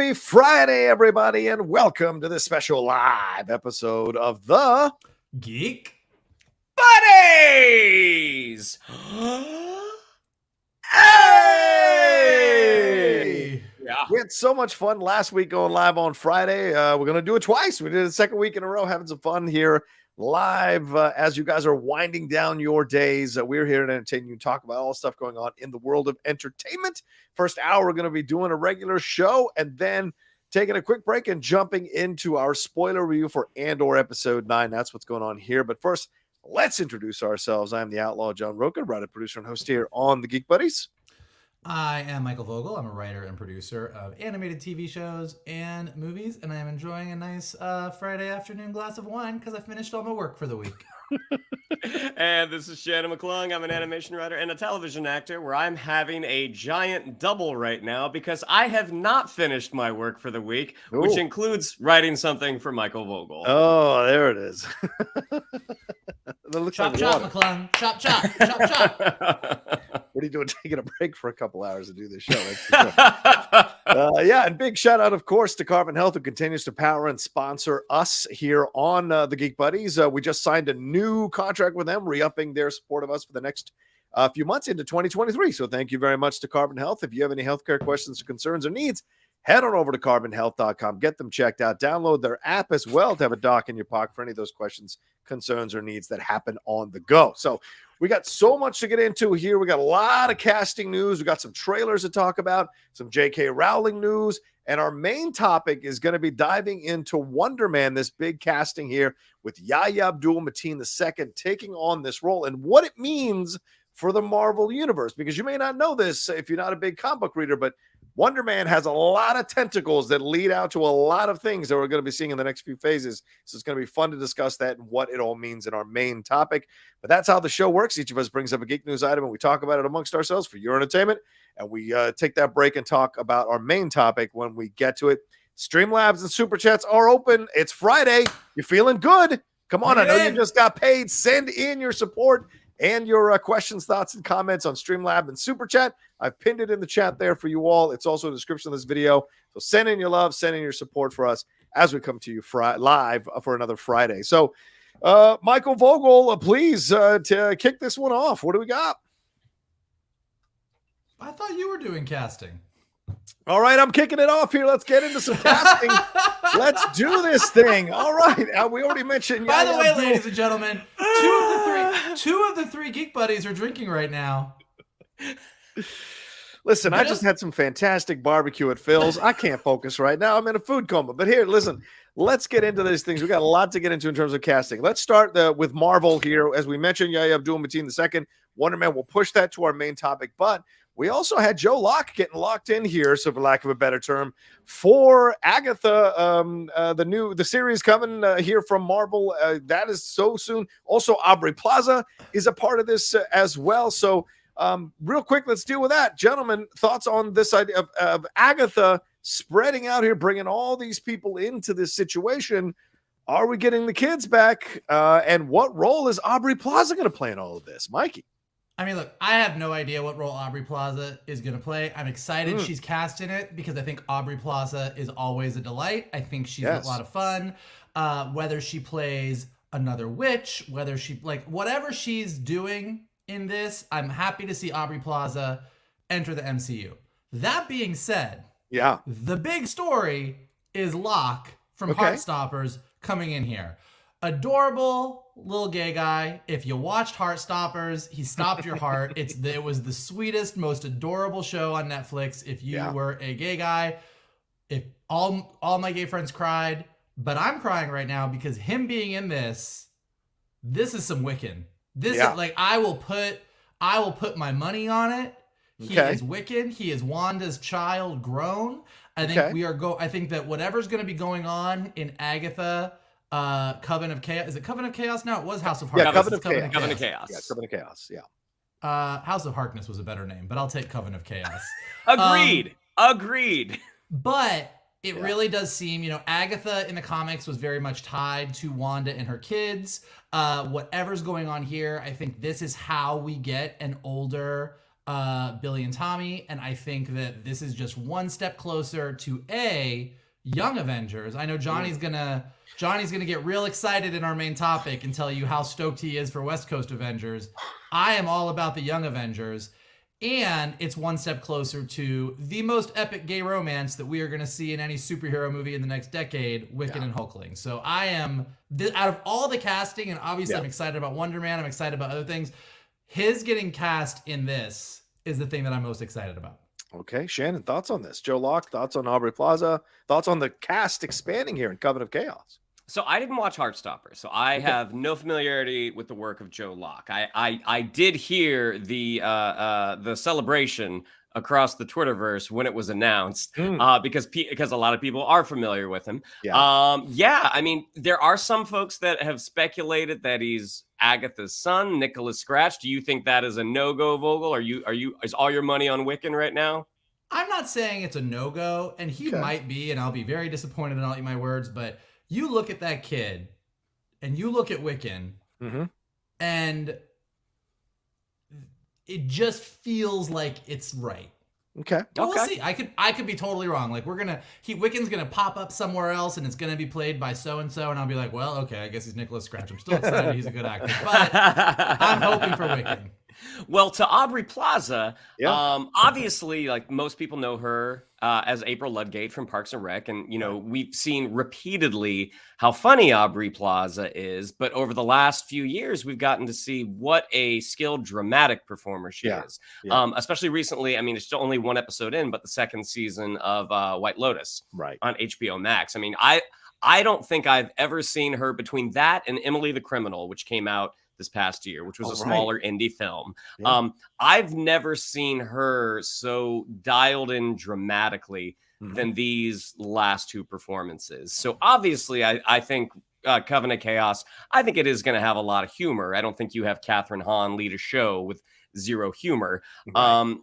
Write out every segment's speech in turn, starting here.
Happy Friday, everybody, and welcome to this special live episode of the Geek Buddies! Hey! Yeah. We had so much fun last week going live on Friday. We're going to do it twice. We did it the second week in a row, having some fun here live as you guys are winding down your days. We're here to entertain you, talk about all the stuff going on in the world of entertainment. First hour, we're going to be doing a regular show and then taking a quick break and jumping into our spoiler review for Andor episode 9. That's what's going on here. But first, let's introduce ourselves. I'm the Outlaw John Rocha, writer, producer, and host here on the Geek Buddies. I am Michael Vogel. I'm a writer and producer of animated TV shows and movies, and I am enjoying a nice Friday afternoon glass of wine because I finished all my work for the week. And this is Shannon McClung. I'm an animation writer and a television actor where I'm having a giant double right now because I have not finished my work for the week, which includes writing something for Michael Vogel. Oh, there it is. Chop, chop, McClung. Chop, chop. Chop, chop. What are you doing taking a break for a couple hours to do this show? And big shout out, of course, to Carbon Health, who continues to power and sponsor us here on the Geek Buddies. We just signed a new contract with them, re-upping their support of us for the next few months into 2023. So thank you very much to Carbon Health. If you have any healthcare questions, concerns, or needs, head on over to carbonhealth.com. Get them checked out. Download their app as well to have a doc in your pocket for any of those questions, concerns, or needs that happen on the go. So we got so much to get into here. We got a lot of casting news. We got some trailers to talk about, some J.K. Rowling news, and our main topic is going to be diving into Wonder Man, this big casting here with Yahya Abdul-Mateen II taking on this role and what it means for the Marvel Universe. Because you may not know this if you're not a big comic book reader, but Wonder Man has a lot of tentacles that lead out to a lot of things that we're going to be seeing in the next few phases. So it's going to be fun to discuss that and what it all means in our main topic. But that's how the show works. Each of us brings up a geek news item and we talk about it amongst ourselves for your entertainment. And we take that break and talk about our main topic when we get to it. Streamlabs and Super Chats are open. It's Friday. You're feeling good. Come on. I know you just got paid. Send in your support and your questions, thoughts, and comments on Streamlab and Super Chat. I've pinned it in the chat there for you all. It's also in the description of this video. So send in your love, send in your support for us as we come to you live for another Friday. So, Michael Vogel, please to kick this one off. What do we got? I thought you were doing casting. All right, I'm kicking it off here. Let's get into some casting. Let's do this thing. All right. We already mentioned. By the way, ladies and gentlemen, two of the three Geek Buddies are drinking right now. Listen, I just had some fantastic barbecue at Phil's. I can't focus right now. I'm in a food coma. But here, listen, let's get into these things. We got a lot to get into in terms of casting. Let's start with Marvel here. As we mentioned, Yahya Abdul-Mateen II, Wonder Man. We'll push that to our main topic. But we also had Joe Locke getting locked in here, so for lack of a better term, for Agatha, the series coming here from Marvel. That is so soon. Also, Aubrey Plaza is a part of this as well. So real quick, let's deal with that. Gentlemen, thoughts on this idea of Agatha spreading out here, bringing all these people into this situation? Are we getting the kids back? And what role is Aubrey Plaza going to play in all of this? Mikey? I mean, look, I have no idea what role Aubrey Plaza is going to play. I'm excited she's cast in it because I think Aubrey Plaza is always a delight. I think she's a lot of fun. Whether she plays another witch, whether she, whatever she's doing in this, I'm happy to see Aubrey Plaza enter the MCU. That being said, the big story is Locke from Heartstoppers coming in here. Adorable little gay guy. If you watched Heartstoppers, he stopped your heart. It was the sweetest, most adorable show on Netflix. If you were a gay guy, if all my gay friends cried, but I'm crying right now because him being in this is some Wiccan. This is I will put my money on it. He is Wiccan. He is Wanda's child grown. I think I think that whatever's going to be going on in Agatha, Coven of Chaos. Is it Coven of Chaos now? It was House of Harkness. Yeah, Coven of Chaos. Yeah, Coven of Chaos. Yeah. House of Harkness was a better name, but I'll take Coven of Chaos. Agreed. But it really does seem, Agatha in the comics was very much tied to Wanda and her kids. Whatever's going on here, I think this is how we get an older Billy and Tommy, and I think that this is just one step closer to Young Avengers. I know Johnny's gonna get real excited in our main topic and tell you how stoked he is for West Coast Avengers. I am all about the Young Avengers, and it's one step closer to the most epic gay romance that we are going to see in any superhero movie in the next decade, Wiccan and Hulkling. So I am, out of all the casting, and obviously I'm excited about Wonder Man, I'm excited about other things, his getting cast in this is the thing that I'm most excited about. Okay, Shannon, thoughts on this? Joe Locke, thoughts on Aubrey Plaza, thoughts on the cast expanding here in Coven of Chaos? So I didn't watch Heartstopper, so I have no familiarity with the work of Joe Locke. I did hear the celebration across the Twitterverse when it was announced, because a lot of people are familiar with him. I mean, there are some folks that have speculated that he's Agatha's son, Nicholas Scratch. Do you think that is a no-go, Vogel? Is all your money on Wiccan right now? I'm not saying it's a no-go, and he might be, and I'll be very disappointed, and I'll eat my words, but you look at that kid, and you look at Wiccan, and it just feels like it's right. Okay. But we'll see. I could be totally wrong. Like Wiccan's gonna pop up somewhere else, and it's gonna be played by so and so, and I'll be like, well, okay, I guess he's Nicholas Scratch. I'm still excited. He's a good actor, but I'm hoping for Wiccan. Well, to Aubrey Plaza, obviously, like most people know her as April Ludgate from Parks and Rec, and we've seen repeatedly how funny Aubrey Plaza is. But over the last few years, we've gotten to see what a skilled dramatic performer she is. Especially recently. I mean, it's still only one episode in, but the second season of White Lotus, on HBO Max. I mean, I don't think I've ever seen her between that and Emily the Criminal, which came out this past year, which was a smaller indie film. I've never seen her so dialed in dramatically than these last two performances. So obviously, I think Coven of Chaos, I think it is going to have a lot of humor. I don't think you have Catherine Hahn lead a show with zero humor.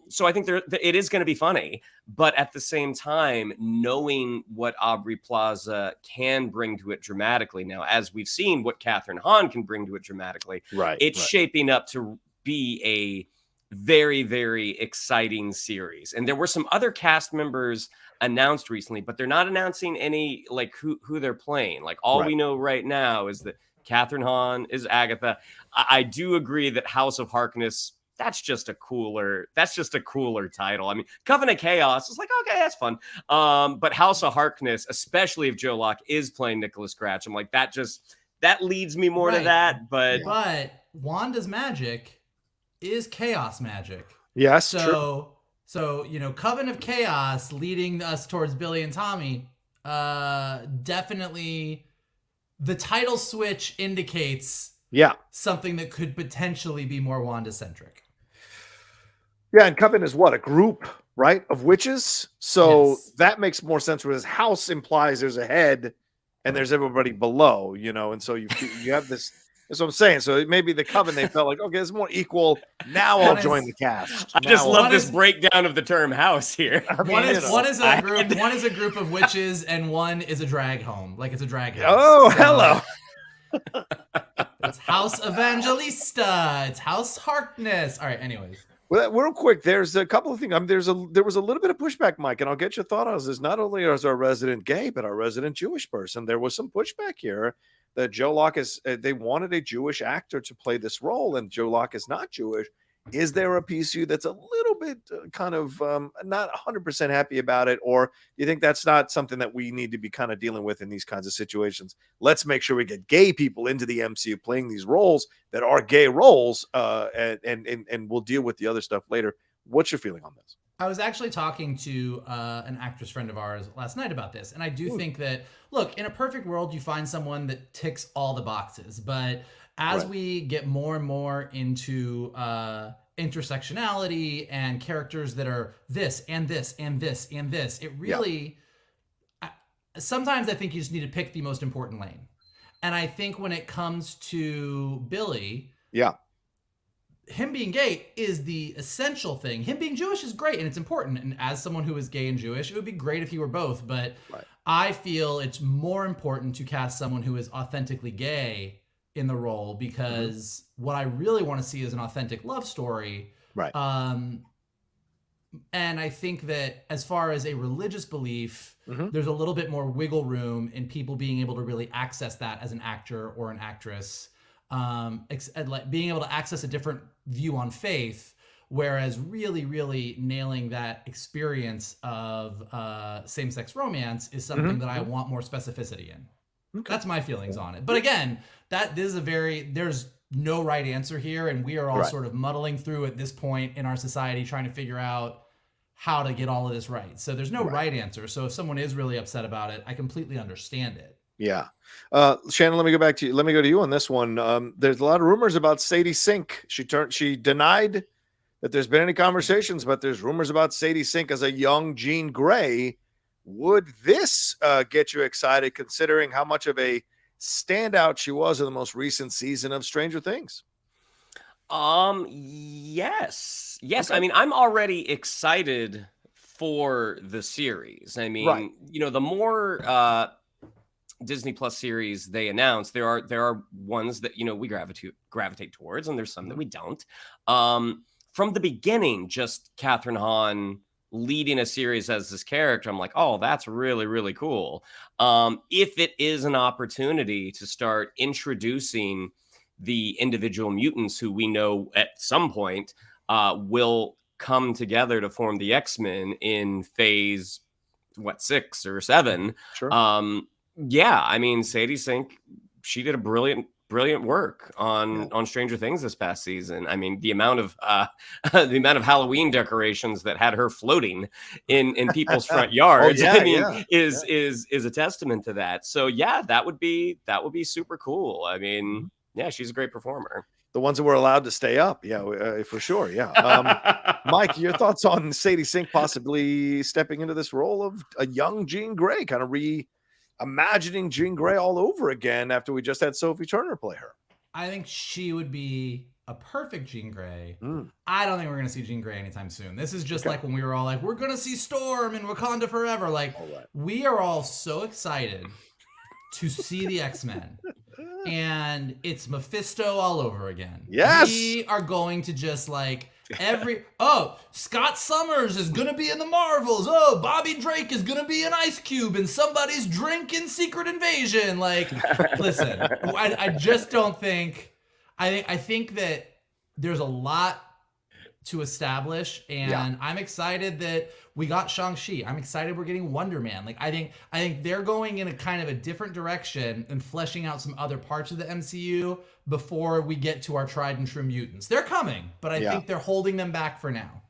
So I think it is going to be funny. But at the same time, knowing what Aubrey Plaza can bring to it dramatically now, as we've seen what Catherine Hahn can bring to it dramatically, it's shaping up to be a very, very exciting series. And there were some other cast members announced recently, but they're not announcing any, like, who they're playing. Like, all we know right now is that Catherine Hahn is Agatha. I do agree that House of Harkness, that's just a cooler title. I mean, Coven of Chaos is like, okay, that's fun. But House of Harkness, especially if Joe Locke is playing Nicholas Scratch, I'm like, that leads me more to that. But Wanda's magic is chaos magic. Yes. So Coven of Chaos leading us towards Billy and Tommy, definitely the title switch indicates something that could potentially be more Wanda-centric. Yeah, and Coven is what? A group, right, of witches? So that makes more sense, whereas house implies there's a head and there's everybody below, and so you have this. That's what I'm saying. So maybe the Coven, they felt like, okay, it's more equal. Now I'll join the cast. I just love this breakdown of the term house here. I mean, one is a group of witches, and one is a drag home. Like, it's a drag house. Oh, hello. It's House Evangelista. It's House Harkness. All right, anyways. Well, real quick, there's a couple of things. There was a little bit of pushback, Mike, and I'll get your thought on this. Not only as our resident gay, but our resident Jewish person. There was some pushback here that Joe Locke they wanted a Jewish actor to play this role, and Joe Locke is not Jewish. Is there a piece of you that's a little bit kind of not 100% happy about it, or do you think that's not something that we need to be kind of dealing with in these kinds of situations? Let's make sure we get gay people into the MCU playing these roles that are gay roles, and we'll deal with the other stuff later. What's your feeling on this? I was actually talking to an actress friend of ours last night about this, and I do think that, look, in a perfect world, you find someone that ticks all the boxes, but as we get more and more into intersectionality and characters that are this and this and this and this, it really, sometimes I think you just need to pick the most important lane. And I think when it comes to Billy, him being gay is the essential thing. Him being Jewish is great and it's important. And as someone who is gay and Jewish, it would be great if he were both. But I feel it's more important to cast someone who is authentically gay in the role, because what I really want to see is an authentic love story. And I think that as far as a religious belief, there's a little bit more wiggle room in people being able to really access that as an actor or an actress, like being able to access a different view on faith, whereas really nailing that experience of same-sex romance is something that I want more specificity in. Okay. That's my feelings on it. But again, there's no right answer here, and we are all sort of muddling through at this point in our society trying to figure out how to get all of this right. So there's no right answer. So if someone is really upset about it, I completely understand it. Yeah. Shannon, let me go back to you. Let me go to you on this one. There's a lot of rumors about Sadie Sink. She denied that there's been any conversations, but there's rumors about Sadie Sink as a young Jean Grey. Would this get you excited, considering how much of a standout she was in the most recent season of Stranger Things? Yes. Okay. I mean, I'm already excited for the series. I mean, the more Disney Plus series they announce, there are ones that, we gravitate towards, and there's some that we don't. From the beginning, just Kathryn Hahn leading a series as this character, I'm like, oh, that's really, really cool. If it is an opportunity to start introducing the individual mutants who we know at some point will come together to form the X-Men in phase 6 or 7. Sure. I mean, Sadie Sink, she did a brilliant work on Stranger Things this past season. I mean, the amount of Halloween decorations that had her floating in people's front yards, is a testament to that. So that would be super cool. I mean, she's a great performer. The ones that were allowed to stay up, for sure. Mike, your thoughts on Sadie Sink possibly stepping into this role of a young Jean Grey, kind of reimagining Jean Grey all over again after we just had Sophie Turner play her? I think she would be a perfect Jean Grey. I don't think we're going to see Jean Grey anytime soon. This is just like when we were all like, we're going to see Storm in Wakanda Forever. Like, we are all so excited to see the X-Men. And it's Mephisto all over again. Yes. We are going to just like Scott Summers is going to be in the Marvels. Oh, Bobby Drake is going to be an Ice Cube and somebody's drinking Secret Invasion. Like, listen, I just don't think, I think that there's a lot to establish, and I'm excited that we got Shang-Chi. I'm excited we're getting Wonder Man. Like, I think they're going in a kind of a different direction and fleshing out some other parts of the MCU before we get to our tried and true mutants. They're coming, but I think they're holding them back for now.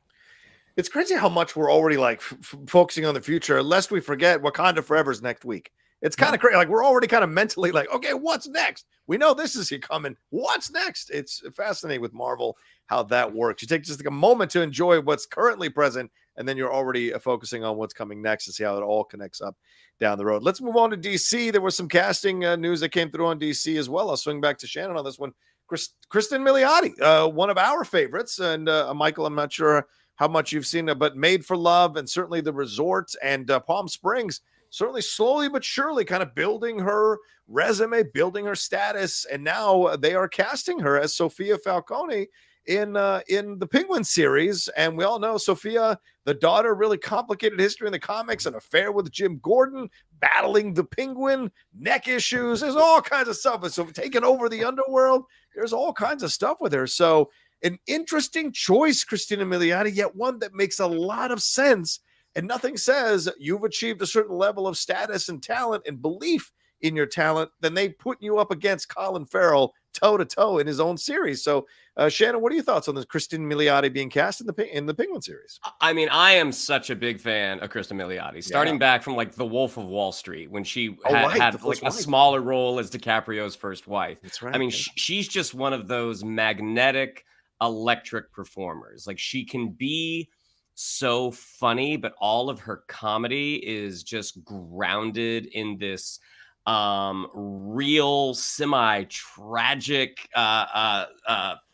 It's crazy how much we're already like focusing on the future, lest we forget Wakanda Forever is next week. It's kind of crazy. Like, we're already kind of mentally like, okay, what's next? We know this is here coming. What's next? It's fascinating with Marvel how that works. You take just like a moment to enjoy what's currently present, and then you're already focusing on what's coming next to see how it all connects up down the road. Let's move on to DC. There was some casting news that came through on DC as well. I'll swing back to Shannon on this one. Kristen Milioti, one of our favorites, and Michael, I'm not sure how much you've seen, but Made for Love and certainly The Resort and Palm Springs, certainly slowly but surely kind of building her resume, building her status, and now they are casting her as Sophia Falcone in the Penguin series. And we all know Sophia, the daughter, really complicated history in the comics, an affair with Jim Gordon, battling the Penguin, neck issues. There's all kinds of stuff. So taking over the underworld, there's all kinds of stuff with her. So an interesting choice, Christina Milioti, yet one that makes a lot of sense. And nothing says you've achieved a certain level of status and talent and belief in your talent, then they put you up against Colin Farrell toe-to-toe in his own series. So, Shannon, what are your thoughts on this Kristen Milioti being cast in the Penguin series? I mean, I am such a big fan of Kristen Milioti, starting back from like The Wolf of Wall Street, when she had like a smaller role as DiCaprio's first wife. That's right. I mean, she's just one of those magnetic, electric performers. Like, she can be so funny, but all of her comedy is just grounded in this real semi-tragic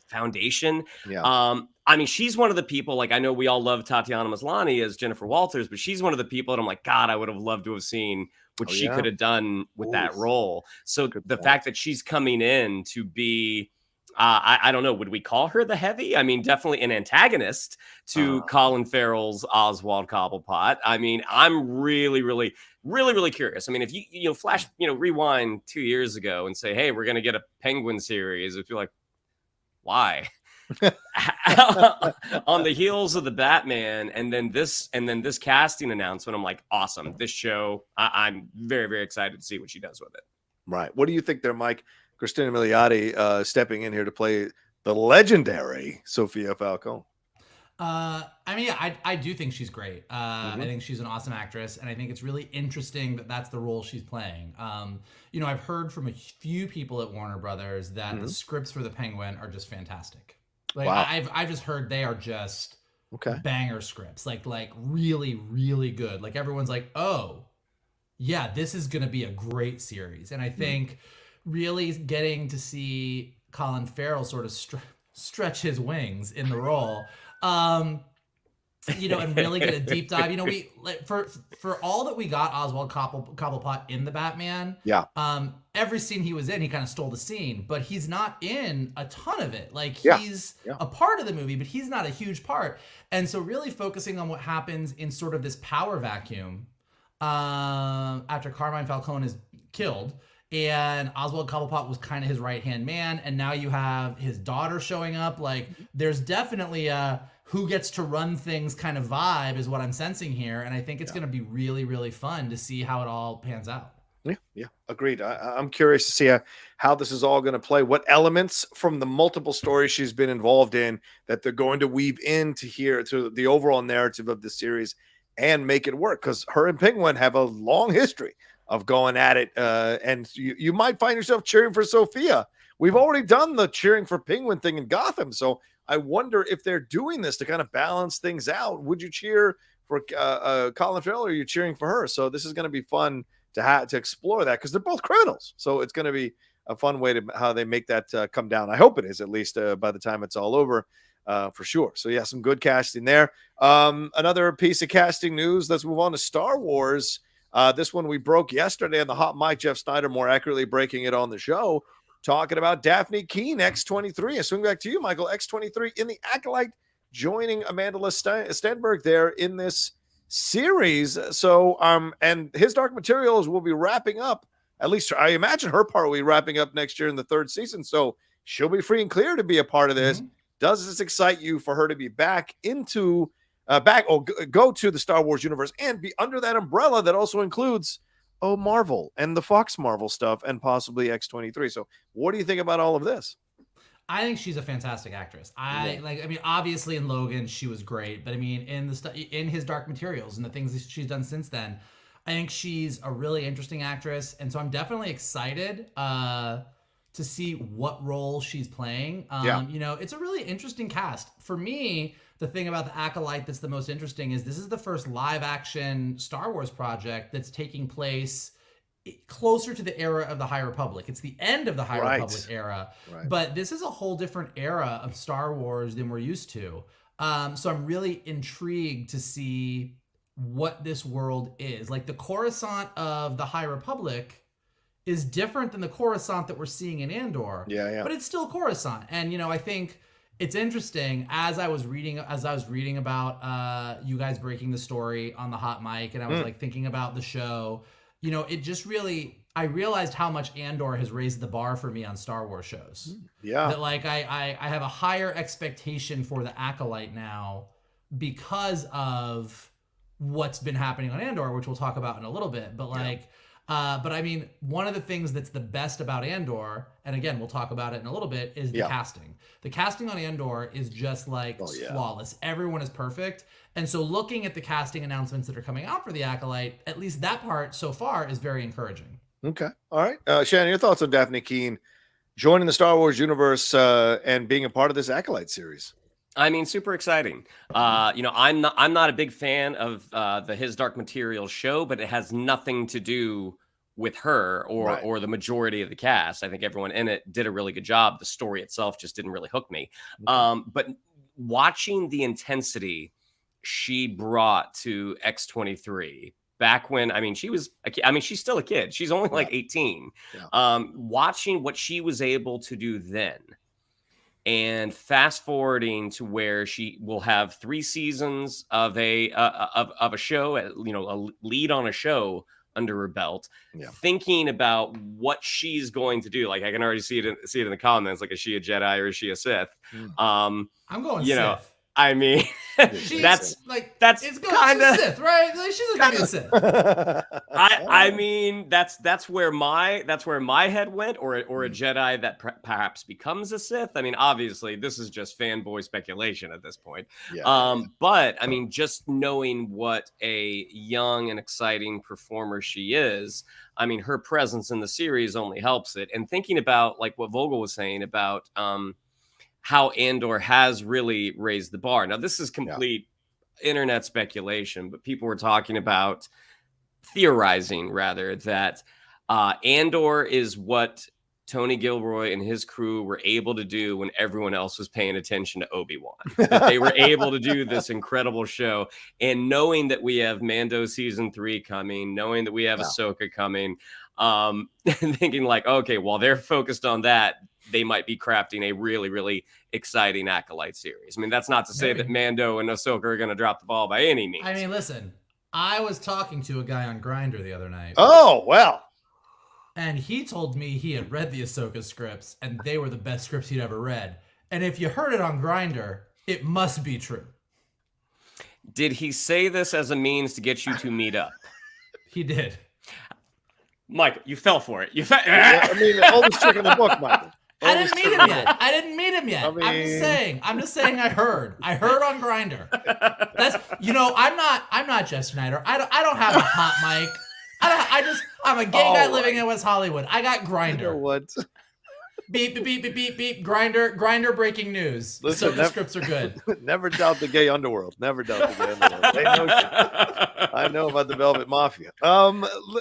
foundation. I mean, she's one of the people, like, I know we all love Tatiana Maslany as Jennifer Walters, but she's one of the people that I'm like, God, I would have loved to have seen what she could have done with that role. So the fact that she's coming in to be I don't know. Would we call her the Heavy? I mean, definitely an antagonist to Colin Farrell's Oswald Cobblepot. I mean, I'm really curious. I mean, if you flash, rewind 2 years ago and say, hey, we're going to get a Penguin series, if you're like, why? On the heels of the Batman and then this casting announcement, I'm like, awesome. This show, I'm very excited to see what she does with it. Right. What do you think there, Mike? Christina Milioti stepping in here to play the legendary Sophia Falcone. I mean, I do think she's great. I think she's an awesome actress, and I think it's really interesting that that's the role she's playing. I've heard from a few people at Warner Brothers that the scripts for the Penguin are just fantastic. Like, wow. I've just heard they are just banger scripts, like really good. Like, everyone's like, oh, yeah, this is gonna be a great series. And I think really getting to see Colin Farrell sort of stretch his wings in the role, and really get a deep dive. We for all that we got Oswald Cobblepot in the Batman. Yeah. Every scene he was in, he kind of stole the scene, but he's not in a ton of it. Like, he's a part of the movie, but he's not a huge part. And so really focusing on what happens in sort of this power vacuum after Carmine Falcone is killed. And Oswald Cobblepot was kind of his right-hand man. And now you have his daughter showing up. Like, there's definitely a who gets to run things kind of vibe is what I'm sensing here. And I think it's going to be really fun to see how it all pans out. Yeah, agreed. I'm curious to see how this is all going to play. What elements from the multiple stories she's been involved in that they're going to weave into here to the overall narrative of the series and make it work. Because her and Penguin have a long history of going at it, and you might find yourself cheering for Sophia. We've already done the cheering for Penguin thing in Gotham, so I wonder if they're doing this to kind of balance things out. Would you cheer for Colin Farrell, or are you cheering for her? So this is going to be fun to explore that, because they're both criminals. So it's going to be a fun way to how they make that come down. I hope it is, at least by the time it's all over, for sure. So yeah, some good casting there. Another piece of casting news. Let's move on to Star Wars. This one we broke yesterday on the Hot Mic. Jeff Snyder more accurately breaking it on the show, talking about Dafne Keen, X-23. I swing back to you, Michael. X-23 in the Acolyte, joining Amanda Stenberg there in this series. So, and his Dark Materials will be wrapping up. At least I imagine her part will be wrapping up next year in the third season. So she'll be free and clear to be a part of this. Does this excite you for her to be back into go to the Star Wars universe and be under that umbrella that also includes Marvel and the Fox Marvel stuff and possibly X-23? So what do you think about all of this? I think she's a fantastic actress. I mean, obviously in Logan she was great, but I mean in his Dark Materials and the things that she's done since then, I think she's a really interesting actress, and so I'm definitely excited to see what role she's playing. It's a really interesting cast. For me, the thing about the Acolyte that's the most interesting is this is the first live action Star Wars project that's taking place closer to the era of the High Republic. It's the end of the High Republic era, but this is a whole different era of Star Wars than we're used to. So I'm really intrigued to see what this world is. Like, the Coruscant of the High Republic is different than the Coruscant that we're seeing in Andor. But it's still Coruscant. And, I think it's interesting as I was reading about you guys breaking the story on the Hot Mic, and I was thinking about the show, it just really, I realized how much Andor has raised the bar for me on Star Wars shows. That I have a higher expectation for the Acolyte now because of what's been happening on Andor, which we'll talk about in a little bit. But but I mean, one of the things that's the best about Andor, and again, we'll talk about it in a little bit, is the casting. The casting on Andor is just flawless. Everyone is perfect. And so looking at the casting announcements that are coming out for the Acolyte, at least that part so far is very encouraging. Okay. All right. Shannon, your thoughts on Dafne Keen joining the Star Wars universe and being a part of this Acolyte series? I mean, super exciting. I'm not a big fan of his Dark Materials show, but it has nothing to do with her or the majority of the cast. I think everyone in it did a really good job. The story itself just didn't really hook me. But watching the intensity she brought to X-23 back when, she's still a kid. She's only like 18. Watching what she was able to do then and fast forwarding to where she will have 3 seasons of a show, a lead on a show under her belt, thinking about what she's going to do. Like, I can already see it in the comments. Like, is she a Jedi or is she a Sith? I'm going Sith. I mean, that's it's kind of Sith, right? Like, she's gonna be a Sith. I mean, that's where my head went, or a Jedi that perhaps becomes a Sith. I mean, obviously, this is just fanboy speculation at this point. But I mean, just knowing what a young and exciting performer she is, I mean, her presence in the series only helps it. And thinking about like what Vogel was saying about how Andor has really raised the bar. Now, this is complete internet speculation, but people were talking about, theorizing rather, that Andor is what Tony Gilroy and his crew were able to do when everyone else was paying attention to Obi-Wan. That they were able to do this incredible show. And knowing that we have Mando season 3 coming, knowing that we have Ahsoka coming, and thinking like, okay, while they're focused on that, they might be crafting a really, really exciting Acolyte series. I mean, that's not to say that Mando and Ahsoka are going to drop the ball by any means. I mean, listen, I was talking to a guy on Grindr the other night. Oh, well. And he told me he had read the Ahsoka scripts, and they were the best scripts he'd ever read. And if you heard it on Grindr, it must be true. Did he say this as a means to get you to meet up? He did. Michael, you fell for it. I mean, oldest trick in the book, Michael. I didn't meet him yet. I mean... I'm just saying I heard on Grindr. That's, I'm not Jeff Snyder. I don't have a hot mic. I'm a gay guy living in West Hollywood. I got Grindr. You know what? Beep, beep, beep, beep, beep, beep. Grindr breaking news. Listen, the scripts are good. Never doubt the gay underworld. Never doubt the gay underworld. They know shit. I know about the Velvet Mafia.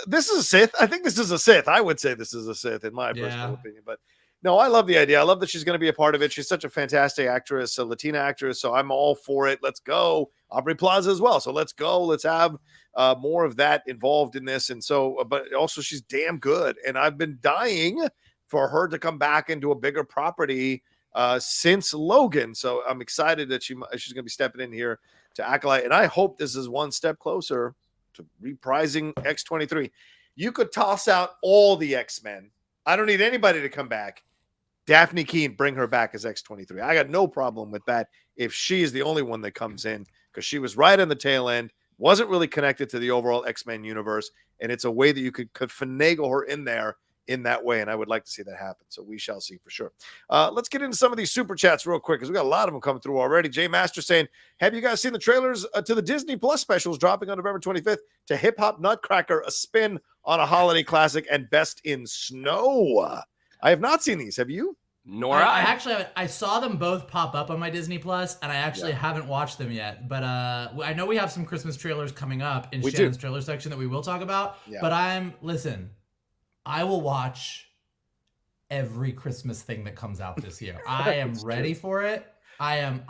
This is a Sith. I think this is a Sith. I would say this is a Sith in my personal opinion. But no, I love the idea. I love that she's going to be a part of it. She's such a fantastic actress, a Latina actress. So I'm all for it. Let's go. Aubrey Plaza as well. So let's go. Let's have more of that involved in this. And so, but also she's damn good. And I've been dying for her to come back into a bigger property since Logan. So I'm excited that she's going to be stepping in here to Acolyte. And I hope this is one step closer to reprising X-23. You could toss out all the X-Men. I don't need anybody to come back. Dafne Keen, bring her back as X-23. I got no problem with that if she is the only one that comes in, because she was right on the tail end, wasn't really connected to the overall X-Men universe, and it's a way that you could finagle her in there in that way, and I would like to see that happen. So we shall see for sure. Let's get into some of these super chats real quick, because we got a lot of them coming through already. Jay Master saying, have you guys seen the trailers to the Disney Plus specials dropping on November 25th to Hip Hop Nutcracker, a spin on a holiday classic and Best in Snow? I have not seen these. Have you? Nor I saw them both pop up on my Disney Plus, and I actually haven't watched them yet. But I know we have some Christmas trailers coming up in Shannon's trailer section that we will talk about. Yeah. But I will watch every Christmas thing that comes out this year. I am ready for it. I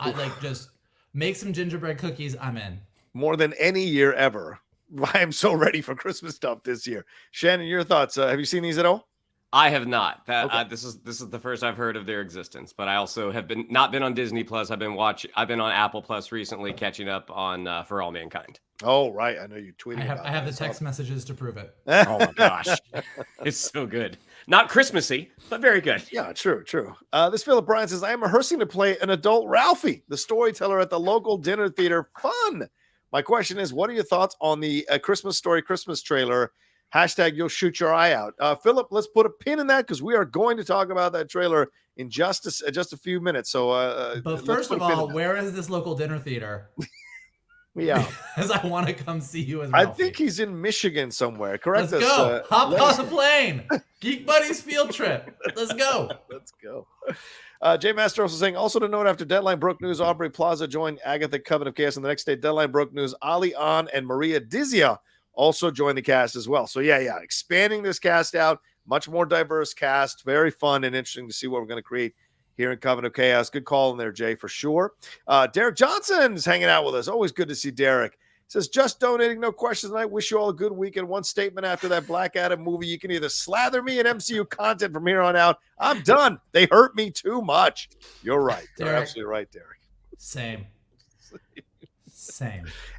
just make some gingerbread cookies. I'm in. More than any year ever. I am so ready for Christmas stuff this year. Shannon, your thoughts? Have you seen these at all? I have not. This is the first I've heard of their existence. But I also have not been on Disney Plus. I've been on Apple Plus recently, catching up on For All Mankind. Oh right, I know you tweeted. I have the text messages to prove it. Oh my gosh, it's so good. Not Christmassy, but very good. Yeah, true. This Philip Bryan says, I am rehearsing to play an adult Ralphie, the storyteller at the local dinner theater. Fun. My question is, what are your thoughts on the Christmas Story Christmas trailer? Hashtag you'll shoot your eye out. Philip, let's put a pin in that, because we are going to talk about that trailer in just a few minutes. So, but first of all, where is this local dinner theater? Yeah, because I want to come see you as Ralphie. I think he's in Michigan somewhere. Correct us. Let's go. Hop on the plane. Geek Buddies field trip. Let's go. Let's go. Jay Master also saying, also to note, after Deadline broke news, Aubrey Plaza joined Agatha Coven of Chaos, and the next day, Deadline broke news, Ali An and Maria Dizia also joined the cast as well. So yeah, expanding this cast out, much more diverse cast, very fun and interesting to see what we're going to create here in Coven of Chaos. Good call in there, Jay, for sure. Derek Johnson is hanging out with us. Always good to see Derek. Says, just donating, no questions tonight. Wish you all a good weekend. One statement after that Black Adam movie. You can either slather me in MCU content from here on out. I'm done. They hurt me too much. You're right. You're absolutely right, Derek. Same.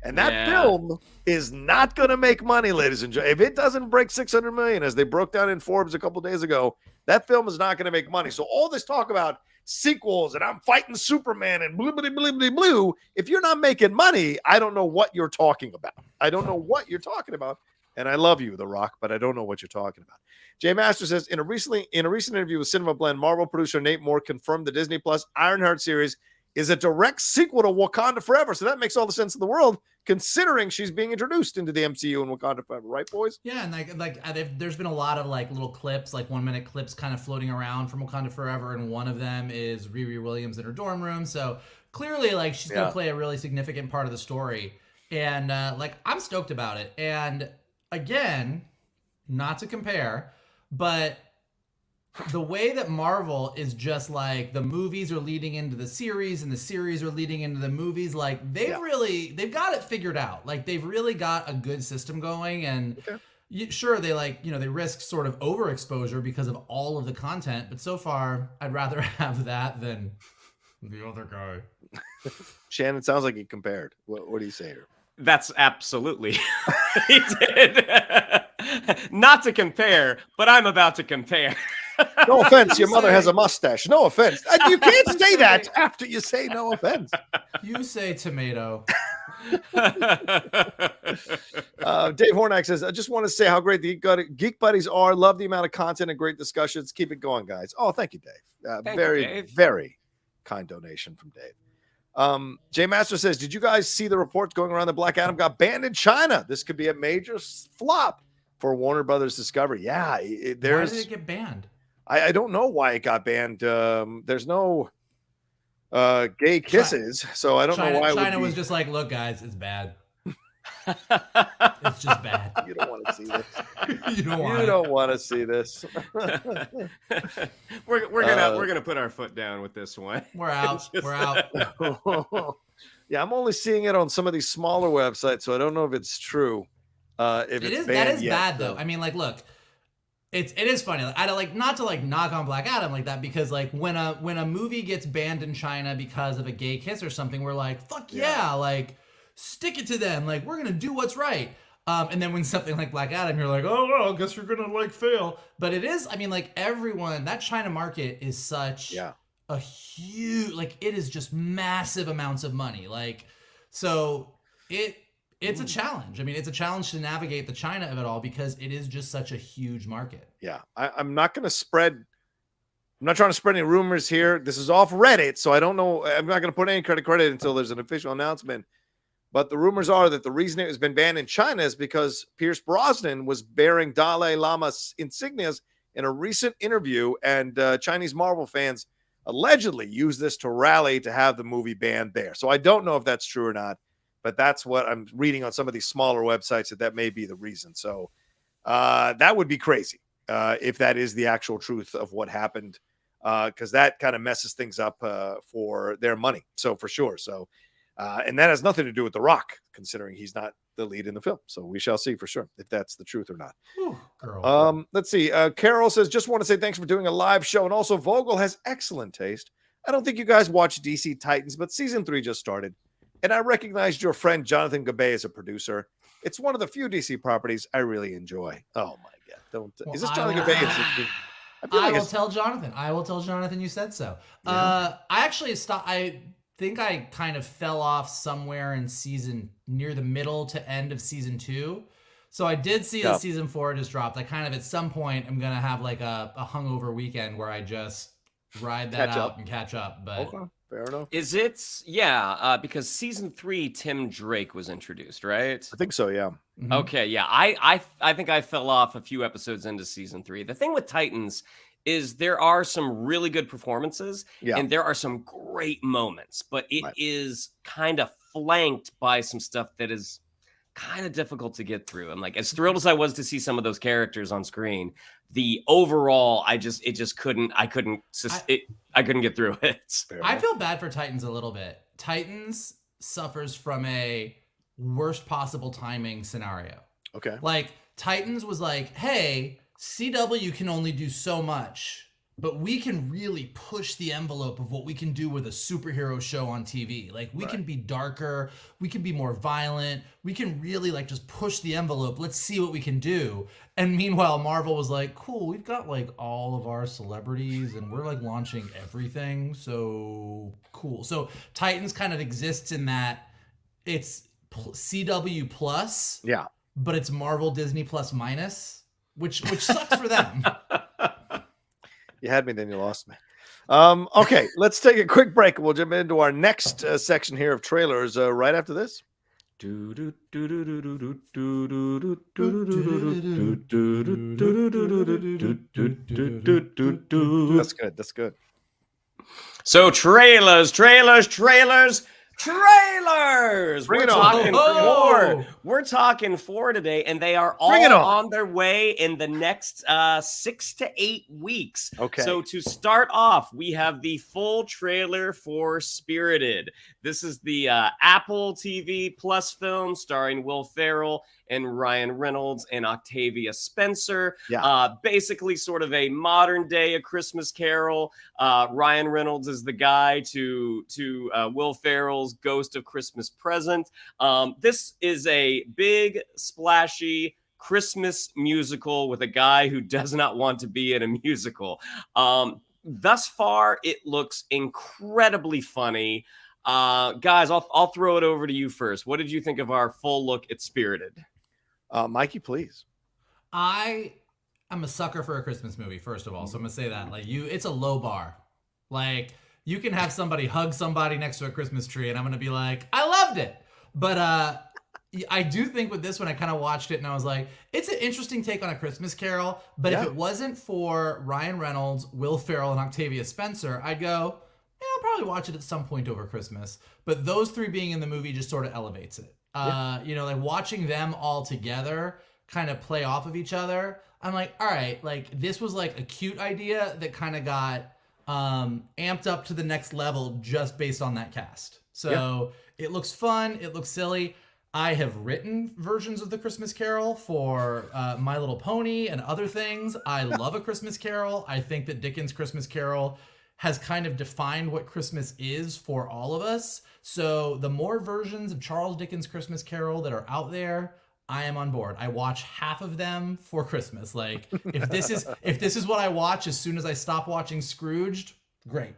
And that film is not going to make money, ladies and gentlemen. If it doesn't break 600 million, as they broke down in Forbes a couple days ago, that film is not going to make money. So all this talk about sequels and I'm fighting Superman and blue, blue, blue, blue, blue. If you're not making money, I don't know what you're talking about. And I love you, The Rock, but I don't know what you're talking about. Jay Master says, in a recent interview with Cinema Blend, Marvel producer Nate Moore confirmed the Disney Plus Ironheart series is a direct sequel to Wakanda Forever. So that makes all the sense in the world, considering she's being introduced into the MCU and Wakanda Forever, right, boys? Yeah, and there's been a lot of little clips, 1 minute clips kind of floating around from Wakanda Forever, and one of them is Riri Williams in her dorm room. So clearly, she's going to play a really significant part of the story. And, I'm stoked about it. And, again, not to compare, but the way that Marvel is just the movies are leading into the series and the series are leading into the movies, they've got it figured out. They've really got a good system going, and sure, they they risk sort of overexposure because of all of the content, but so far I'd rather have that than the other guy. Shannon, sounds like he compared. What do you say here? That's absolutely he did. Not to compare, but I'm about to compare. No offense, your mother has a mustache. No offense. You can't say that after you say no offense. You say tomato. Dave Hornack says, I just want to say how great the Geek Buddies are. Love the amount of content and great discussions. Keep it going, guys. Oh, thank you, Dave. Very kind donation from Dave. Jay Master says, did you guys see the reports going around that Black Adam got banned in China? This could be a major flop for Warner Brothers Discovery. Yeah. Why did it get banned? I don't know why it got banned. There's no gay kisses, so I don't know why. China was just look, guys, it's bad. It's just bad. You don't want to see this. You don't want to see this. We're gonna put our foot down with this one. We're out. We're out. Yeah, I'm only seeing it on some of these smaller websites, so I don't know if it's true. If it is banned that is bad though. I mean, look. It is funny. I don't not to knock on Black Adam like that, because when a movie gets banned in China because of a gay kiss or something, we're like, fuck yeah, stick it to them. We're gonna do what's right. And then when something like Black Adam, you're like, oh well, I guess you're gonna fail. But it is, I mean, everyone, that China market is such a huge, it is just massive amounts of money. So it's a challenge. I mean, it's a challenge to navigate the China of it all because it is just such a huge market. Yeah. I'm not trying to spread any rumors here. This is off Reddit, so I don't know. I'm not going to put any credit until there's an official announcement. But the rumors are that the reason it has been banned in China is because Pierce Brosnan was bearing Dalai Lama's insignias in a recent interview, and Chinese Marvel fans allegedly used this to rally to have the movie banned there. So I don't know if that's true or not. But that's what I'm reading on some of these smaller websites, that may be the reason. So that would be crazy if that is the actual truth of what happened, because that kind of messes things up for their money. So for sure. So and that has nothing to do with The Rock, considering he's not the lead in the film. So we shall see for sure if that's the truth or not. Ooh, girl. Let's see. Carol says, just want to say thanks for doing a live show. And also, Vogel has excellent taste. I don't think you guys watch DC Titans, but season 3 just started. And I recognized your friend Jonathan Gabay as a producer. It's one of the few DC properties I really enjoy. Oh my God! Is this Jonathan Gabay? I will tell Jonathan. I will tell Jonathan you said so. Yeah. I actually stopped. I think I kind of fell off somewhere in near the middle to end of season 2. So I did see that season 4 just dropped. I kind of at some point I'm gonna have a hungover weekend where I just ride that out and catch up. But. Okay. Fair enough. Is it? Because season 3, Tim Drake was introduced, right? I think so, yeah. Mm-hmm. Okay, yeah. I think I fell off a few episodes into season 3. The thing with Titans is there are some really good performances and there are some great moments, but it is kind of flanked by some stuff that is kind of difficult to get through. And as thrilled as I was to see some of those characters on screen, the overall, I couldn't get through it. I feel bad for Titans a little bit. Titans suffers from a worst possible timing scenario. Okay. Like Titans was like, hey, CW can only do so much, but we can really push the envelope of what we can do with a superhero show on TV. Like we can be darker, we can be more violent, we can really like just push the envelope. Let's see what we can do. And meanwhile, Marvel was like, cool, we've got like all of our celebrities and we're like launching everything. So cool. So Titans kind of exists in that it's CW plus. Yeah. But it's Marvel Disney Plus minus, which sucks for them. You had me, then you lost me. Okay, let's take a quick break. We'll jump into our next section here of trailers right after this. That's good. That's good. So trailers. Bring it on. We're talking four today, and they are all on their way in the next 6 to 8 weeks. Okay. So to start off, we have the full trailer for Spirited. This is the Apple TV Plus film starring Will Ferrell and Ryan Reynolds and Octavia Spencer. Yeah. Basically sort of a modern day A Christmas Carol. Ryan Reynolds is the guy to Will Ferrell's Ghost of Christmas Present. This is a big, splashy Christmas musical with a guy who does not want to be in a musical. Thus far, it looks incredibly funny. Guys, I'll throw it over to you first. What did you think of our full look at Spirited? Mikey, please. I am a sucker for a Christmas movie, first of all. So I'm gonna say that. Like it's a low bar. Like you can have somebody hug somebody next to a Christmas tree, and I'm gonna be like, I loved it. But I do think with this one, I kind of watched it and I was like, it's an interesting take on A Christmas Carol. But if it wasn't for Ryan Reynolds, Will Ferrell, and Octavia Spencer, I'd go, yeah, I'll probably watch it at some point over Christmas. But those three being in the movie just sort of elevates it. You know, like watching them all together kind of play off of each other. I'm like, all right, like this was like a cute idea that kind of got amped up to the next level just based on that cast. So it looks fun. It looks silly. I have written versions of The Christmas Carol for My Little Pony and other things. I love A Christmas Carol. I think that Dickens' Christmas Carol has kind of defined what Christmas is for all of us. So the more versions of Charles Dickens' Christmas Carol that are out there, I am on board. I watch half of them for Christmas. Like if this is what I watch as soon as I stop watching Scrooged, great.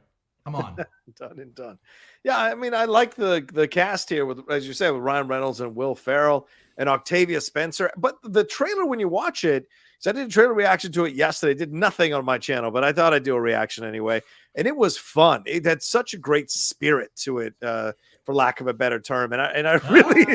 I'm on. Done and done. Yeah, I mean, I like the cast here with, as you said, with Ryan Reynolds and Will Ferrell and Octavia Spencer. But the trailer, when you watch it, so I did a trailer reaction to it yesterday. Did nothing on my channel, but I thought I'd do a reaction anyway. And it was fun. It had such a great spirit to it, for lack of a better term. And I really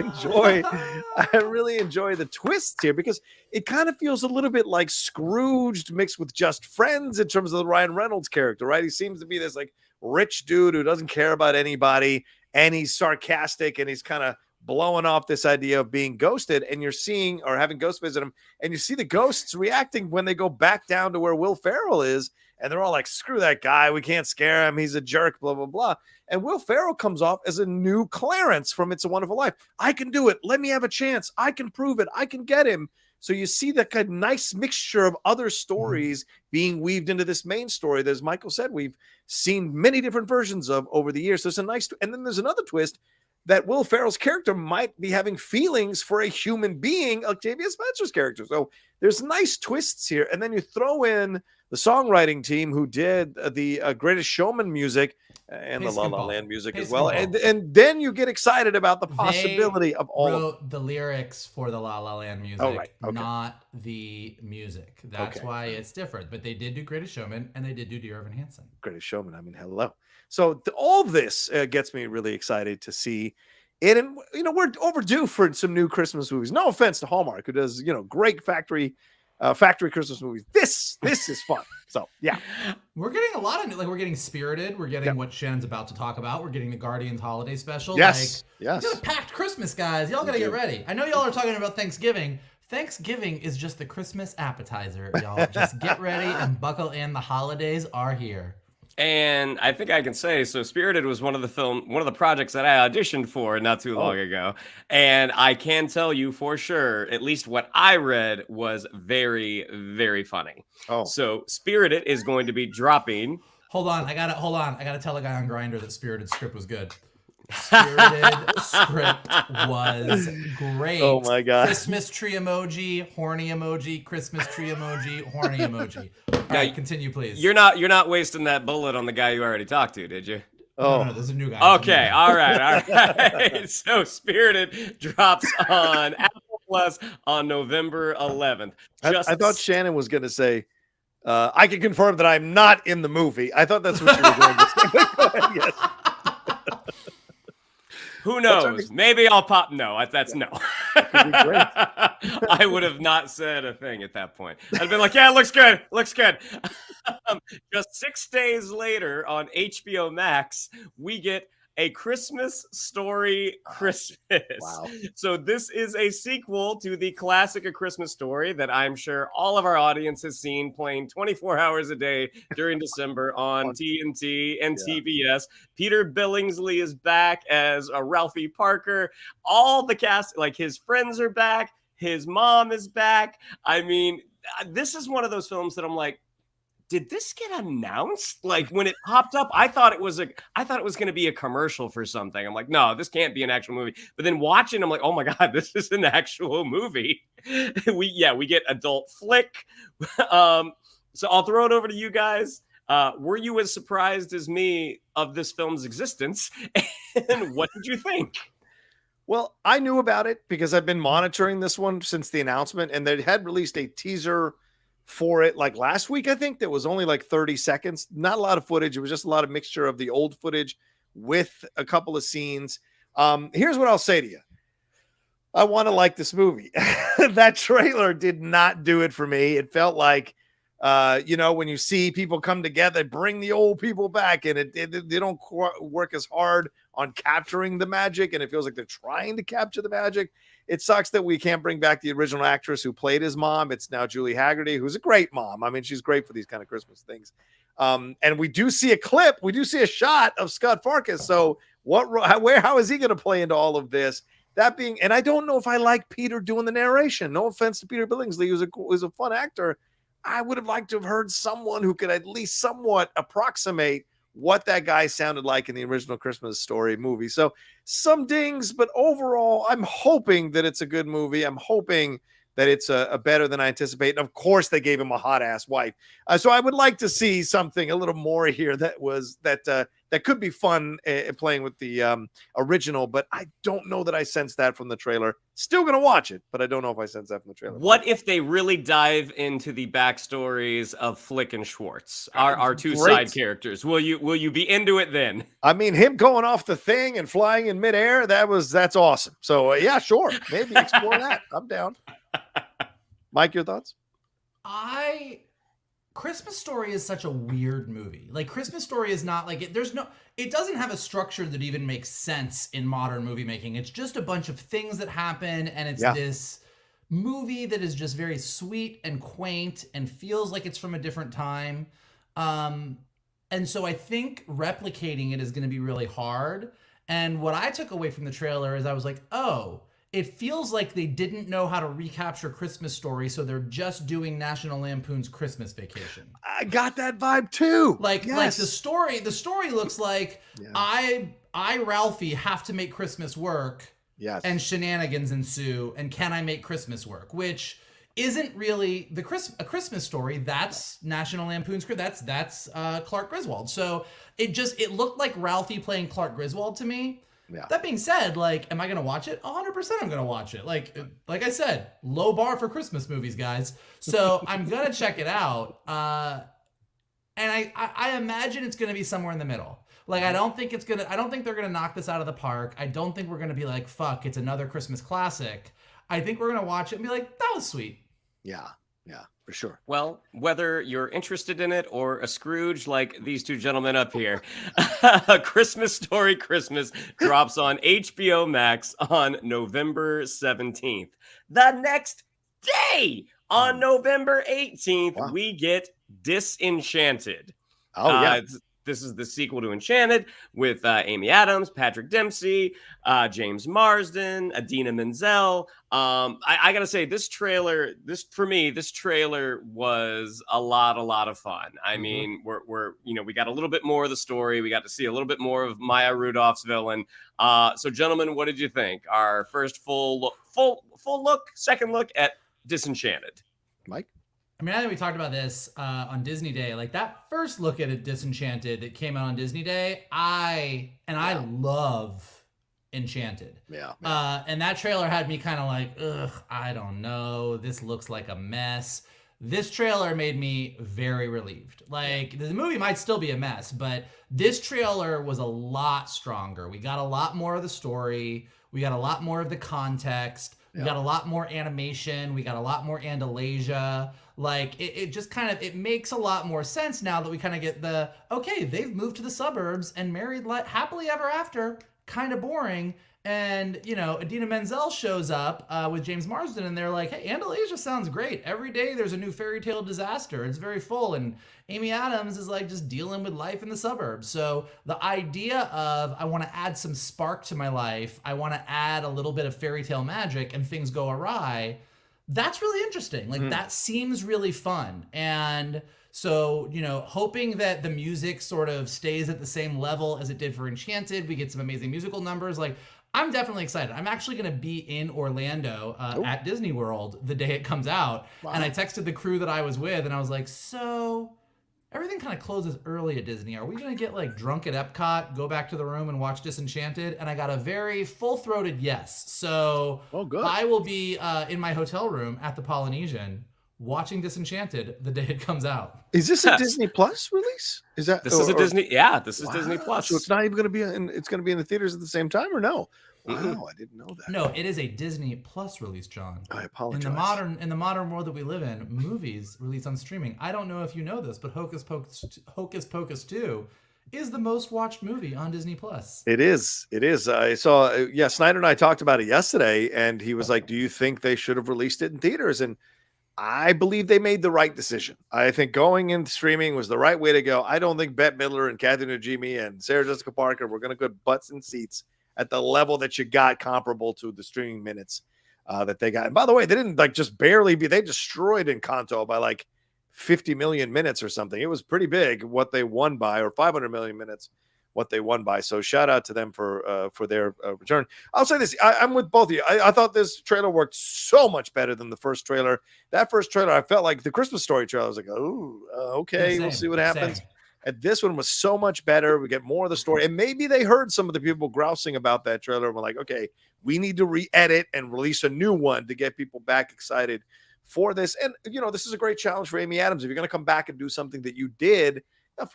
enjoy the twists here because it kind of feels a little bit like Scrooged mixed with Just Friends in terms of the Ryan Reynolds character, right? He seems to be this like rich dude who doesn't care about anybody, and he's sarcastic, and he's kind of blowing off this idea of being ghosted, and you're seeing or having ghosts visit him, and you see the ghosts reacting when they go back down to where Will Ferrell is, and they're all like, screw that guy, we can't scare him, he's a jerk, blah, blah, blah. And Will Ferrell comes off as a new Clarence from It's a Wonderful Life. I can do it. Let me have a chance. I can prove it. I can get him. So you see that kind of nice mixture of other stories being weaved into this main story that, as Michael said, we've seen many different versions of over the years. There's a nice, and then there's another twist that Will Ferrell's character might be having feelings for a human being, Octavia Spencer's character. So there's nice twists here. And then you throw in the songwriting team who did the Greatest Showman music and the La La Land music as well. And then you get excited about the possibility of all wrote the lyrics for the La La Land music, not the music. That's why it's different. But they did do Greatest Showman, and they did do Dear Evan Hansen. Greatest Showman, I mean, hello. So all this gets me really excited to see it. And, you know, we're overdue for some new Christmas movies. No offense to Hallmark, who does, you know, great factory Christmas movies. This is fun. So yeah, we're getting a lot of, like, we're getting Spirited. We're getting what Shannon's about to talk about. We're getting the Guardians holiday special. Yes. We got a packed Christmas, guys. Y'all got to get ready. I know y'all are talking about Thanksgiving. Thanksgiving is just the Christmas appetizer, y'all. Just get ready and buckle in. The holidays are here. And I think I can say, so Spirited was one of the projects that I auditioned for not too long ago. And I can tell you for sure, at least what I read was very, very funny. So Spirited is going to be dropping. Hold on. I gotta tell the guy on Grindr that Spirited script was good. Spirited script was great. Oh my god! Christmas tree emoji, horny emoji, Christmas tree emoji, horny emoji. All right, continue, please. You're not wasting that bullet on the guy you already talked to, did you? No, there's a new guy. Okay, all right. So Spirited drops on Apple Plus on November 11th. I thought Shannon was going to say, I can confirm that I'm not in the movie. I thought that's what you were going to say. Go ahead, yes. Who knows? Maybe I'll pop. No, that's no. I would have not said a thing at that point. I'd have been like, yeah, it looks good. Looks good. Just 6 days later on HBO Max, we get A Christmas Story Christmas. Wow. So this is a sequel to the classic A Christmas Story that I'm sure all of our audience has seen playing 24 hours a day during December on TNT and TBS. Peter Billingsley is back as a Ralphie Parker. All the cast, like his friends are back. His mom is back. I mean, this is one of those films that I'm like, did this get announced? Like when it popped up, I thought it was going to be a commercial for something. I'm like, no, this can't be an actual movie. But then watching, I'm like, oh my god, this is an actual movie. we get adult flick. So I'll throw it over to you guys. Were you as surprised as me of this film's existence? And what did you think? Well, I knew about it because I've been monitoring this one since the announcement, and they had released a teaser for it like last week, I think, that was only like 30 seconds. Not a lot of footage. It was just a lot of mixture of the old footage with a couple of scenes. Here's what I'll say to you. I want to like this movie. That trailer did not do it for me. It felt like, when you see people come together, bring the old people back, and they don't work as hard on capturing the magic, and it feels like they're trying to capture the magic. It sucks that we can't bring back the original actress who played his mom. It's now Julie Haggerty, who's a great mom. I mean, she's great for these kind of Christmas things. And we do see a clip. We do see a shot of Scott Farkus. So how is he going to play into all of this? And I don't know if I like Peter doing the narration. No offense to Peter Billingsley, who's a fun actor. I would have liked to have heard someone who could at least somewhat approximate what that guy sounded like in the original Christmas Story movie. So some dings, but overall, I'm hoping that it's a good movie. I'm hoping that it's a better than I anticipate. And of course, they gave him a hot ass wife. So I would like to see something a little more here that could be fun playing with the original. But I don't know that I sense that from the trailer. Still going to watch it, but I don't know if I sense that from the trailer. What if they really dive into the backstories of Flick and Schwartz, our two side characters? Will you be into it then? I mean, him going off the thing and flying in midair, that's awesome. So yeah, sure. Maybe explore that. I'm down. Mike, your thoughts? Christmas Story is such a weird movie. Like Christmas Story is not like it doesn't have a structure that even makes sense in modern movie making. It's just a bunch of things that happen, and it's this movie that is just very sweet and quaint and feels like it's from a different time. And so I think replicating it is going to be really hard. And what I took away from the trailer is I was like, oh, it feels like they didn't know how to recapture Christmas Story, so they're just doing National Lampoon's Christmas Vacation. I got that vibe too. Like the story looks like I Ralphie have to make Christmas work. Yes. And shenanigans ensue, and can I make Christmas work? Which isn't really a Christmas Story. That's National Lampoon's that's Clark Griswold. So it looked like Ralphie playing Clark Griswold to me. Yeah. That being said, like, am I going to watch it? 100% I'm going to watch it. Like I said, low bar for Christmas movies, guys. So I'm going to check it out. And I imagine it's going to be somewhere in the middle. Like, I don't think they're going to knock this out of the park. I don't think we're going to be like, fuck, it's another Christmas classic. I think we're going to watch it and be like, that was sweet. Yeah. Yeah, for sure. Well, whether you're interested in it or a Scrooge like these two gentlemen up here, Christmas Story Christmas drops on HBO Max on November 17th. The next day, on November 18th, we get Disenchanted. Oh, yeah. this is the sequel to Enchanted with Amy Adams, Patrick Dempsey, James Marsden, Idina Menzel. I gotta say, this trailer was a lot of fun. I mean, we're we got a little bit more of the story. We got to see a little bit more of Maya Rudolph's villain. So, gentlemen, what did you think? Our first full look, second look at Disenchanted. Mike? I mean, I think we talked about this on Disney Day. Like that first look at it, Disenchanted, that came out on Disney Day. I love Enchanted. Yeah. And that trailer had me kind of like, ugh, I don't know. This looks like a mess. This trailer made me very relieved. Like the movie might still be a mess, but this trailer was a lot stronger. We got a lot more of the story. We got a lot more of the context. We got a lot more animation. We got a lot more Andalasia. Like it just kind of, it makes a lot more sense now that we kind of get the, okay, they've moved to the suburbs and married happily ever after. Kind of boring. And, Idina Menzel shows up with James Marsden, and they're like, hey, Andalasia sounds great. Every day there's a new fairy tale disaster. It's very full. And Amy Adams is like just dealing with life in the suburbs. So the idea of, I want to add some spark to my life, I want to add a little bit of fairy tale magic, and things go awry, that's really interesting. Like, that seems really fun. And so, hoping that the music sort of stays at the same level as it did for Enchanted, we get some amazing musical numbers. Like, I'm definitely excited. I'm actually going to be in Orlando at Disney World the day it comes out. Wow. And I texted the crew that I was with, and I was like, so everything kind of closes early at Disney. Are we going to get like drunk at Epcot, go back to the room and watch Disenchanted? And I got a very full-throated yes. So I will be in my hotel room at the Polynesian watching Disenchanted the day it comes out. Is this a Disney Plus release? Is that this is a Disney? Yeah, this is Disney Plus. So it's not even going to be it's going to be in the theaters at the same time, or no? Wow, I didn't know that. No, it is a Disney Plus release, John. I apologize. In the modern world that we live in, movies release on streaming. I don't know if you know this, but Hocus Pocus 2 is the most watched movie on Disney Plus. It is. I saw. Snyder and I talked about it yesterday, and he was like, "Do you think they should have released it in theaters?" And I believe they made the right decision. I think going in streaming was the right way to go. I don't think Bette Midler and Kathy Najimy and Sarah Jessica Parker were going to put butts in seats at the level that you got comparable to the streaming minutes that they got. And by the way, they didn't just barely they destroyed Encanto by like 50 million minutes or something. It was pretty big what they won by, or 500 million minutes what they won by. So shout out to them for their return. I'll say this. I'm with both of you. I thought this trailer worked so much better than the first trailer. That first trailer, I felt like the Christmas Story trailer. I was like, okay, we'll see what happens. Same. And this one was so much better. We get more of the story. And maybe they heard some of the people grousing about that trailer and were like, okay, we need to re-edit and release a new one to get people back excited for this. And, this is a great challenge for Amy Adams. If you're going to come back and do something that you did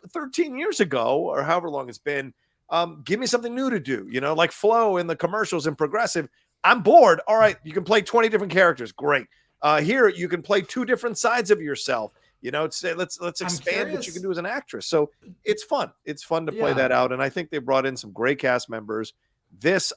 13 years ago or however long it's been, give me something new to do, like Flo in the commercials and Progressive. I'm bored. All right, you can play 20 different characters. Great. Here, you can play 2 different sides of yourself. Let's expand what you can do as an actress. So it's fun. It's fun to play that out. And I think they brought in some great cast members.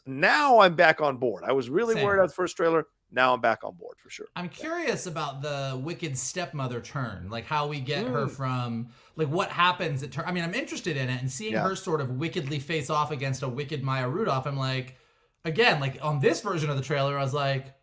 Now I'm back on board. I was really worried about the first trailer. Now I'm back on board for sure. I'm curious about the wicked stepmother turn, like how we get her from, like what happens at turn. I mean, I'm interested in it, and seeing her sort of wickedly face off against a wicked Maya Rudolph. I'm like, again, like on this version of the trailer, I was like,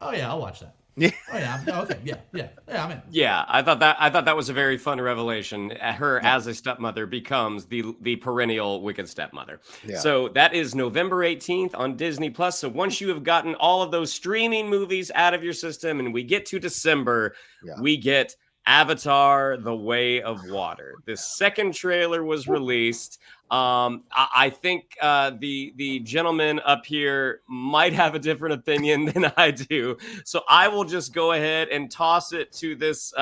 oh yeah, I'll watch that. Yeah. Oh yeah. Okay. Yeah. I'm in. Yeah, I thought that was a very fun revelation. Her as a stepmother becomes the perennial wicked stepmother. Yeah. So that is November 18th on Disney Plus. So once you have gotten all of those streaming movies out of your system, and we get to December, we get Avatar: The Way of Water. The second trailer was released. I think the gentleman up here might have a different opinion than I do. So I will just go ahead and toss it to this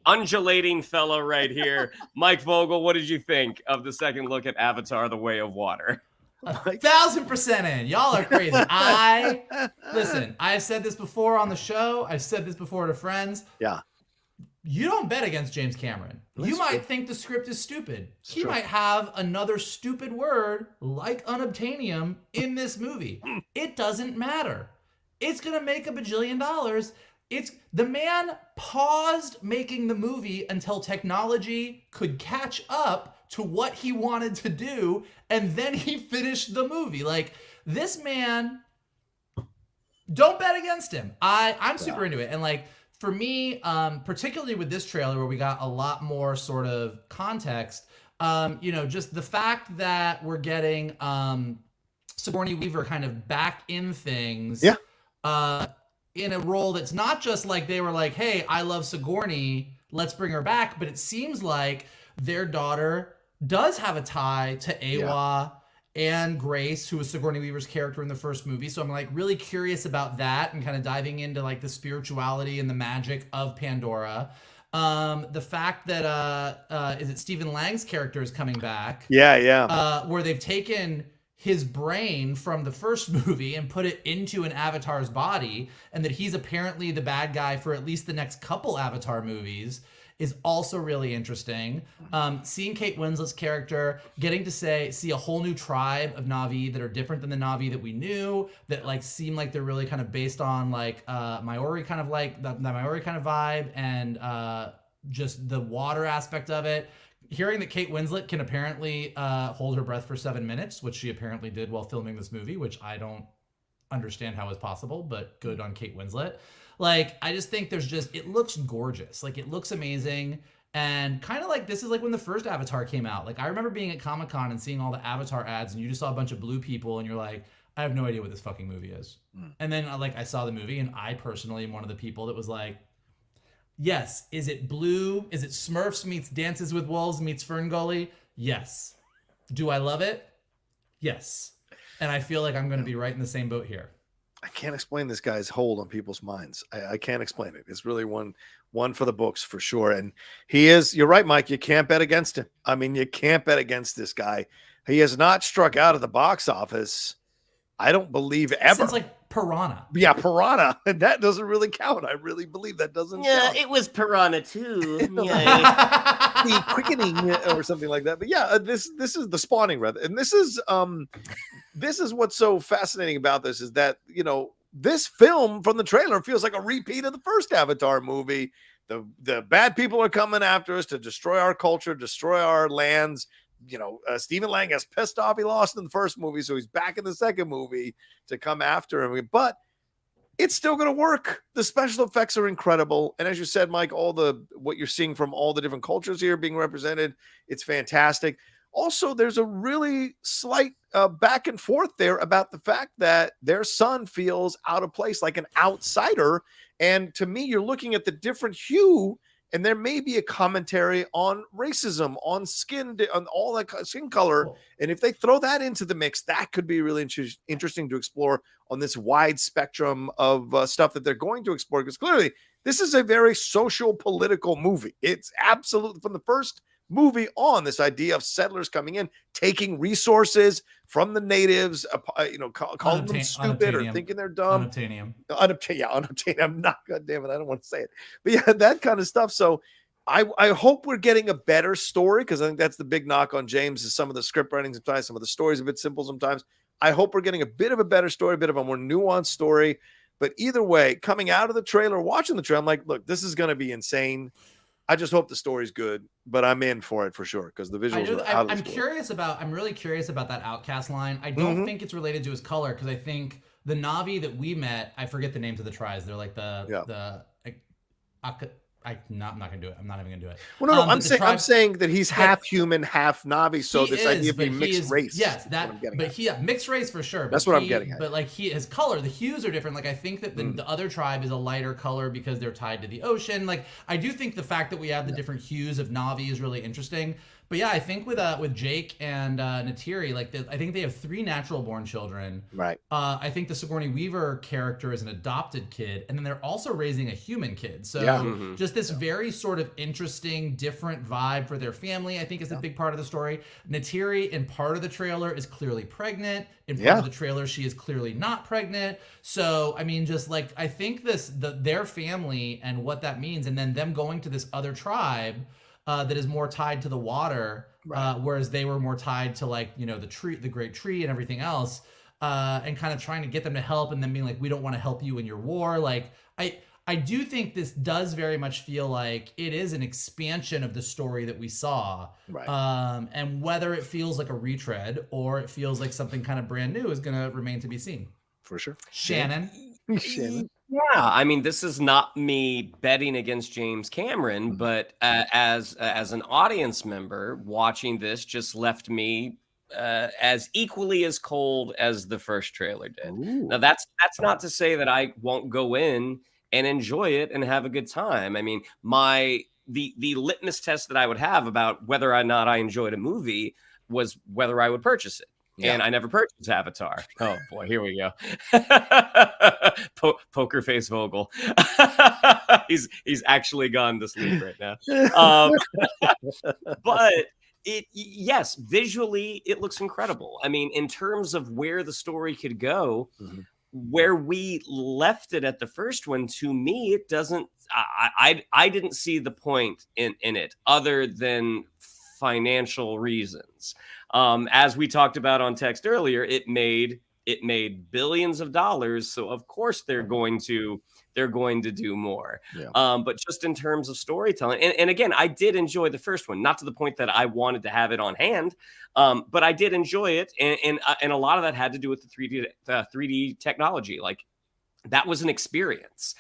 undulating fellow right here. Mike Vogel, what did you think of the second look at Avatar: The Way of Water? 1,000% in. Y'all are crazy. Listen, I've said this before on the show. I've said this before to friends. Yeah. You don't bet against James Cameron. You might think the script is stupid. He might have another stupid word like unobtainium in this movie. It doesn't matter. It's going to make $1 bajillion. The man paused making the movie until technology could catch up to what he wanted to do, and then he finished the movie. Like, this man, don't bet against him. I'm super into it. And like, for me, particularly with this trailer where we got a lot more sort of context, just the fact that we're getting Sigourney Weaver kind of back in things. Yeah. In a role that's not just like they were like, hey, I love Sigourney, let's bring her back. But it seems like their daughter does have a tie to Awa and Grace, who was Sigourney Weaver's character in the first movie. So I'm like really curious about that and kind of diving into like the spirituality and the magic of Pandora. The fact that is it Stephen Lang's character is coming back. Where they've taken his brain from the first movie and put it into an Avatar's body, and that he's apparently the bad guy for at least the next couple Avatar movies is also really interesting. Seeing Kate Winslet's character, getting to see a whole new tribe of Na'vi that are different than the Na'vi that we knew, that like seem like they're really kind of based on like Maori kind of like the Maori kind of vibe, and just the water aspect of it. Hearing that Kate Winslet can apparently hold her breath for 7 minutes, which she apparently did while filming this movie, which I don't understand how is possible, but good on Kate Winslet. Like, I just think it looks gorgeous. Like, it looks amazing. And kind of like, this is like when the first Avatar came out. Like, I remember being at Comic-Con and seeing all the Avatar ads, and you just saw a bunch of blue people, and you're like, I have no idea what this fucking movie is. And then I saw the movie, and I personally am one of the people that was like, yes. Is it blue? Is it Smurfs meets Dances with Wolves meets Ferngully? Yes. Do I love it? Yes. And I feel like I'm going to be right in the same boat here. I can't explain this guy's hold on people's minds. I can't explain it. It's really one for the books for sure. And you're right, Mike. You can't bet against him. I mean, you can't bet against this guy. He has not struck out of the box office, I don't believe, ever. Since like Piranha. Yeah, Piranha. And that doesn't really count. I really believe that doesn't count. It was Piranha too. The quickening or something like that. But yeah, this is the spawning, rather. And this is what's so fascinating about this, is that, this film from the trailer feels like a repeat of the first Avatar movie. The bad people are coming after us to destroy our culture, destroy our lands. Stephen Lang is pissed off he lost in the first movie, so he's back in the second movie to come after him. But it's still going to work. The special effects are incredible, and as you said, Mike, what you're seeing from all the different cultures here being represented, it's fantastic. Also, there's a really slight back and forth there about the fact that their son feels out of place, like an outsider. And to me, you're looking at the different hue, and there may be a commentary on racism, on skin, on all that skin color. Cool. And if they throw that into the mix, that could be really interesting to explore on this wide spectrum of stuff that they're going to explore. Because clearly, this is a very social, political movie. It's absolutely, from the first movie on, this idea of settlers coming in, taking resources from the natives, calling them stupid or thinking they're dumb. Unobtainium. Unobtainium. I'm not, God damn it, I don't want to say it. But yeah, that kind of stuff. So I hope we're getting a better story, because I think that's the big knock on James, is some of the script writing sometimes, some of the stories a bit simple sometimes. I hope we're getting a bit of a better story, a bit of a more nuanced story. But either way, coming out of the trailer, watching the trailer, I'm like, look, this is going to be insane. I just hope the story's good, but I'm in for it for sure, because the visuals are out of this world. I'm really curious about that Outcast line. I don't think it's related to his color, because I think the Na'vi that we met, I forget the names of the tribes. They're like I'm not gonna do it. I'm not even gonna do it. Well, no, I'm saying that he's half human, half Na'vi. So this idea of being mixed race. Yes, mixed race for sure. That's what I'm getting at. But like his color, the hues are different. Like I think that the other tribe is a lighter color because they're tied to the ocean. Like I do think the fact that we have the different hues of Na'vi is really interesting. But yeah, I think with Jake and Neytiri, I think they have 3 natural born children. Right. I think the Sigourney Weaver character is an adopted kid, and then they're also raising a human kid. So just this very sort of interesting, different vibe for their family, I think, is a big part of the story. Neytiri, in part of the trailer, is clearly pregnant. In part of the trailer, she is clearly not pregnant. So I mean, just like I think their family and what that means, and then them going to this other tribe. That is more tied to the water, whereas they were more tied to the tree, the great tree, and everything else, and kind of trying to get them to help, and then being like, we don't want to help you in your war. Like I I do think this does very much feel like it is an expansion of the story that we saw. Right. And whether it feels like a retread or it feels like something kind of brand new is going to remain to be seen. For sure. Shannon. Yeah, I mean, this is not me betting against James Cameron, but as an audience member, watching this just left me as equally as cold as the first trailer did. Ooh. Now, that's not to say that I won't go in and enjoy it and have a good time. I mean, the litmus test that I would have about whether or not I enjoyed a movie was whether I would purchase it. Yeah. And I never purchased Avatar. Oh boy, here we go. Poker face Vogel. he's actually gone to sleep right now. But yes, visually it looks incredible. I mean, in terms of where the story could go, where we left it at the first one, to me, it doesn't. I didn't see the point in it other than financial reasons. As we talked about on text earlier, it made billions of dollars, so of course they're going to do more. Yeah. But just in terms of storytelling, and again, I did enjoy the first one, not to the point that I wanted to have it on hand, but I did enjoy it, and a lot of that had to do with the 3D technology. Like, that was an experience.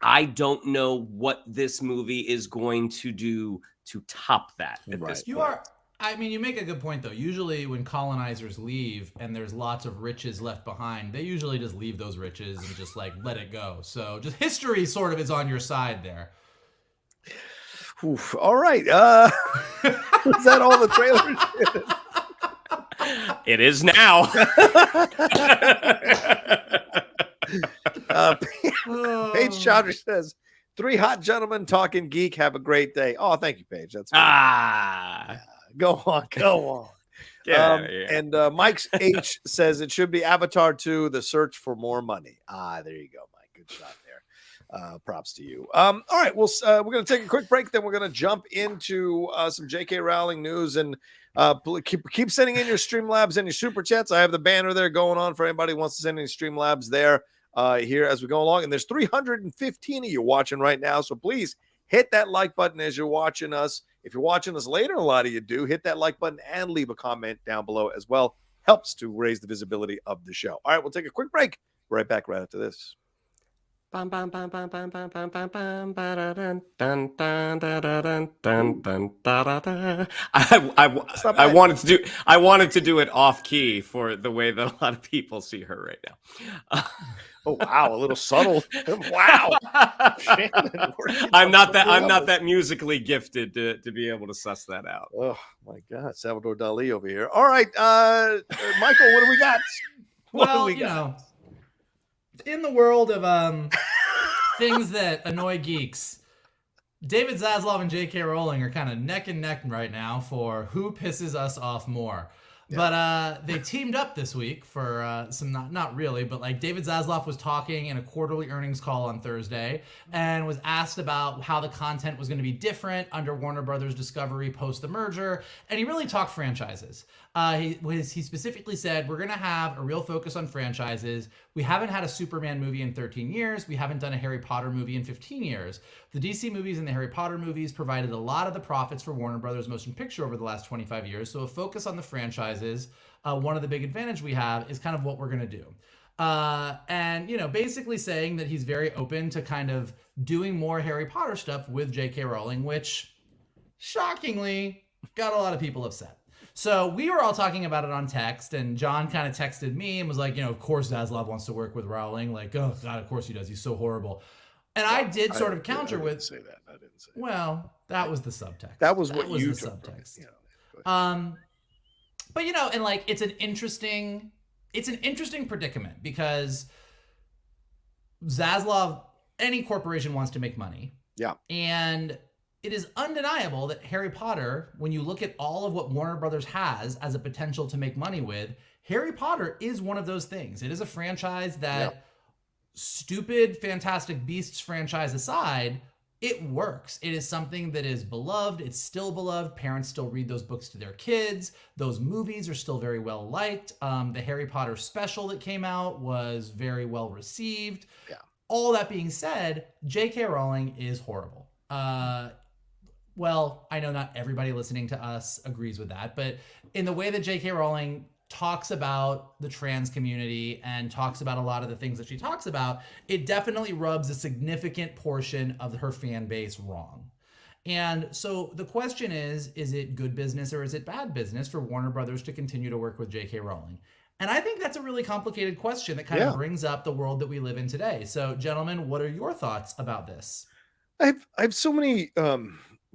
I don't know what this movie is going to do to top that at this point. I mean, you make a good point, though. Usually when colonizers leave and there's lots of riches left behind, they usually just leave those riches and just, like, let it go. So just history sort of is on your side there. Oof. All right. Is that all the trailers? It is now. Paige Chowdhury says, 3 hot gentlemen talking geek. Have a great day. Oh, thank you, Paige. That's Go on. And Mike's H says it should be Avatar 2, The Search for More Money. There you go, Mike. Good shot there. Props to you. All right, we're going to take a quick break. Then we're going to jump into some J.K. Rowling news, and keep sending in your Streamlabs and your super chats. I have the banner there going on for anybody who wants to send any Streamlabs there here as we go along. And there's 315 of you watching right now, so please hit that like button as you're watching us. If you're watching us later, a lot of you do, hit that like button and leave a comment down below as well. Helps to raise the visibility of the show. All right, we'll take a quick break. Right back right after this. I wanted to do it off key for the way that a lot of people see her right now. Oh wow, a little subtle. Wow. I'm not that musically gifted to be able to suss that out. Oh my God, Salvador Dali over here. All right, Michael, what do we got? In the world of things that annoy geeks, David Zaslav and J.K. Rowling are kind of neck and neck right now for who pisses us off more. Yeah. But they teamed up this week for some, not really, but like David Zaslav was talking in a quarterly earnings call on Thursday and was asked about how the content was going to be different under Warner Brothers Discovery post the merger. And he really talked franchises. He specifically said, we're going to have a real focus on franchises. We haven't had a Superman movie in 13 years. We haven't done a Harry Potter movie in 15 years. The DC movies and the Harry Potter movies provided a lot of the profits for Warner Brothers Motion Picture over the last 25 years. So a focus on the franchises, one of the big advantage we have is kind of what we're going to do. And, basically saying that he's very open to kind of doing more Harry Potter stuff with J.K. Rowling, which shockingly got a lot of people upset. So we were all talking about it on text, and John kind of texted me and was like, of course Zaslav wants to work with Rowling. Like, oh God, of course he does. He's so horrible. And I did sort of counter with, say that. I didn't say well, that was the subtext. That was what you took from subtext. It. But and like it's an interesting predicament because Zaslav, any corporation wants to make money. Yeah. And it is undeniable that Harry Potter, when you look at all of what Warner Brothers has as a potential to make money with, Harry Potter is one of those things. It is a franchise that, stupid Fantastic Beasts franchise aside, it works. It is something that is beloved. It's still beloved. Parents still read those books to their kids. Those movies are still very well liked. The Harry Potter special that came out was very well received. Yeah. all that being said, J.K. Rowling is horrible. Well, I know not everybody listening to us agrees with that, but in the way that J.K. Rowling talks about the trans community and talks about a lot of the things that she talks about, it definitely rubs a significant portion of her fan base wrong. And so the question is it good business or is it bad business for Warner Brothers to continue to work with J.K. Rowling? And I think that's a really complicated question that kind of brings up the world that we live in today. So, gentlemen, what are your thoughts about this? I have so many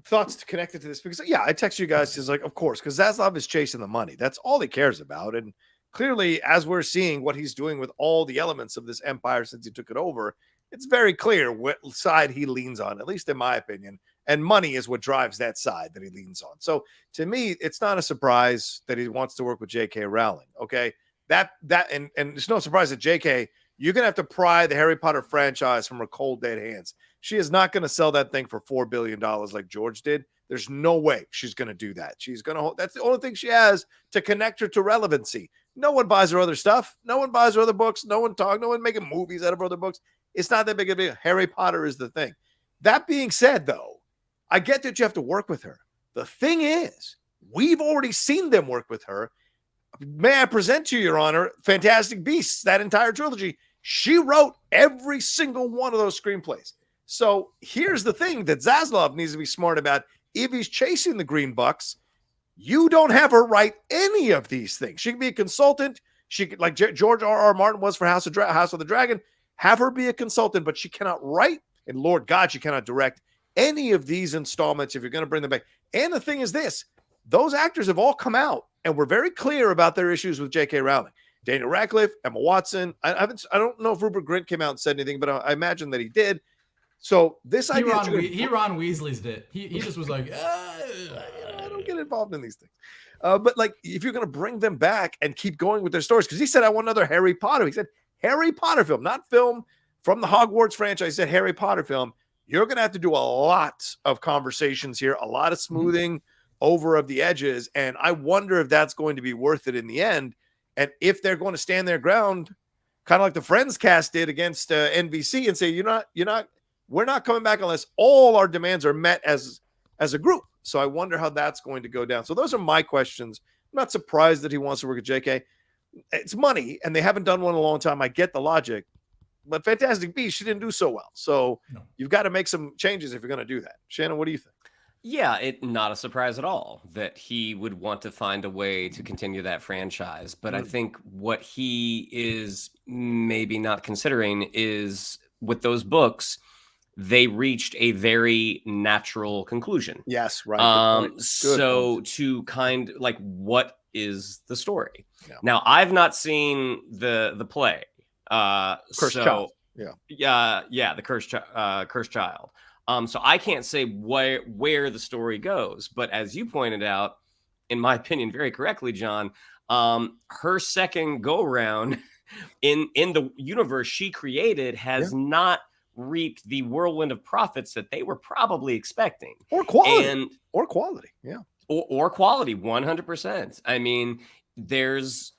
thoughts connected to this because I text you guys. He's like, of course, because Zaslav is chasing the money. That's all he cares about. And clearly, as we're seeing what he's doing with all the elements of this empire since he took it over, it's very clear what side he leans on, at least in my opinion. And money is what drives that side that he leans on. So to me, it's not a surprise that he wants to work with J.K. Rowling. Okay, and it's no surprise that J.K. you're gonna have to pry the Harry Potter franchise from her cold dead hands. She is not going to sell that thing for $4 billion like George did. There's no way she's going to do that. She's going to, that's the only thing she has to connect her to relevancy. No one buys her other stuff. No one buys her other books. No one making movies out of her other books. It's not that big of a deal. Harry Potter is the thing. That being said, though, I get that you have to work with her. The thing is, we've already seen them work with her. May I present to you, Your Honor, Fantastic Beasts, that entire trilogy. She wrote every single one of those screenplays. So here's the thing that Zaslav needs to be smart about. If he's chasing the green bucks, you don't have her write any of these things. She can be a consultant. She could, like George R.R. Martin was for House of the Dragon, have her be a consultant, but she cannot write, and Lord God, she cannot direct any of these installments if you're going to bring them back. And the thing is this, those actors have all come out and were very clear about their issues with J.K. Rowling. Daniel Radcliffe, Emma Watson. I don't know if Rupert Grint came out and said anything, but I imagine that he did. So this idea, Ron Weasley's did. He just was like, I don't get involved in these things. But like, if you're going to bring them back and keep going with their stories, because he said, I want another Harry Potter. He said Harry Potter film, not film from the Hogwarts franchise. He said Harry Potter film. You're going to have to do a lot of conversations here, a lot of smoothing over of the edges, and I wonder if that's going to be worth it in the end. And if they're going to stand their ground, kind of like the Friends cast did against NBC, and say, we're not coming back unless all our demands are met as a group. So I wonder how that's going to go down. So those are my questions. I'm not surprised that he wants to work at JK. It's money, and they haven't done one in a long time. I get the logic. But Fantastic Beasts, she didn't do so well. So you've got to make some changes if you're going to do that. Shannon, what do you think? Yeah, not a surprise at all that he would want to find a way to continue that franchise. But I think what he is maybe not considering is with those books, they reached a very natural conclusion. Yes, right. So to kind like, what is the story? Yeah. Now, I've not seen the play. Cursed Child. Yeah, the Cursed Child. So I can't say where the story goes, but as you pointed out, in my opinion, very correctly, John, her second go round in the universe she created has not reaped the whirlwind of profits that they were probably expecting, or quality, or quality, 100%. I mean, there's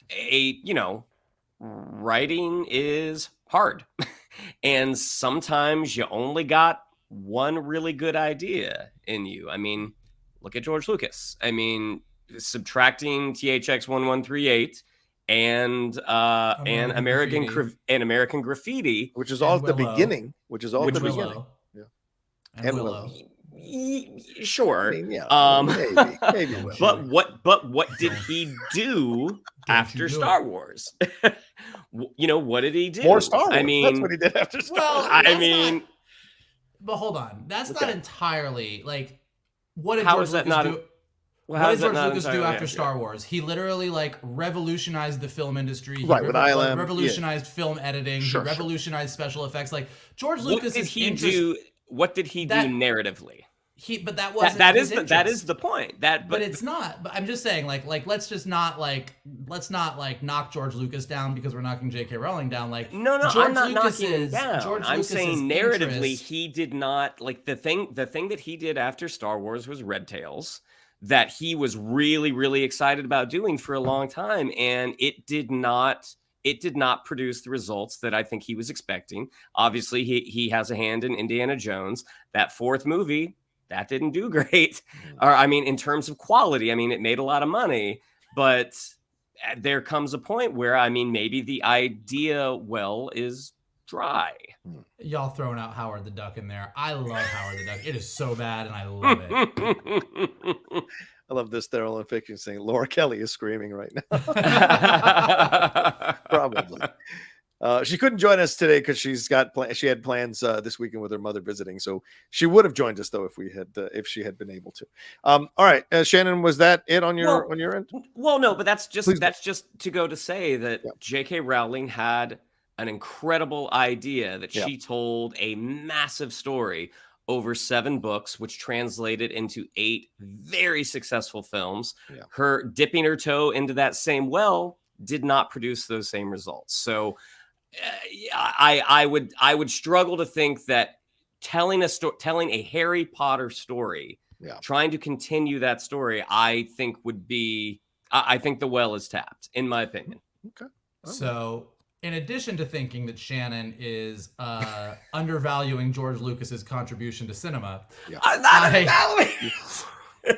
writing is hard, and sometimes you only got one really good idea in you. I mean, look at George Lucas. I mean, subtracting THX 1138 and American Graffiti, which is all at the beginning, Yeah. And Willow. Sure. I mean, maybe but what did he do after Star Wars? What did he do? More Star Wars. I mean, that's what he did after Star Wars. But hold on, that's not entirely like what did How George is that Lucas not? do? What did George Lucas do after Star Wars? He literally revolutionized the film industry. He revolutionized film editing. He revolutionized special effects. Like George Lucas. What did he do narratively? But that wasn't that is the point. But it's not. But I'm just saying, let's not knock George Lucas down because we're knocking J.K. Rowling down. No, I'm not knocking him down. I'm saying narratively, he did not the thing that he did after Star Wars was Red Tails, that he was really, really excited about doing for a long time, and it did not it did not produce the results that I think he was expecting. Obviously, he has a hand in Indiana Jones. That fourth movie, that didn't do great. Or, I mean, in terms of quality, I mean, it made a lot of money, but there comes a point where, I mean, maybe the idea well is dry. Y'all throwing out Howard the Duck in there. I love Howard the Duck. It is so bad, and I love it. I love this Theron and Fiction saying Laura Kelly is screaming right now. Probably. She couldn't join us today because she had plans this weekend with her mother visiting. So she would have joined us though if she had been able to. All right, Shannon, was that it on your end? Well, no, but that's just to go to say that J.K. Rowling had an incredible idea that she told a massive story over 7 books, which translated into 8 very successul films. Yeah. Her dipping her toe into that same well did not produce those same results. So I would struggle to think that telling a Harry Potter story, trying to continue that story, I think the well is tapped, in my opinion. Okay. So in addition to thinking that Shannon is undervaluing George Lucas's contribution to cinema,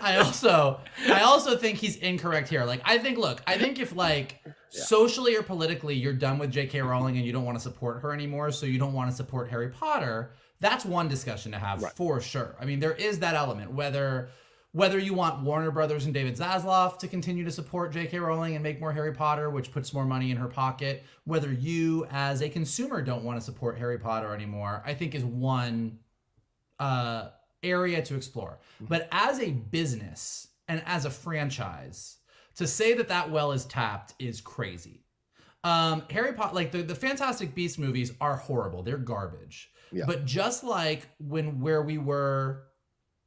I also think he's incorrect here. Like, I think if socially or politically you're done with J.K. Rowling and you don't want to support her anymore, so you don't want to support Harry Potter, that's one discussion to have for sure. I mean, there is that element, whether you want Warner Brothers and David Zaslav to continue to support J.K. Rowling and make more Harry Potter, which puts more money in her pocket, whether you as a consumer don't want to support Harry Potter anymore, I think is one area to explore. But as a business and as a franchise, to say that well is tapped is crazy. Harry Potter, like the Fantastic Beasts movies are horrible. They're garbage. Yeah. But just like where we were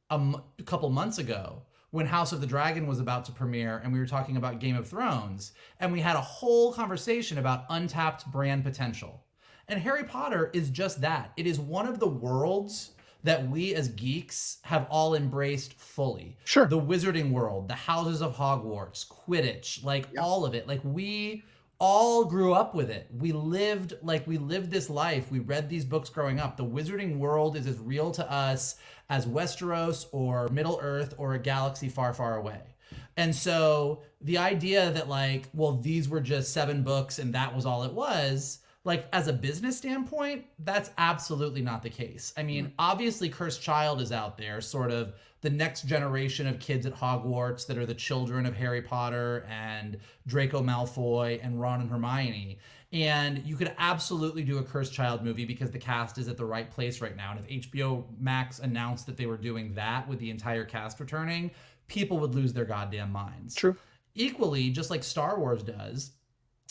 a couple months ago when House of the Dragon was about to premiere and we were talking about Game of Thrones and we had a whole conversation about untapped brand potential. And Harry Potter is just that. It is one of the worlds that we as geeks have all embraced fully. Sure. The wizarding world, the houses of Hogwarts, Quidditch, all of it. Like, we all grew up with it. We lived this life. We read these books growing up. The wizarding world is as real to us as Westeros or Middle Earth or a galaxy far, far away. And so the idea that these were just 7 books and that was all it was, as a business standpoint, that's absolutely not the case. I mean, obviously Cursed Child is out there, sort of the next generation of kids at Hogwarts that are the children of Harry Potter and Draco Malfoy and Ron and Hermione. And you could absolutely do a Cursed Child movie because the cast is at the right place right now. And if HBO Max announced that they were doing that with the entire cast returning, people would lose their goddamn minds. True. Equally, just like Star Wars does,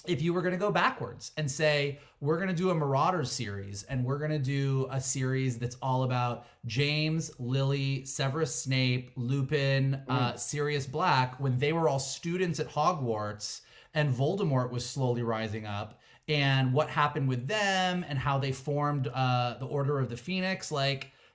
if you were going to go backwards and say, we're going to do a Marauders series and we're going to do a series that's all about James, Lily, Severus Snape, Lupin, Sirius Black, when they were all students at Hogwarts and Voldemort was slowly rising up, and what happened with them and how they formed the Order of the Phoenix,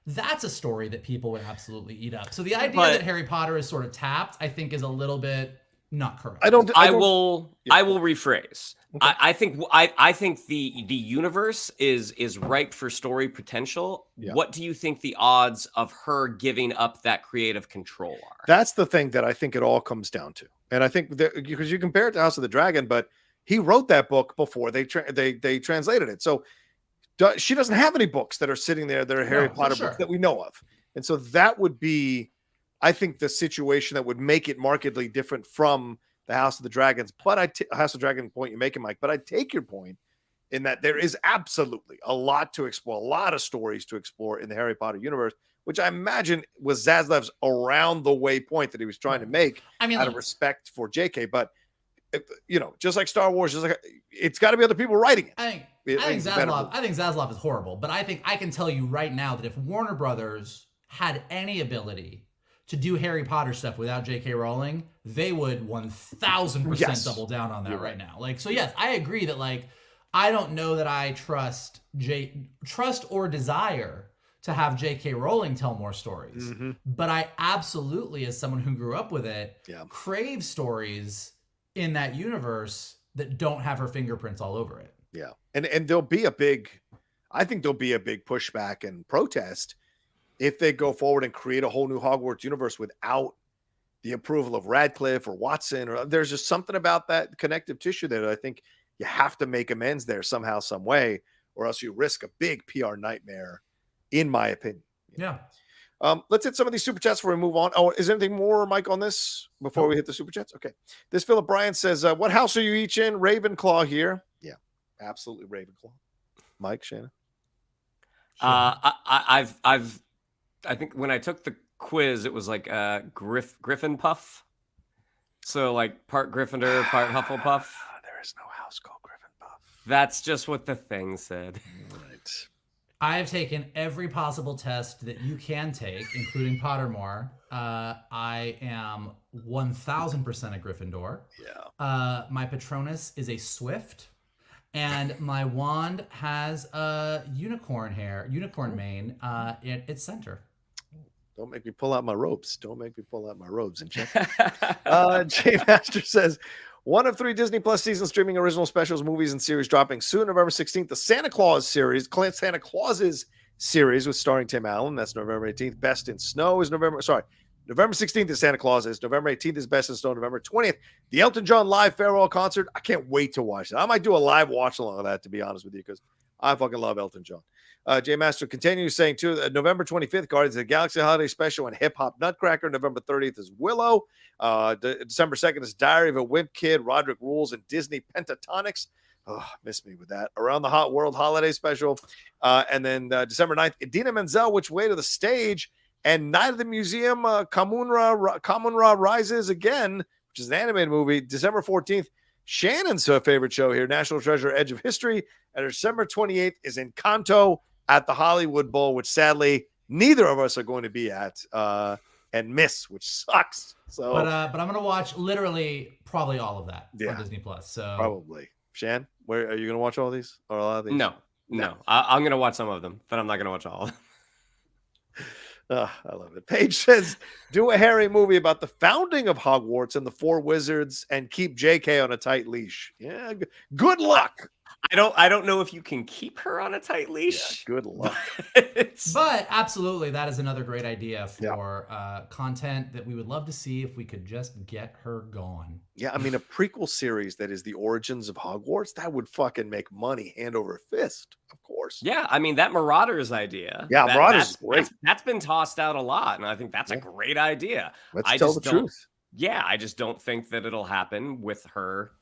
that's a story that people would absolutely eat up. So the idea that Harry Potter is sort of tapped, I think, is a little bit not correct. I will rephrase. Okay. I think the universe is ripe for story potential. Yeah. What do you think the odds of her giving up that creative control are? That's the thing that I think it all comes down to. And I think because you compare it to House of the Dragon, but he wrote that book before they translated it. So she doesn't have any books that are sitting there that are Harry Potter books that we know of. And so that would be, I think, the situation that would make it markedly different from the House of the Dragons. But House of the Dragon point you're making, Mike, but I take your point in that there is absolutely a lot to explore, a lot of stories to explore in the Harry Potter universe, which I imagine was Zaslav's around the way point that he was trying to make out of respect for JK. But, just like Star Wars, it's got to be other people writing it. I think Zaslav is horrible, but I think I can tell you right now that if Warner Brothers had any ability to do Harry Potter stuff without J.K. Rowling, they would 1,000% double down on that right now. So yes, I agree that I don't know that I trust or desire to have J.K. Rowling tell more stories, but I absolutely, as someone who grew up with it, crave stories in that universe that don't have her fingerprints all over it. Yeah. And there'll be I think there'll be a big pushback and protest if they go forward and create a whole new Hogwarts universe without the approval of Radcliffe or Watson, or there's just something about that connective tissue there that I think you have to make amends there somehow, some way, or else you risk a big PR nightmare, in my opinion. Yeah. Let's hit some of these super chats before we move on. Oh, is there anything more, Mike, on this before we hit the super chats? Okay. This Philip Bryan says, what house are you each in? Ravenclaw here. Yeah, absolutely Ravenclaw. Mike, Shannon? I think when I took the quiz, it was like Griffin Puff. So like part Gryffindor, part Hufflepuff. There is no house called Griffin Puff. That's just what the thing said. Right. I have taken every possible test that you can take, including Pottermore. I am 1,000% a Gryffindor. Yeah. My Patronus is a Swift. And my wand has a unicorn mane at its center. Don't make me pull out my robes. And check. Jay Master says, one of 3 Disney Plus season streaming original specials, movies, and series dropping soon, November 16th. The Santa Claus's series with starring Tim Allen. That's November 18th. Best in Snow is November 16th is Santa Claus. November 18th is Best in Snow. November 20th, the Elton John live farewell concert. I can't wait to watch that. I might do a live watch along of that, to be honest with you, because I fucking love Elton John. Jay Master continues saying, too, November 25th, Guardians of the Galaxy Holiday Special and Hip Hop Nutcracker. November 30th is Willow. December 2nd is Diary of a Wimp Kid, Roderick Rules, and Disney Pentatonics. Oh, miss me with that. Around the Hot World Holiday Special. And then December 9th, Idina Menzel, Which Way to the Stage, and Night of the Museum, Kamunra Rises Again, which is an animated movie. December 14th, Shannon's favorite show here, National Treasure, Edge of History. And December 28th is Encanto at the Hollywood Bowl, which sadly neither of us are going to be at and miss, which sucks. So, but I'm going to watch literally probably all of that on Disney Plus. So probably. Shan, where are you going to watch all these or a lot of these? No. I'm going to watch some of them, but I'm not going to watch all of them. I love it. Paige says, do a Harry movie about the founding of Hogwarts and the 4 wizards and keep JK on a tight leash. Yeah, good luck. I don't know if you can keep her on a tight leash. Yeah, good luck. But absolutely, that is another great idea for content that we would love to see if we could just get her gone. Yeah, I mean, a prequel series that is the origins of Hogwarts, that would fucking make money hand over fist, of course. Yeah, I mean, that Marauders idea. Yeah, Marauders is great. That's been tossed out a lot, and I think that's a great idea. Let's tell the truth. Yeah, I just don't think that it'll happen with her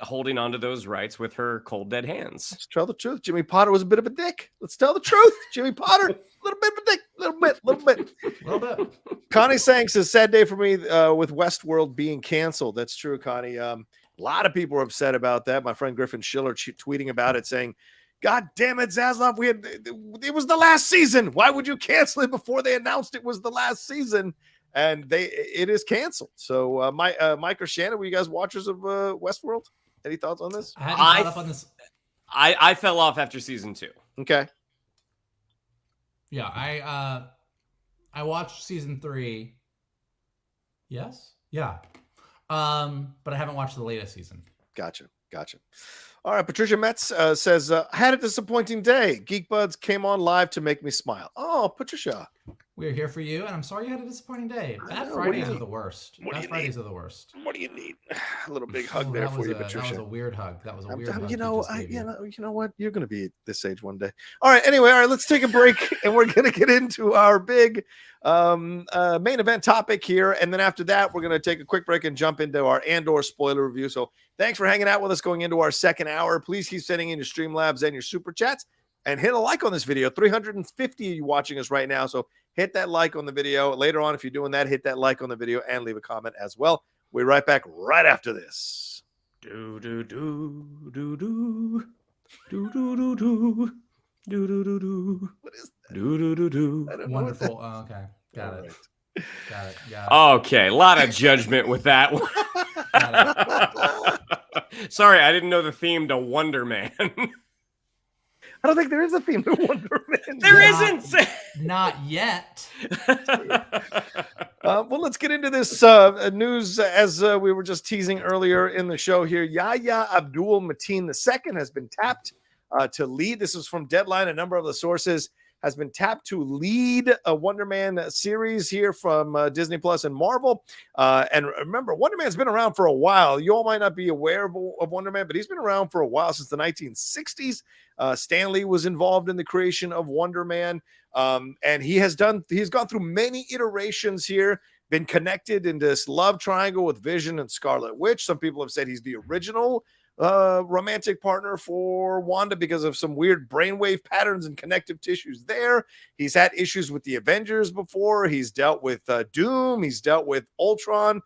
holding on to those rights with her cold dead hands. Let's tell the truth. Jimmy Potter was a bit of a dick. Let's tell the truth. Jimmy Potter, a little bit of a dick. Little bit. Connie Sang says, sad day for me with Westworld being canceled. That's true, Connie. A lot of people are upset about that. My friend Griffin Schiller tweeting about it saying, God damn it, Zaslav, it was the last season. Why would you cancel it before they announced it was the last season? And it is canceled. So, Mike or Shannon, were you guys watchers of Westworld? Any thoughts on this? I hadn't caught up on this. I fell off after season 2. Okay. Yeah, I watched season 3. Yes. Yeah. But I haven't watched the latest season. Gotcha. All right. Patricia Metz says, I had a disappointing day. Geek Buds came on live to make me smile. Oh, Patricia. We're here for you, and I'm sorry you had a disappointing day. Bad Fridays are the worst. Bad Fridays are the worst. What do you need? A little big hug there for you, Patricia. That was a weird hug. Hug. You know what? You're going to be at this age one day. All right. Anyway, let's take a break, and we're going to get into our big main event topic here. And then after that, we're going to take a quick break and jump into our Andor spoiler review. So thanks for hanging out with us going into our second hour. Please keep sending in your Streamlabs and your Super Chats. And hit a like on this video. 350 of you watching us right now. So hit that like on the video. Later on, if you're doing that, hit that like on the video and leave a comment as well. We'll be right back right after this. Do do do do do do do do do do do do do. What is that? Do do do do. Wonderful. Oh, okay. Got it. Got it. Okay, a lot of judgment with that one. Sorry, I didn't know the theme to Wonder Man. I don't think there is a theme to Wonder Man. There isn't. Not yet. Well, let's get into this news as we were just teasing earlier in the show here. Yahya Abdul-Mateen II has been tapped to lead. This is from Deadline. A number of the sources has been tapped to lead a Wonder Man series here from Disney Plus and Marvel. And remember, Wonder Man's been around for a while. You all might not be aware of Wonder Man, but he's been around for a while, since the 1960s. Stan Lee was involved in the creation of Wonder Man. And he's gone through many iterations here, been connected in this love triangle with Vision and Scarlet Witch. Some people have said he's the original romantic partner for Wanda because of some weird brainwave patterns and connective tissues there. He's had issues with the Avengers before. He's dealt with Doom. He's dealt with Ultron.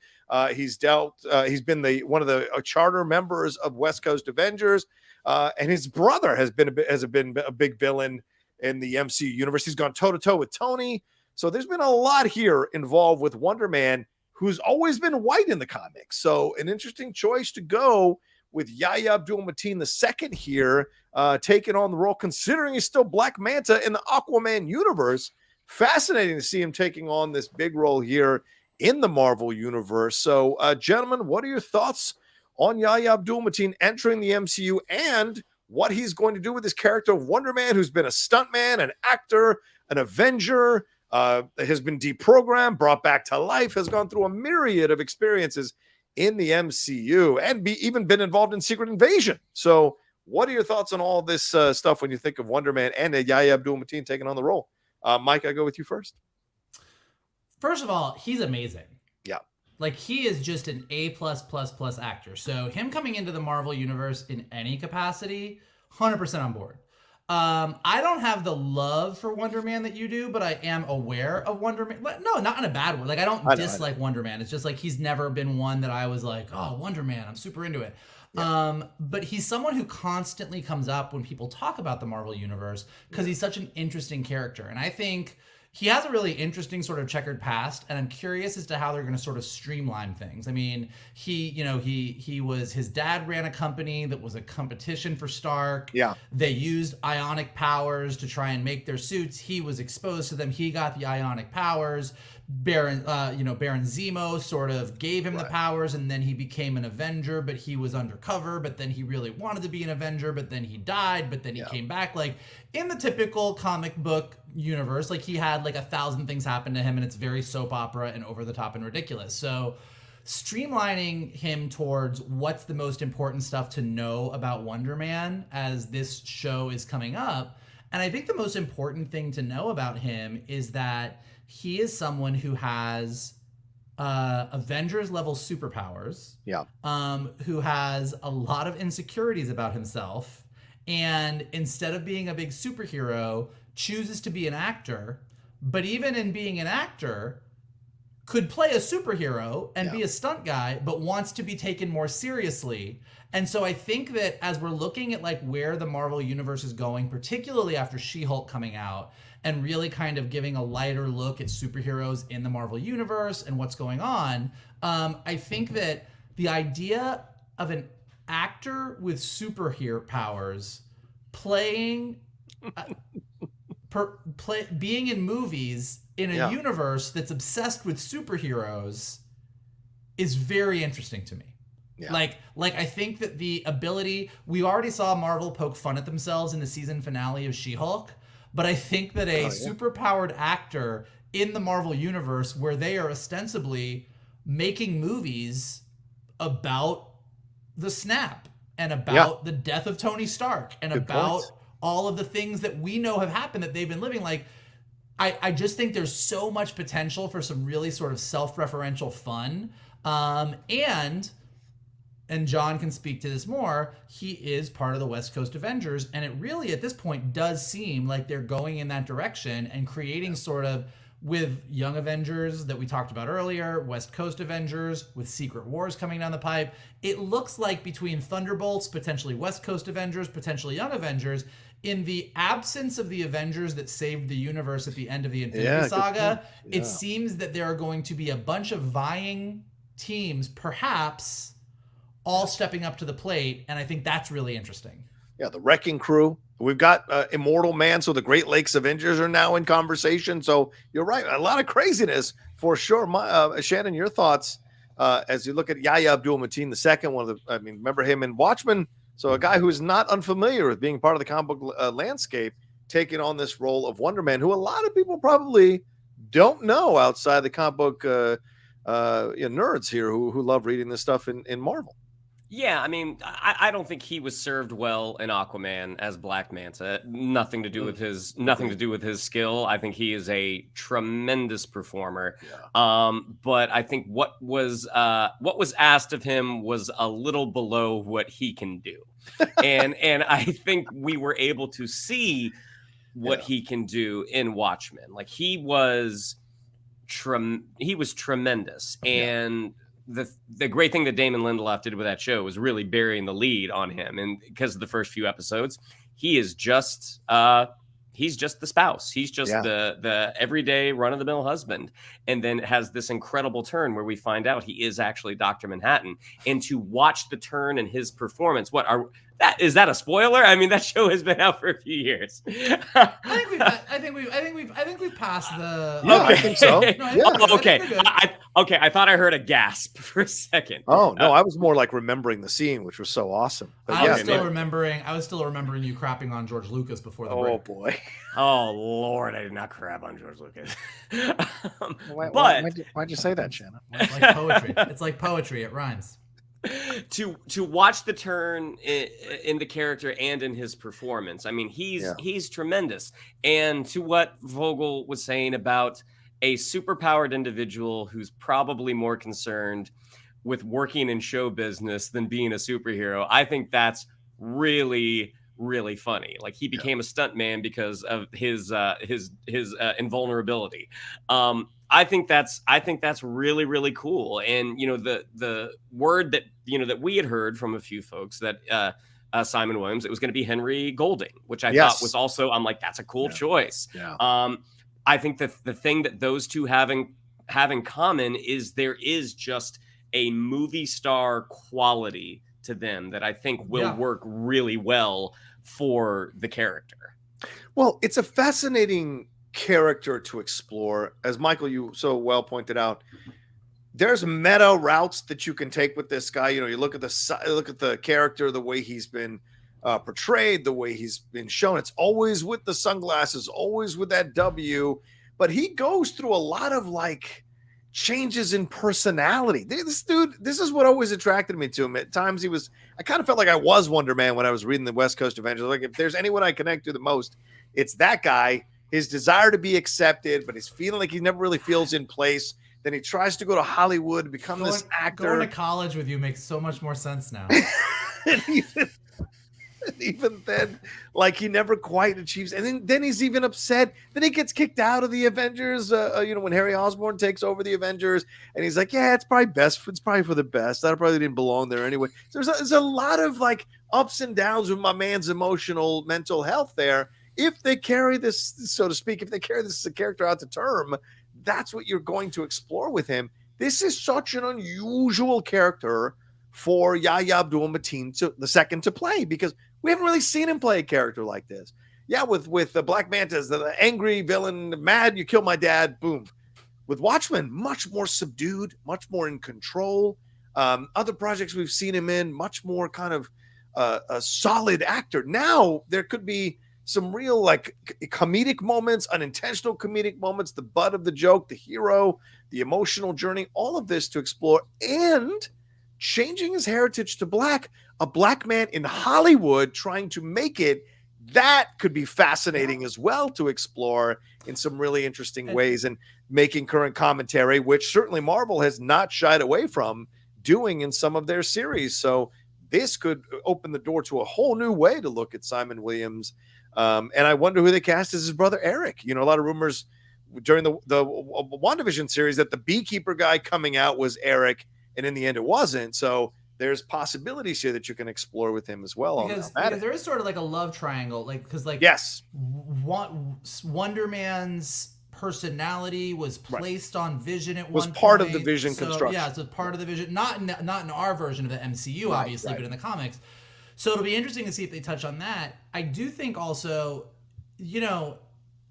He's been one of the charter members of West Coast Avengers. And his brother has been a big villain in the MCU universe. He's gone toe-to-toe with Tony. So there's been a lot here involved with Wonder Man, who's always been white in the comics. So an interesting choice to go with Yahya Abdul-Mateen II here, taking on the role, considering he's still Black Manta in the Aquaman universe. Fascinating to see him taking on this big role here in the Marvel universe. So, gentlemen, what are your thoughts on Yahya Abdul-Mateen entering the MCU and what he's going to do with this character of Wonder Man, who's been a stuntman, an actor, an Avenger, has been deprogrammed, brought back to life, has gone through a myriad of experiences in the MCU, and even been involved in Secret Invasion. So what are your thoughts on all this stuff when you think of Wonder Man and Yahya Abdul-Mateen taking on the role? Mike, I go with you first. First of all, he's amazing. Yeah. Like, he is just an A+++ actor. So him coming into the Marvel universe in any capacity, 100% on board. I don't have the love for Wonder Man that you do, but I am aware of Wonder Man. No, not in a bad way. Like, I don't dislike Wonder Man. It's just like he's never been one that I was like, oh, Wonder Man, I'm super into it. Yeah. But he's someone who constantly comes up when people talk about the Marvel universe because he's such an interesting character. And I think he has a really interesting sort of checkered past, and I'm curious as to how they're going to sort of streamline things. I mean, his dad ran a company that was a competition for Stark. Yeah. They used ionic powers to try and make their suits. He was exposed to them. He got the ionic powers. Baron Zemo sort of gave him the powers, and then he became an Avenger, but he was undercover, but then he really wanted to be an Avenger, but then he died, but then he came back. Like, in the typical comic book universe, like, he had like 1,000 things happen to him, and it's very soap opera and over the top and ridiculous. So streamlining him towards what's the most important stuff to know about Wonder Man as this show is coming up. And I think the most important thing to know about him is that he is someone who has Avengers level superpowers. Yeah. Who has a lot of insecurities about himself, and instead of being a big superhero, chooses to be an actor. But even in being an actor, could play a superhero and be a stunt guy, but wants to be taken more seriously. And so I think that as we're looking at like where the Marvel universe is going, particularly after She-Hulk coming out, and really kind of giving a lighter look at superheroes in the Marvel universe and what's going on, I think that the idea of an actor with superhero powers playing, being in movies in a universe that's obsessed with superheroes is very interesting to me. Yeah. Like I think that the ability, we already saw Marvel poke fun at themselves in the season finale of She-Hulk, but I think that a superpowered actor in the Marvel universe, where they are ostensibly making movies about the snap and about the death of Tony Stark and all of the things that we know have happened that they've been living, like, I just think there's so much potential for some really sort of self-referential fun. And John can speak to this more, he is part of the West Coast Avengers, and it really, at this point, does seem like they're going in that direction and creating sort of, with Young Avengers that we talked about earlier, West Coast Avengers, with Secret Wars coming down the pipe, it looks like between Thunderbolts, potentially West Coast Avengers, potentially Young Avengers, in the absence of the Avengers that saved the universe at the end of the Infinity Saga, it seems that there are going to be a bunch of vying teams, perhaps, all stepping up to the plate, and I think that's really interesting. Yeah, the Wrecking Crew. We've got Immortal Man, so the Great Lakes Avengers are now in conversation. So you're right, a lot of craziness For sure. Shannon, your thoughts as you look at Yahya Abdul-Mateen II, remember him in Watchmen? So a guy who's not unfamiliar with being part of the comic book landscape, taking on this role of Wonder Man, who a lot of people probably don't know outside the comic book nerds here who love reading this stuff in Marvel. Yeah, I mean, I don't think he was served well in Aquaman as Black Manta. Nothing to do with his skill. I think he is a tremendous performer. Yeah. But I think what was asked of him was a little below what he can do, and I think we were able to see what he can do in Watchmen. Like he was tremendous, and the great thing that Damon Lindelof did with that show was really burying the lead on him. And because of the first few episodes, he is just he's just the spouse. He's just the everyday run-of-the-mill husband. And then it has this incredible turn where we find out he is actually Dr. Manhattan. And to watch the turn in his performance, is that a spoiler? I mean, that show has been out for a few years. I think we've passed the. Yeah, I think so. Okay. I thought I heard a gasp for a second. Oh no, I was more like remembering the scene, which was so awesome. But I was still remembering you crapping on George Lucas before the break. Oh boy. Oh Lord, I did not crap on George Lucas. Why'd you say that, Shannon? It's like poetry. It's like poetry. It rhymes. To watch the turn in the character and in his performance, I mean, he's tremendous. And to what Vogel was saying about a superpowered individual who's probably more concerned with working in show business than being a superhero, I think that's really, really funny. Like he became a stuntman because of his invulnerability. I think that's really, really cool. And the word that we had heard from a few folks that Simon Williams, it was going to be Henry Golding, which I thought was also, I'm like, that's a cool choice. Yeah. I think that the thing that those two have in common is there is just a movie star quality to them that I think will work really well for the character. Well, it's a fascinating character to explore. As Michael, you so well pointed out, there's meta routes that you can take with this guy. You look at the character, the way he's been portrayed, the way he's been shown. It's always with the sunglasses, always with that W, but he goes through a lot of like changes in personality. This dude, this is what always attracted me to him. At times I kind of felt like I was Wonder Man when I was reading the West Coast Avengers. Like if there's anyone I connect to the most, it's that guy. His desire to be accepted, but he's feeling like he never really feels in place. Then he tries to go to Hollywood to become this actor. Going to college with you makes so much more sense now. even then, like he never quite achieves. And then he's even upset. Then he gets kicked out of the Avengers. When Harry Osborn takes over the Avengers, and he's like, "Yeah, it's probably best. It's probably for the best. I probably didn't belong there anyway." So there's a lot of like ups and downs with my man's mental health there. If they carry this, so to speak, if they carry this character out to term, that's what you're going to explore with him. This is such an unusual character for Yahya Abdul-Mateen II to play, because we haven't really seen him play a character like this. Yeah, with the Black Manta, the angry villain, mad, you kill my dad, boom. With Watchmen, much more subdued, much more in control. Other projects we've seen him in, much more kind of a solid actor. Now there could be some real like comedic moments, unintentional comedic moments, the butt of the joke, the hero, the emotional journey, all of this to explore, and changing his heritage to black, a black man in Hollywood trying to make it. That could be fascinating as well to explore in some really interesting ways, and making current commentary, which certainly Marvel has not shied away from doing in some of their series. So this could open the door to a whole new way to look at Simon Williams. And I wonder who they cast as his brother Eric. A lot of rumors during the WandaVision series that the beekeeper guy coming out was Eric, and in the end it wasn't. So there's possibilities here that you can explore with him as well. Because there is sort of like a love triangle, yes, Wonder Man's personality was placed on Vision at one point. Was part of the Vision construction. Yeah, so part of the Vision, not in our version of the MCU, obviously, but in the comics. So it'll be interesting to see if they touch on that. I do think also,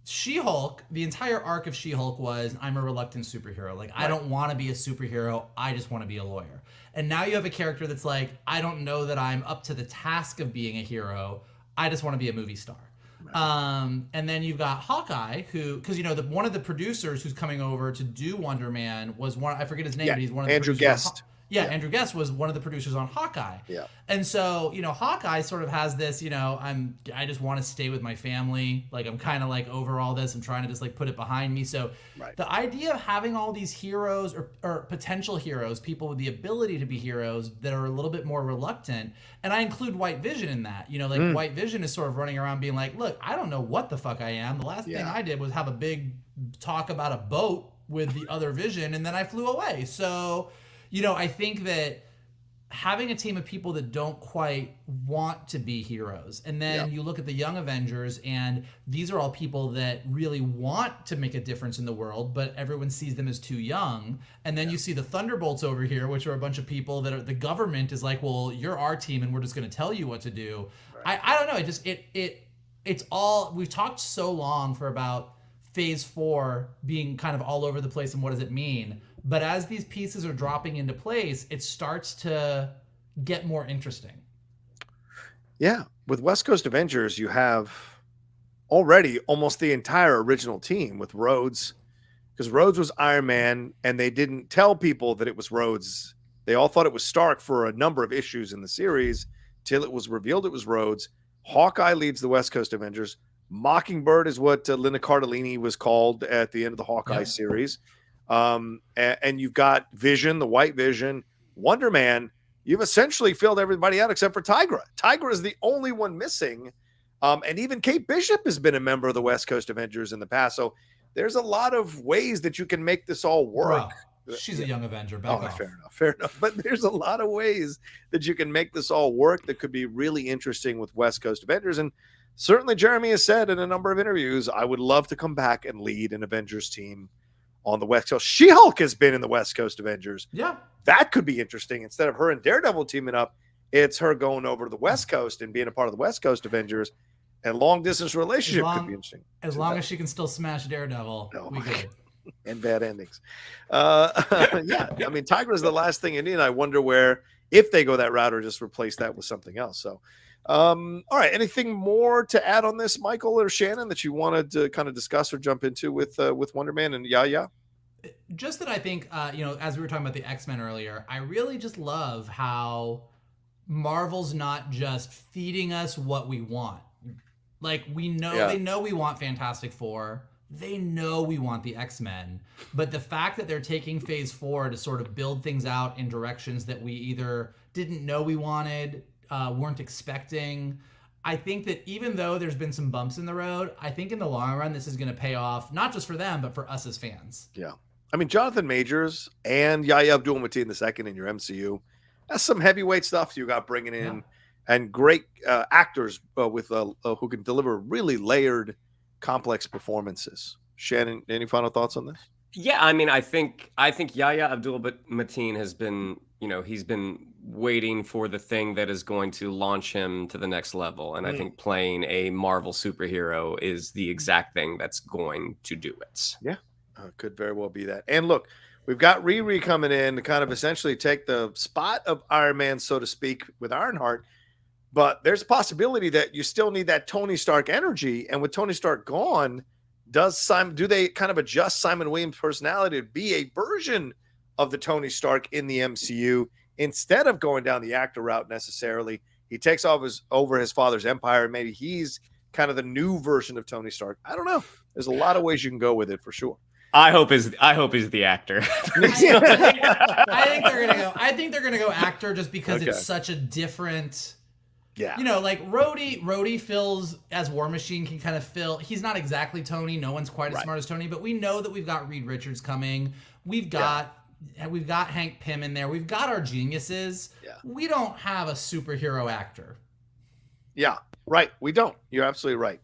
She-Hulk, the entire arc of She-Hulk was, I'm a reluctant superhero. Like, I don't want to be a superhero. I just want to be a lawyer. And now you have a character that's like, I don't know that I'm up to the task of being a hero. I just want to be a movie star. Right. And then you've got Hawkeye, who, because, you know, one of the producers who's coming over to do Wonder Man was I forget his name, but he's one of the Andrew producers. Guest. Andrew Guest was one of the producers on Hawkeye. Yeah. And so, you know, Hawkeye sort of has this, you know, I just want to stay with my family. Like, I'm kind of like over all this. I'm trying to just like put it behind me. So the idea of having all these heroes or potential heroes, people with the ability to be heroes that are a little bit more reluctant. And I include White Vision in that, you know, like White Vision is sort of running around being like, look, I don't know what the fuck I am. The last thing I did was have a big talk about a boat with the other Vision. And then I flew away. So, you know, I think that having a team of people that don't quite want to be heroes, and then you look at the Young Avengers, and these are all people that really want to make a difference in the world, but everyone sees them as too young. And then you see the Thunderbolts over here, which are a bunch of people that are, the government is like, well, you're our team, and we're just going to tell you what to do. Right. I don't know. It's all, we've talked so long for about Phase 4 being kind of all over the place, and what does it mean? But as these pieces are dropping into place, it starts to get more interesting. Yeah. With West Coast Avengers, you have already almost the entire original team with Rhodes, because Rhodes was Iron Man, and they didn't tell people that it was Rhodes. They all thought it was Stark for a number of issues in the series till it was revealed it was Rhodes. Hawkeye leads the West Coast Avengers. Mockingbird is what Linda Cardellini was called at the end of the Hawkeye series. And you've got Vision, the White Vision, Wonder Man. You've essentially filled everybody out except for Tigra. Tigra is the only one missing. And even Kate Bishop has been a member of the West Coast Avengers in the past. So there's a lot of ways that you can make this all work. Bro, she's a Young Avenger. Fair enough. But there's a lot of ways that you can make this all work that could be really interesting with West Coast Avengers. And certainly Jeremy has said in a number of interviews, I would love to come back and lead an Avengers team on the West Coast. She-Hulk has been in the West Coast Avengers. Yeah. That could be interesting. Instead of her and Daredevil teaming up, it's her going over to the West Coast and being a part of the West Coast Avengers. And long-distance relationship could be interesting. As long as she can still smash Daredevil, we good. And bad endings. Yeah, I mean, Tigra is the last thing you need. I wonder where, if they go that route, or just replace that with something else. So, all right. Anything more to add on this, Michael or Shannon, that you wanted to kind of discuss or jump into with Wonder Man and Yahya? Just that I think, you know, as we were talking about the X-Men earlier, I really just love how Marvel's not just feeding us what we want. Like, we know, they know we want Fantastic Four. They know we want the X-Men. But the fact that they're taking Phase 4 to sort of build things out in directions that we either didn't know we wanted, weren't expecting. I think that even though there's been some bumps in the road, I think in the long run, this is going to pay off, not just for them, but for us as fans. Yeah. I mean, Jonathan Majors and Yahya Abdul-Mateen II in your MCU, that's some heavyweight stuff you got bringing in, and great actors with who can deliver really layered, complex performances. Shannon, any final thoughts on this? Yeah, I mean, I think Yahya Abdul-Mateen has been, you know, he's been waiting for the thing that is going to launch him to the next level. And I think playing a Marvel superhero is the exact thing that's going to do it. Yeah, could very well be that. And look, we've got Riri coming in to kind of essentially take the spot of Iron Man, so to speak, with Ironheart. But there's a possibility that you still need that Tony Stark energy. And with Tony Stark gone, do they kind of adjust Simon Williams' personality to be a version of the Tony Stark in the MCU instead of going down the actor route necessarily? He takes over his father's empire, and maybe he's kind of the new version of Tony Stark. I don't know. There's a lot of ways you can go with it for sure. I hope he's the actor. I think they're gonna go actor just because it's such a different. Yeah. You know, like Rhodey fills as War Machine can kind of fill. He's not exactly Tony. No one's quite as smart as Tony, but we know that we've got Reed Richards coming. We've got Hank Pym in there. We've got our geniuses. Yeah. We don't have a superhero actor. Yeah, right. We don't. You're absolutely right.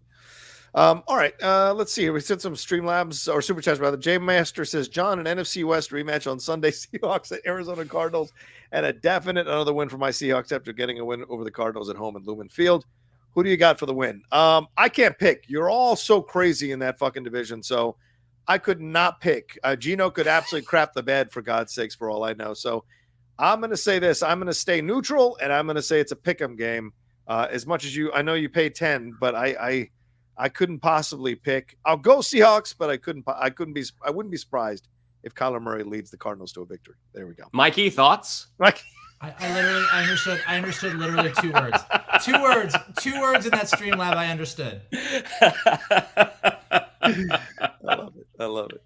All right. Let's see here. We sent some Streamlabs or Super Chats rather. Jay Master says, John, an NFC West rematch on Sunday, Seahawks at Arizona Cardinals, and a definite another win for my Seahawks after getting a win over the Cardinals at home in Lumen Field. Who do you got for the win? I can't pick. You're all so crazy in that fucking division, so I could not pick. Gino could absolutely crap the bed, for God's sakes, for all I know. So I'm going to say this. I'm going to stay neutral, and I'm going to say it's a pick'em game. As much as I know you pay 10, but I couldn't possibly pick. I'll go Seahawks, but I wouldn't be surprised if Kyler Murray leads the Cardinals to a victory. There we go. Mikey, thoughts? Mike. I understood literally 2 words. 2 words. 2 words in that Streamlab I understood. I love it.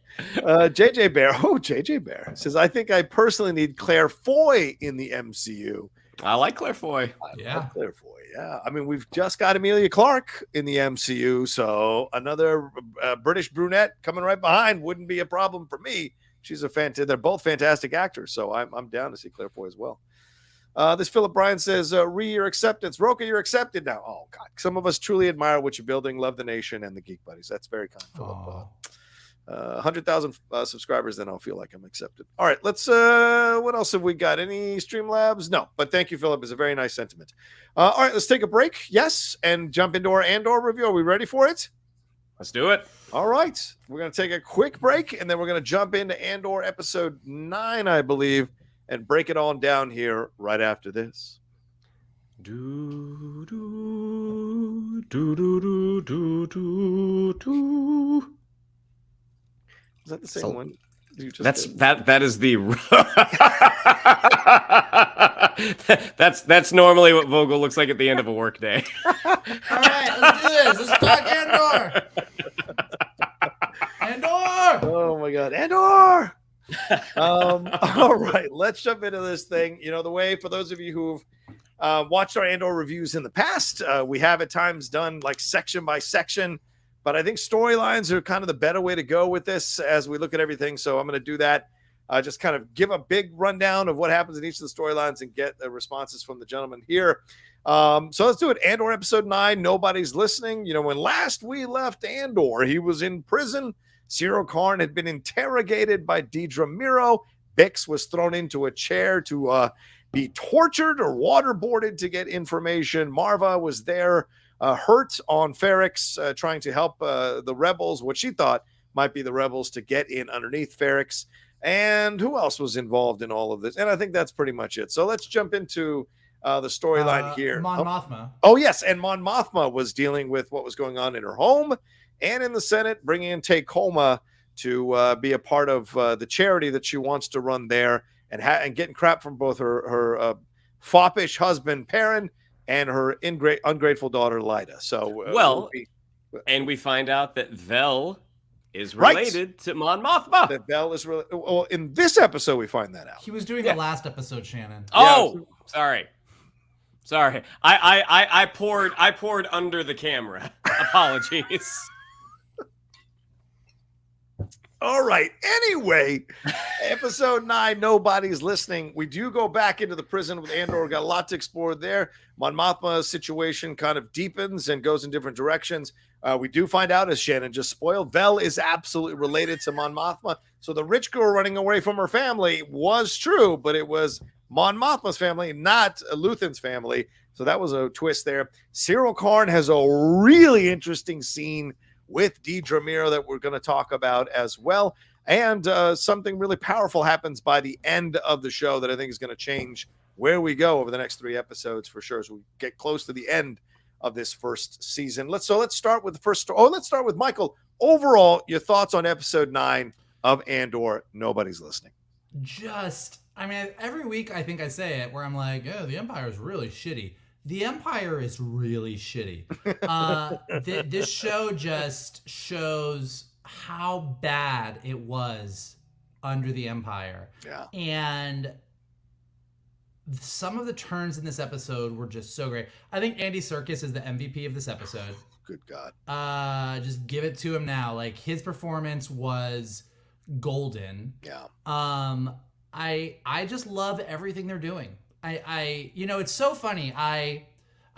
JJ Bear. Oh, JJ Bear says, I think I personally need Claire Foy in the MCU. I like Claire Foy. Claire Foy. Yeah. I mean, we've just got Emilia Clarke in the MCU, so another British brunette coming right behind wouldn't be a problem for me. She's they're both fantastic actors, so I'm down to see Claire Foy as well. This Philip Bryan says, your acceptance. Rocha, you're accepted now. Oh, God. Some of us truly admire what you're building. Love the nation and the Geek Buddies. That's very kind, Philip. 100,000 subscribers, then I'll feel like I'm accepted. All right, let's, what else have we got? Any Streamlabs? No, but thank you, Philip. It's a very nice sentiment. All right, let's take a break. Yes, and jump into our Andor review. Are we ready for it? Let's do it. All right, we're going to take a quick break, and then we're going to jump into Andor episode 9, I believe, and break it on down here right after this. Do, do, do, do, do, do, do. Is that the same one? That is the that's normally what Vogel looks like at the end of a workday. All right, let's do this. Let's talk Andor. Andor. Oh my God, Andor. All right, let's jump into this thing. You know, the way, for those of you who've watched our Andor reviews in the past, we have at times done like section by section, but I think storylines are kind of the better way to go with this as we look at everything. So I'm going to do that. Just kind of give a big rundown of what happens in each of the storylines and get the responses from the gentleman here. So let's do it. Andor episode 9, Nobody's Listening. You know, when last we left Andor, he was in prison. Syril Karn had been interrogated by Dedra Meero. Bix was thrown into a chair to be tortured or waterboarded to get information. Marva was there, hurt on Ferrix, trying to help the rebels, what she thought might be the rebels, to get in underneath Ferrix. And who else was involved in all of this? And I think that's pretty much it. So let's jump into the storyline here. Mon Mothma. Oh, yes. And Mon Mothma was dealing with what was going on in her home and in the Senate, bringing in Tacoma to be a part of the charity that she wants to run there, and getting crap from both her foppish husband, Perrin, and her ungrateful daughter, Lyda. So, and we find out that Vel is related to Mon Mothma. That Vel is really, well, in this episode, we find that out. He was doing the last episode, Shannon. Oh, sorry. I poured under the camera. Apologies. All right. Anyway, episode 9, Nobody's Listening. We do go back into the prison with Andor. Got a lot to explore there. Mon Mothma's situation kind of deepens and goes in different directions. We do find out, as Shannon just spoiled, Vel is absolutely related to Mon Mothma. So the rich girl running away from her family was true, but it was Mon Mothma's family, not Luthen's family. So that was a twist there. Syril Karn has a really interesting scene with Dedra Meero that we're going to talk about as well. And something really powerful happens by the end of the show that I think is going to change where we go over the next 3 episodes for sure as we get close to the end of this first season. Let's start with the first. Let's start with Michael. Overall, your thoughts on episode 9 of Andor, Nobody's Listening. Every week I think I say it where I'm like, oh, the Empire is really shitty. The Empire is really shitty. This show just shows how bad it was under the Empire. Yeah. And some of the turns in this episode were just so great. I think Andy Serkis is the MVP of this episode. Good God. Just give it to him now. Like, his performance was golden. Yeah. I just love everything they're doing. It's so funny. I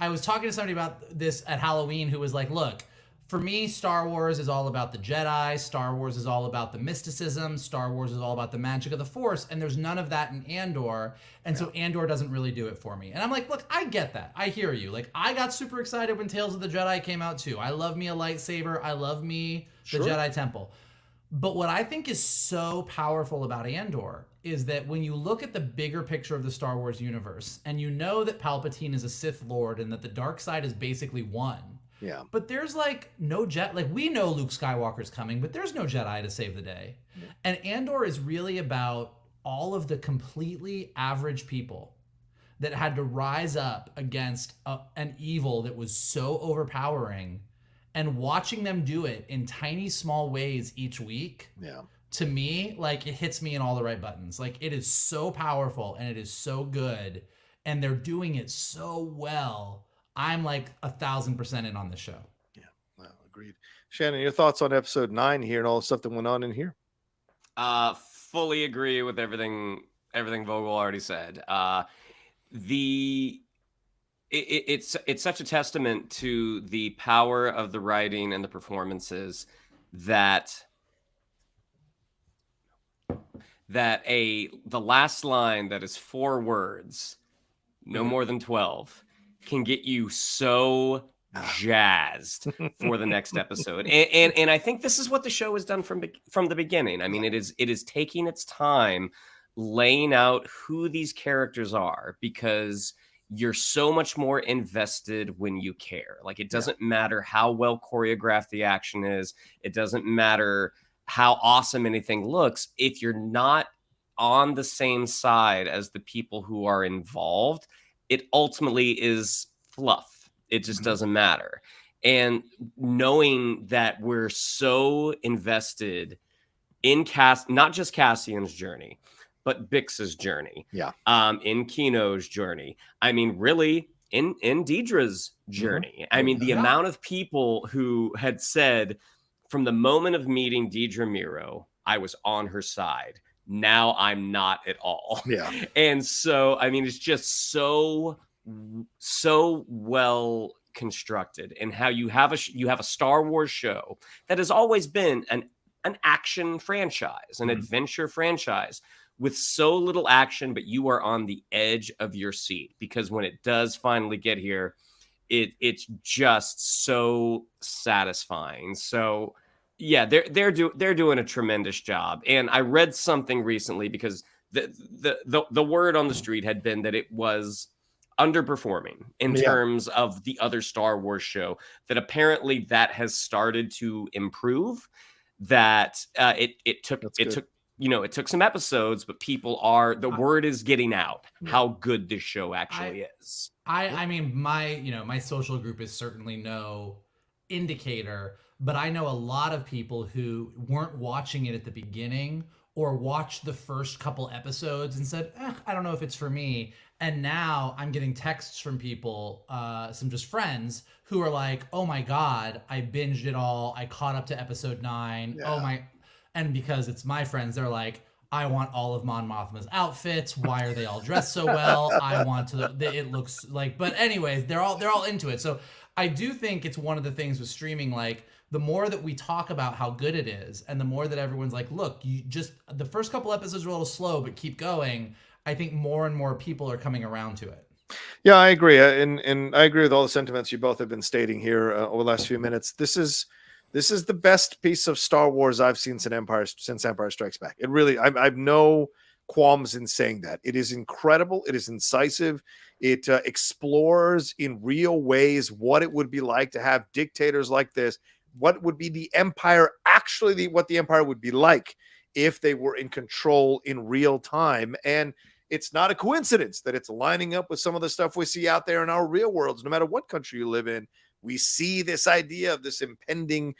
was talking to somebody about this at Halloween who was like, look, for me, Star Wars is all about the Jedi. Star Wars is all about the mysticism. Star Wars is all about the magic of the Force. And there's none of that in Andor. And so Andor doesn't really do it for me. And I'm like, look, I get that. I hear you. Like, I got super excited when Tales of the Jedi came out too. I love me a lightsaber. I love me the Jedi Temple. But what I think is so powerful about Andor is that when you look at the bigger picture of the Star Wars universe, and you know that Palpatine is a Sith Lord and that the dark side is basically won. Yeah. But there's like no like we know Luke Skywalker's coming, but there's no Jedi to save the day. Yeah. And Andor is really about all of the completely average people that had to rise up against an evil that was so overpowering, and watching them do it in tiny, small ways each week. Yeah. To me, like, it hits me in all the right buttons. Like, it is so powerful and it is so good, and they're doing it so well. I'm like 1,000% in on this show. Yeah, well, agreed. Shannon, your thoughts on episode 9 here and all the stuff that went on in here? Fully agree with everything Vogel already said. It's such a testament to the power of the writing and the performances that the last line that is 4 words, no more than 12, can get you so jazzed for the next episode. And I think this is what the show has done from the beginning. I mean, it is taking its time laying out who these characters are, because you're so much more invested when you care. Like, it doesn't matter how well choreographed the action is. It doesn't matter how awesome anything looks. If you're not on the same side as the people who are involved, it ultimately is fluff. It just doesn't matter. And knowing that we're so invested in not just Cassian's journey, but Bix's journey, in Kino's journey. I mean, really, in Dedra's journey. I mean, the amount of people who had said, from the moment of meeting Dedra Meero, I was on her side. Now I'm not at all. Yeah. And so, I mean, it's just so well constructed, and how you have a Star Wars show that has always been an action franchise, an adventure franchise, with so little action, but you are on the edge of your seat, because when it does finally get here, it's just so satisfying. So yeah, they're doing a tremendous job. And I read something recently, because the word on the street had been that it was underperforming in terms of the other Star Wars show, that apparently that has started to improve, that it took some episodes, but the word is getting out how good this show actually is. I mean, my social group is certainly no indicator, but I know a lot of people who weren't watching it at the beginning, or watched the first couple episodes and said, I don't know if it's for me. And now I'm getting texts from people, some just friends, who are like, oh my God, I binged it all. I caught up to episode 9. Yeah. And because it's my friends, they're like, I want all of Mon Mothma's outfits. Why are they all dressed so well? I want to, it looks like, but anyways, they're all into it. So I do think it's one of the things with streaming, like, the more that we talk about how good it is, and the more that everyone's like, look, you just, the first couple episodes are a little slow, but keep going, I think more and more people are coming around to it. Yeah, I agree. And I agree with all the sentiments you both have been stating here over the last few minutes. This is the best piece of Star Wars I've seen since Empire Strikes Back. It really, I've no qualms in saying that. It is incredible. It is incisive. It explores in real ways what it would be like to have dictators like this. What would be the Empire, what the Empire would be like if they were in control in real time. And it's not a coincidence that it's lining up with some of the stuff we see out there in our real worlds. No matter what country you live in, we see this idea of this impending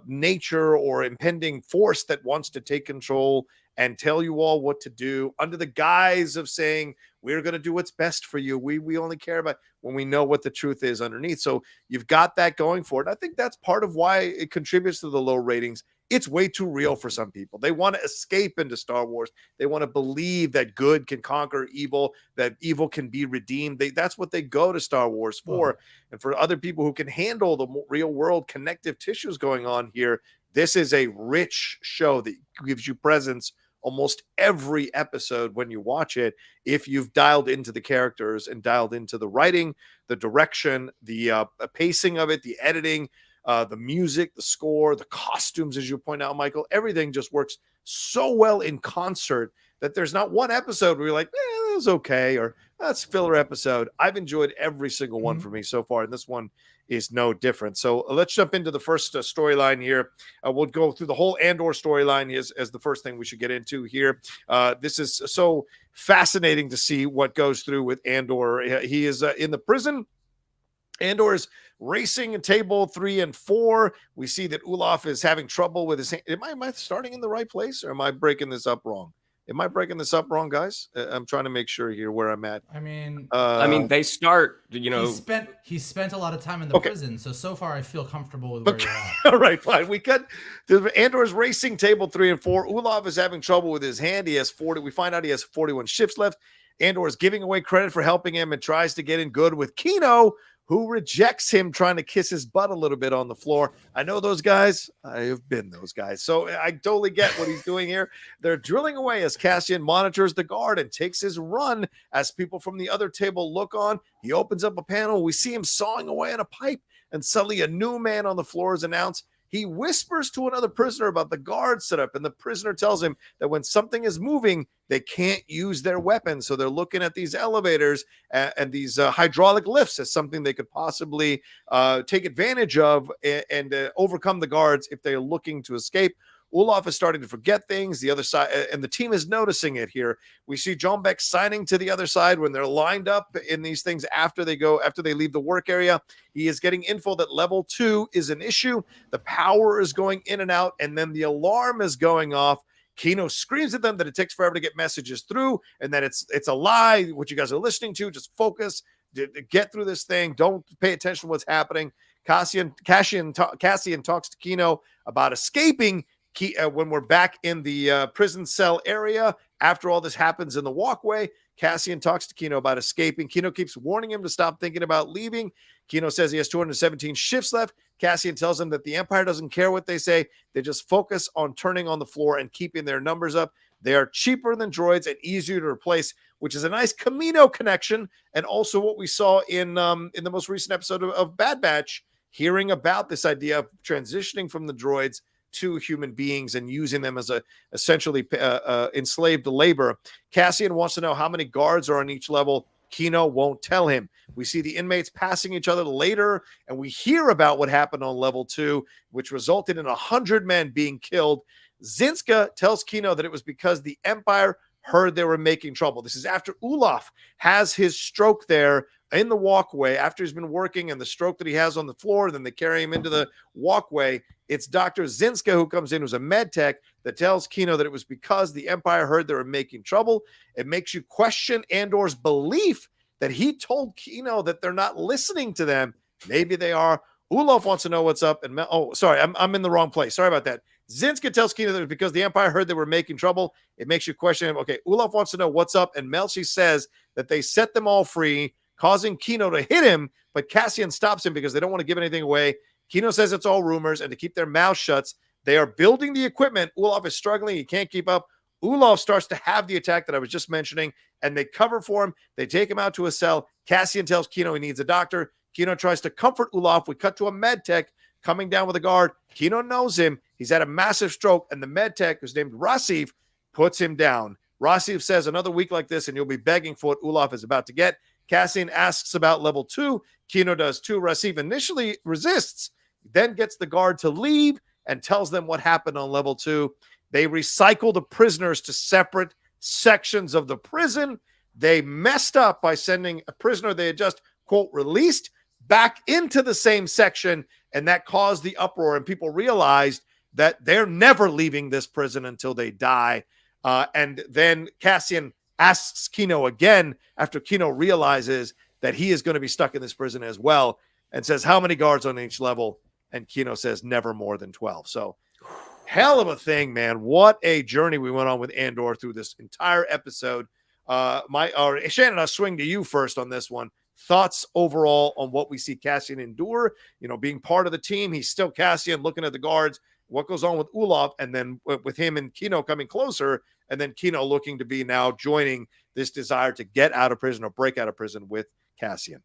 nature or impending force that wants to take control and tell you all what to do, under the guise of saying, we're going to do what's best for you. We only care about when we know what the truth is underneath. So you've got that going for it. I think that's part of why it contributes to the low ratings. it's way too real for some people. They want to escape into Star Wars. They want to believe that good can conquer evil, that evil can be redeemed. That's what they go to Star Wars for. And for other people who can handle the real world connective tissues going on here, this is a rich show that gives you presence almost every episode when you watch it, if you've dialed into the characters and dialed into the writing, the direction, the pacing of it, the editing, the music, the score, the costumes, as you point out, Michael. Everything just works so well in concert that there's not one episode where you're like, that was okay, or that's filler episode. I've enjoyed every single one for me so far, and this one is no different. So let's jump into the first storyline here. We'll go through the whole Andor storyline as the first thing we should get into here. This is so fascinating to see what goes through with Andor. He is in the prison. Andor is racing in table 3 and 4. We see that Olaf is having trouble with his hand. Am I starting in the right place, or am I breaking this up wrong? Am I breaking this up wrong, guys? I'm trying to make sure here where I'm at. I mean, they start, he spent a lot of time in the prison, so far I feel comfortable with where you're at. All right, fine. We cut Andor's racing table 3 and 4. Olaf is having trouble with his hand. He has 40. We find out he has 41 shifts left. Andor is giving away credit for helping him and tries to get in good with Kino, who rejects him, trying to kiss his butt a little bit on the floor. I know those guys. I have been those guys. So I totally get what he's doing here. They're drilling away as Cassian monitors the guard and takes his run as people from the other table look on. He opens up a panel. We see him sawing away on a pipe, and suddenly a new man on the floor is announced. He whispers to another prisoner about the guard setup, and the prisoner tells him that when something is moving, they can't use their weapons. So they're looking at these elevators and these hydraulic lifts as something they could possibly take advantage of and overcome the guards if they're looking to escape. Olaf is starting to forget things. The other side, and the team is noticing it here. We see John Beck signing to the other side when they're lined up in these things after they leave the work area. He is getting info that level 2 is an issue. The power is going in and out, and then the alarm is going off. Kino screams at them that it takes forever to get messages through, and that it's a lie, what you guys are listening to. Just focus, get through this thing. Don't pay attention to what's happening. Cassian talks to Kino about escaping when we're back in the prison cell area. After all this happens in the walkway, Cassian talks to Kino about escaping. Kino keeps warning him to stop thinking about leaving. Kino says he has 217 shifts left. Cassian tells him that the Empire doesn't care what they say. They just focus on turning on the floor and keeping their numbers up. They are cheaper than droids and easier to replace, which is a nice Camino connection. And also what we saw in the most recent episode of Bad Batch, hearing about this idea of transitioning from the droids to human beings and using them as essentially enslaved labor. Cassian wants to know how many guards are on each level. Kino won't tell him. We see the inmates passing each other later, and we hear about what happened on level 2, which resulted in 100 men being killed. Zinska tells Kino that it was because the Empire heard they were making trouble. This is after Olaf has his stroke there in the walkway, after he's been working, and the stroke that he has on the floor. Then they carry him into the walkway. It's Dr. Zinska who comes in, who's a med tech, that tells Kino that it was because the Empire heard they were making trouble. It makes you question Andor's belief that he told Kino that they're not listening to them. Maybe they are. Olaf wants to know what's up. And I'm in the wrong place. Sorry about that. Zinska tells Kino that it was because the Empire heard they were making trouble. It makes you question him. Okay, Olaf wants to know what's up, and Melchi says that they set them all free, causing Kino to hit him, but Cassian stops him because they don't want to give anything away. Kino says it's all rumors, and to keep their mouths shut, they are building the equipment. Olaf is struggling. He can't keep up. Olaf starts to have the attack that I was just mentioning, and they cover for him. They take him out to a cell. Cassian tells Kino he needs a doctor. Kino tries to comfort Olaf. We cut to a med tech coming down with a guard. Kino knows him. He's had a massive stroke, and the med tech, who's named Rasif, puts him down. Rasif says another week like this, and you'll be begging for what Olaf is about to get. Cassian asks about level 2. Kino does too. Rasif initially resists, then gets the guard to leave and tells them what happened on level 2. They recycle the prisoners to separate sections of the prison. They messed up by sending a prisoner they had just, quote, released back into the same section, and that caused the uproar, and people realized that they're never leaving this prison until they die. And then Cassian asks Kino again after Kino realizes that he is going to be stuck in this prison as well, and says, how many guards on each level? And Kino says never more than 12. So Hell of a thing, man. What a journey we went on with Andor through this entire episode. Shannon, I'll swing to you first on this one. Thoughts overall on what we see Cassian endure, being part of the team. He's still Cassian, looking at the guards, what goes on with Olaf, and then with him and Kino coming closer, and then Kino looking to be now joining this desire to get out of prison or break out of prison with Cassian.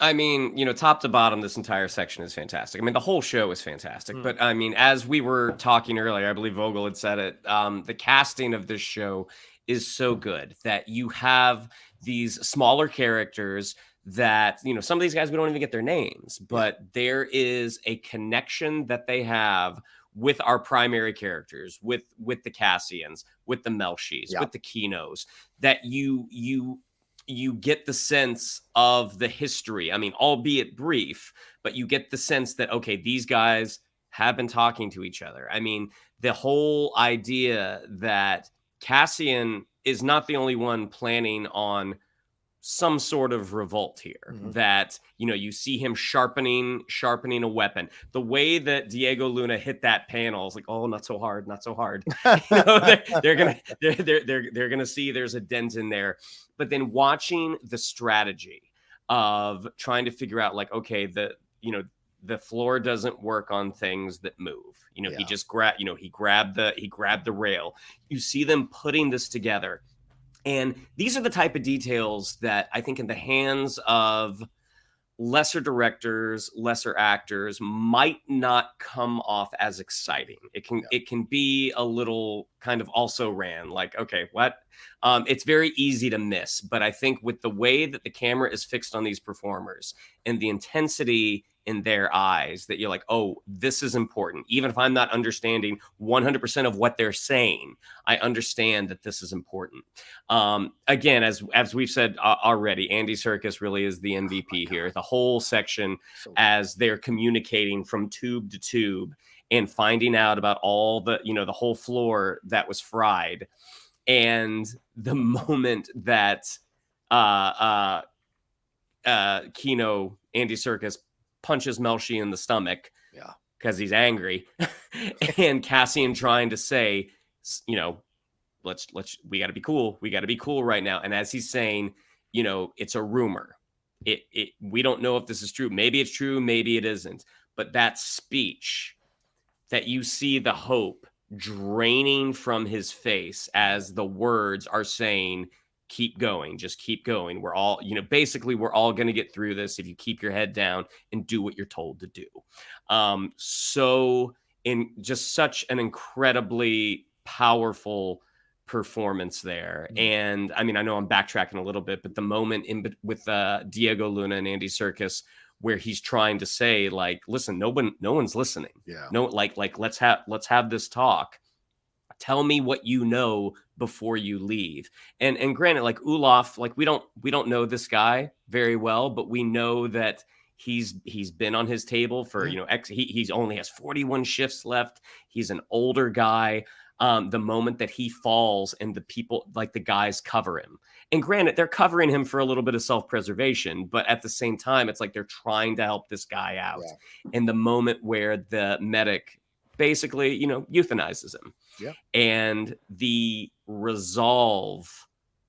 I mean, top to bottom, this entire section is fantastic. I mean, the whole show is fantastic. But I mean, as we were talking earlier, I believe Vogel had said it, the casting of this show is so good that you have these smaller characters that, some of these guys, we don't even get their names, but there is a connection that they have with our primary characters, with the Cassians, with the Melshis, with the Kinos, that you get the sense of the history. I mean, albeit brief, but you get the sense that, okay, these guys have been talking to each other. I mean, the whole idea that Cassian is not the only one planning on some sort of revolt here, that, you see him sharpening a weapon. The way that Diego Luna hit that panel is like, oh, not so hard. They're gonna see there's a dent in there. But then watching the strategy of trying to figure out, like, okay, the floor doesn't work on things that move. He just grabbed the rail. You see them putting this together. And these are the type of details that I think in the hands of lesser directors, lesser actors might not come off as exciting. It can be a little kind of also ran, like, okay, what? It's very easy to miss. But I think with the way that the camera is fixed on these performers and the intensity in their eyes, that you're like, oh, this is important. Even if I'm not understanding 100% of what they're saying, I understand that this is important. Again, as we've said already, Andy Serkis really is the MVP here. The whole section, as they're communicating from tube to tube and finding out about all the, the whole floor that was fried. And the moment that Kino, Andy Serkis, punches Melshi in the stomach because he's angry, and Cassian trying to say, we got to be cool right now. And as he's saying, it's a rumor. We don't know if this is true. Maybe it's true, maybe it isn't. But that speech, that you see the hope draining from his face as the words are saying, keep going, just keep going. We're all, basically we're all going to get through this if you keep your head down and do what you're told to do. So in just such an incredibly powerful performance there. And I mean, I know I'm backtracking a little bit, but the moment with Diego Luna and Andy Serkis, where he's trying to say, like, listen, no one's listening. No, like let's have this talk. Tell me what you know before you leave. And granted, like Olaf, like we don't know this guy very well, but we know that he's been on his table for, he's only has 41 shifts left. He's an older guy. The moment that he falls and the people, like the guys, cover him. And granted, they're covering him for a little bit of self-preservation, but at the same time, it's like they're trying to help this guy out. And the moment where the medic basically, euthanizes him. And the resolve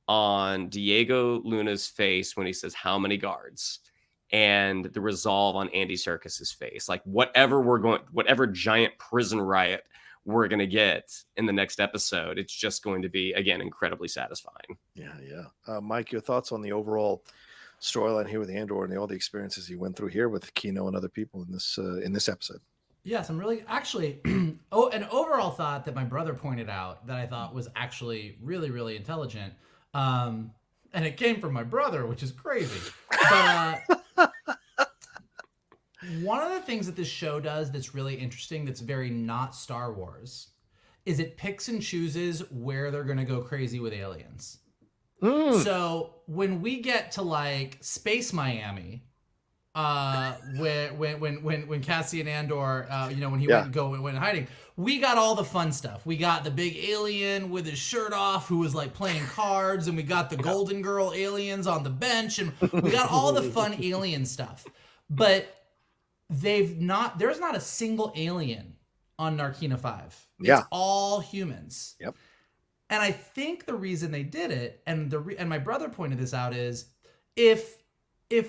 on Diego Luna's face when he says, how many guards? And the resolve on Andy Serkis's face, like whatever giant prison riot we're going to get in the next episode, it's just going to be, again, incredibly satisfying. Mike, your thoughts on the overall storyline here with Andor and all the experiences he went through here with Kino and other people in this episode? Yes, I'm really actually an overall thought that my brother pointed out that I thought was actually really, really intelligent. And it came from my brother, which is crazy. But one of the things that this show does that's really interesting, that's very not Star Wars, is it picks and chooses where they're going to go crazy with aliens. So when we get to like Space Miami, when Cassian Andor, when he went hiding, we got all the fun stuff. We got the big alien with his shirt off who was like playing cards, and we got the Golden Girl aliens on the bench, and we got all the fun alien stuff. But there's not a single alien on Narkina 5. Yeah. It's all humans. Yep. And I think the reason they did it, and my brother pointed this out, is if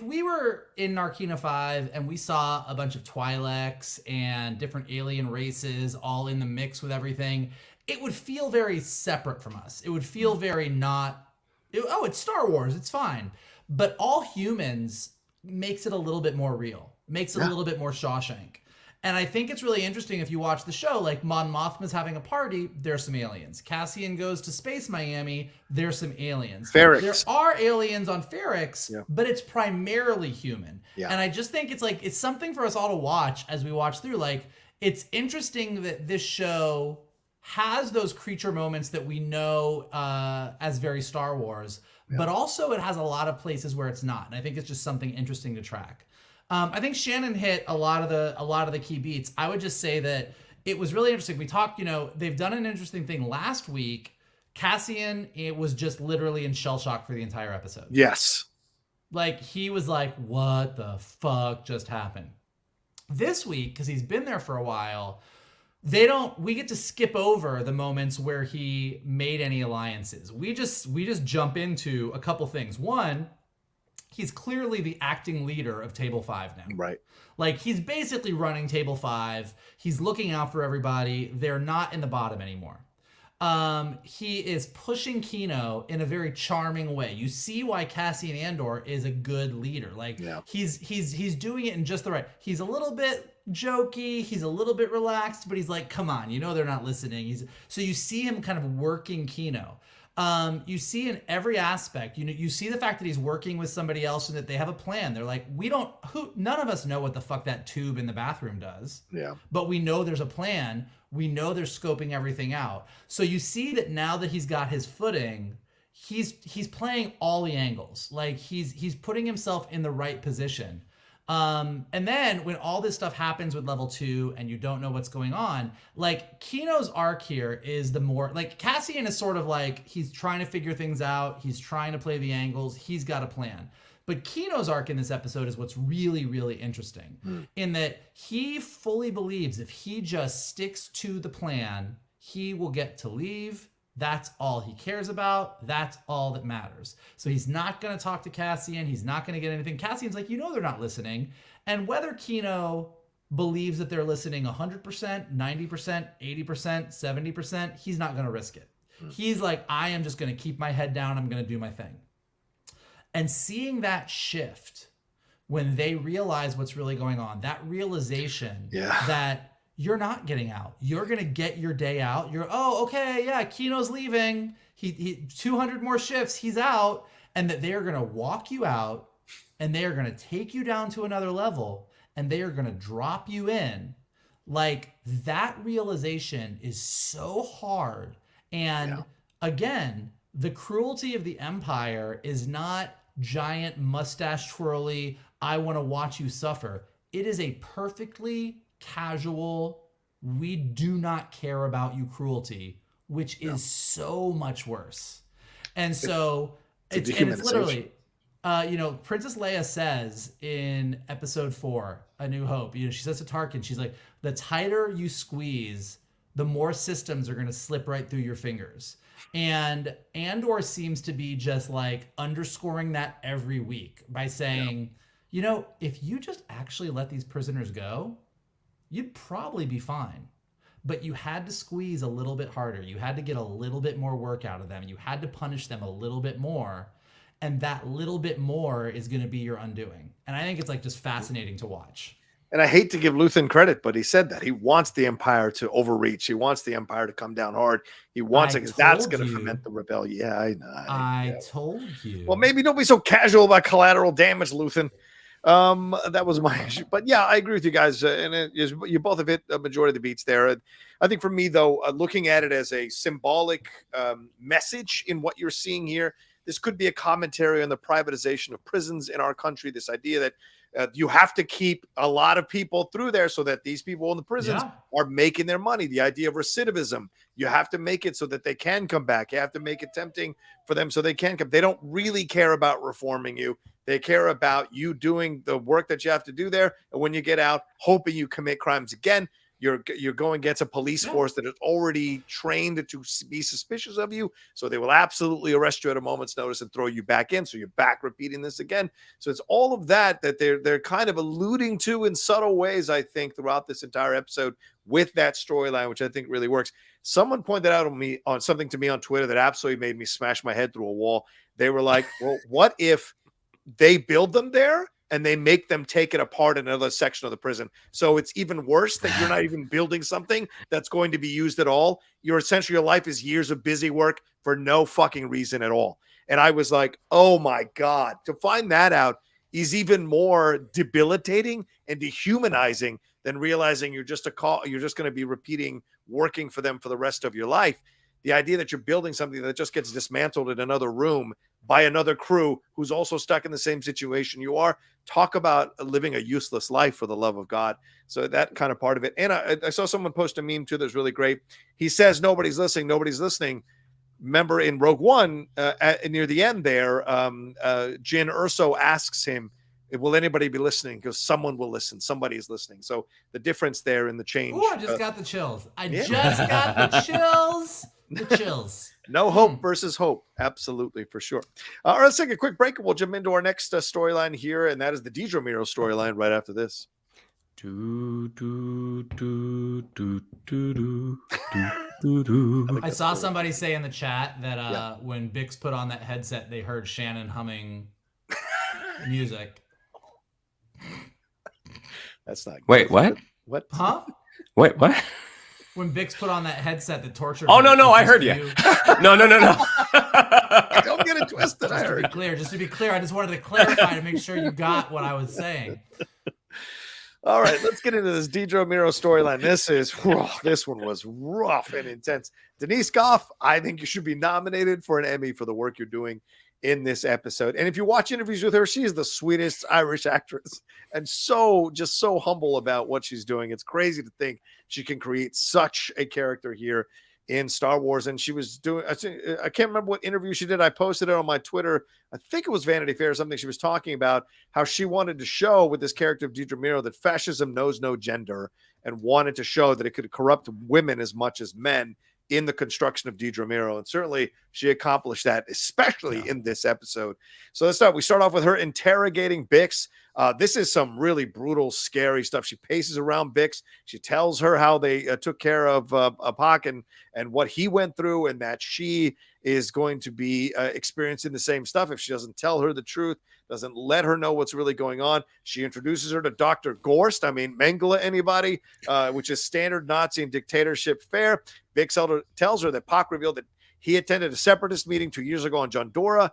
we were in Narkina 5 and we saw a bunch of Twi'leks and different alien races all in the mix with everything, it would feel very separate from us. It would feel very it's Star Wars, it's fine. But all humans makes it a little bit more real, makes it a little bit more Shawshank. And I think it's really interesting if you watch the show, like Mon Mothma's having a party, there's some aliens. Cassian goes to Space Miami, there's some aliens. Ferrix. There are aliens on Ferrix, but it's primarily human. Yeah. And I just think it's something for us all to watch as we watch through. Like, it's interesting that this show has those creature moments that we know as very Star Wars, but also it has a lot of places where it's not. And I think it's just something interesting to track. I think Shannon hit a lot of the key beats. I would just say that it was really interesting. We talked, they've done an interesting thing last week. Cassian, it was just literally in shell shock for the entire episode. Yes. Like, he was like, what the fuck just happened? This week, because he's been there for a while, we get to skip over the moments where he made any alliances. We just jump into a couple things. One, he's clearly the acting leader of Table 5 now. Right. Like, he's basically running Table 5. He's looking out for everybody. They're not in the bottom anymore. He is pushing Kino in a very charming way. You see why Cassian Andor is a good leader. Like, he's doing it in just the right. He's a little bit jokey. He's a little bit relaxed, but he's like, come on, they're not listening. So you see him kind of working Kino. You see in every aspect, you see the fact that he's working with somebody else and that they have a plan. They're like, none of us know what the fuck that tube in the bathroom does. Yeah. But we know there's a plan. We know they're scoping everything out. So you see that now that he's got his footing, he's playing all the angles. Like, he's putting himself in the right position. And then when all this stuff happens with level 2 and you don't know what's going on, like, Kino's arc here is the more, like, Cassian is sort of like, he's trying to figure things out. He's trying to play the angles. He's got a plan. But Kino's arc in this episode is what's really, really interesting in that he fully believes if he just sticks to the plan, he will get to leave. That's all he cares about. That's all that matters. So he's not going to talk to Cassian. He's not going to get anything. Cassian's like, they're not listening. And whether Kino believes that they're listening 100%, 90%, 80%, 70%, he's not going to risk it. He's like, I am just going to keep my head down. I'm going to do my thing. And seeing that shift when they realize what's really going on, that realization that you're not getting out. You're going to get your day out. Kino's leaving. He 200 more shifts. He's out. And that they are going to walk you out and they are going to take you down to another level and they are going to drop you in. Like, that realization is so hard. And again, the cruelty of the Empire is not giant mustache twirly, I want to watch you suffer. It is a perfectly casual, we do not care about you cruelty, which is so much worse. And so it's literally, Princess Leia says in episode 4, A New Hope, she says to Tarkin, she's like, the tighter you squeeze, the more systems are going to slip right through your fingers. And Andor seems to be just like underscoring that every week by saying, if you just actually let these prisoners go, you'd probably be fine. But you had to squeeze a little bit harder. You had to get a little bit more work out of them. You had to punish them a little bit more. And that little bit more is going to be your undoing. And I think it's like just fascinating to watch. And I hate to give Luthen credit, but he said that he wants the Empire to overreach. He wants the Empire to come down hard. He wants it because that's going to ferment the rebellion. Yeah, I know. I told you. Well, maybe don't be so casual about collateral damage, Luthen. That was my issue. But yeah, I agree with you guys. You both have hit a majority of the beats there. I think for me, though, looking at it as a symbolic message in what you're seeing here, this could be a commentary on the privatization of prisons in our country. This idea that you have to keep a lot of people through there so that these people in the prisons are making their money. The idea of recidivism, you have to make it so that they can come back. You have to make it tempting for them so they can come. They don't really care about reforming you. They care about you doing the work that you have to do there. And when you get out, hoping you commit crimes again. You're going against a police force that is already trained to be suspicious of you. So they will absolutely arrest you at a moment's notice and throw you back in. So you're back repeating this again. So it's all of that they're kind of alluding to in subtle ways, I think, throughout this entire episode with that storyline, which I think really works. Someone pointed out on something to me on Twitter that absolutely made me smash my head through a wall. They were like, well, what if they build them there and they make them take it apart in another section of the prison? So it's even worse that you're not even building something that's going to be used at all. Your life is years of busy work for no fucking reason at all. And I was like, oh my God, to find that out is even more debilitating and dehumanizing than realizing you're just going to be repeating working for them for the rest of your life. The idea that you're building something that just gets dismantled in another room by another crew who's also stuck in the same situation you are. Talk about living a useless life, for the love of God. So that kind of part of it. And I saw someone post a meme too that's really great. He says, nobody's listening. Remember in Rogue One, near the end there, Jyn Erso asks him, will anybody be listening? Because someone will listen. Somebody is listening. So the difference there in the change. Oh, I just got the chills. Just got the chills. The chills. No hope versus hope. Absolutely, for sure. All right, let's take a quick break and we'll jump into our next storyline here, and that is the Dedra Meero storyline right after this. I saw somebody say in the chat that when Bix put on that headset, they heard Shannon humming music. That's not good. Wait, what? What? Huh? Wait, what? When Bix put on that headset that tortured. Oh, no, I heard you. No. Don't get it twisted. Just to be clear, I just wanted to clarify to make sure you got what I was saying. All right, let's get into this Dedra Meero storyline. This one was rough and intense. Denise Gough, I think you should be nominated for an Emmy for the work you're doing in this episode. And if you watch interviews with her, she is the sweetest Irish actress and so humble about what she's doing. It's crazy to think she can create such a character here in Star Wars. And she was doing, I can't remember what interview she did. I posted it on my Twitter. I think it was Vanity Fair or something. She was talking about how she wanted to show with this character of Dedra Meero that fascism knows no gender, and wanted to show that it could corrupt women as much as men in the construction of Dedra Meero. And certainly she accomplished that, especially in this episode. So let's start. We start off with her interrogating Bix. This is some really brutal, scary stuff. She paces around Bix. She tells her how they took care of Pac and what he went through, and that she is going to be experiencing the same stuff if she doesn't tell her the truth, doesn't let her know what's really going on. She introduces her to Dr. Gorst. Mengele anybody, which is standard Nazi and dictatorship fare. Bix tells her that Pac revealed that he attended a separatist meeting 2 years ago on Jandora,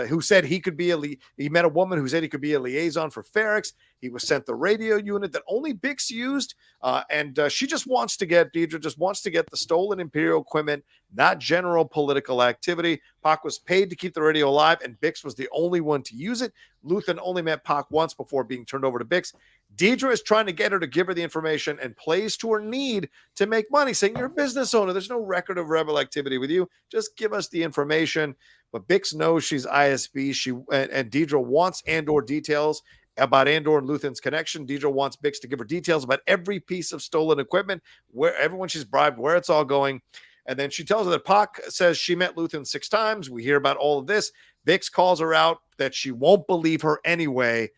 who said he could be he met a woman who said he could be a liaison for Ferrix. He was sent the radio unit that only Bix used. And she Dedra just wants to get the stolen Imperial equipment, not general political activity. Pac was paid to keep the radio alive, and Bix was the only one to use it. Luthen only met Pac once before being turned over to Bix. Dedra is trying to get her to give her the information and plays to her need to make money, saying, you're a business owner. There's no record of rebel activity with you. Just give us the information. But Bix knows she's ISB. And Dedra wants Andor details about Andor and Luthen's connection. Dedra wants Bix to give her details about every piece of stolen equipment, where everyone she's bribed, where it's all going. And then she tells her that Pac says she met Luthen 6 times. We hear about all of this. Bix calls her out that she won't believe her anyway.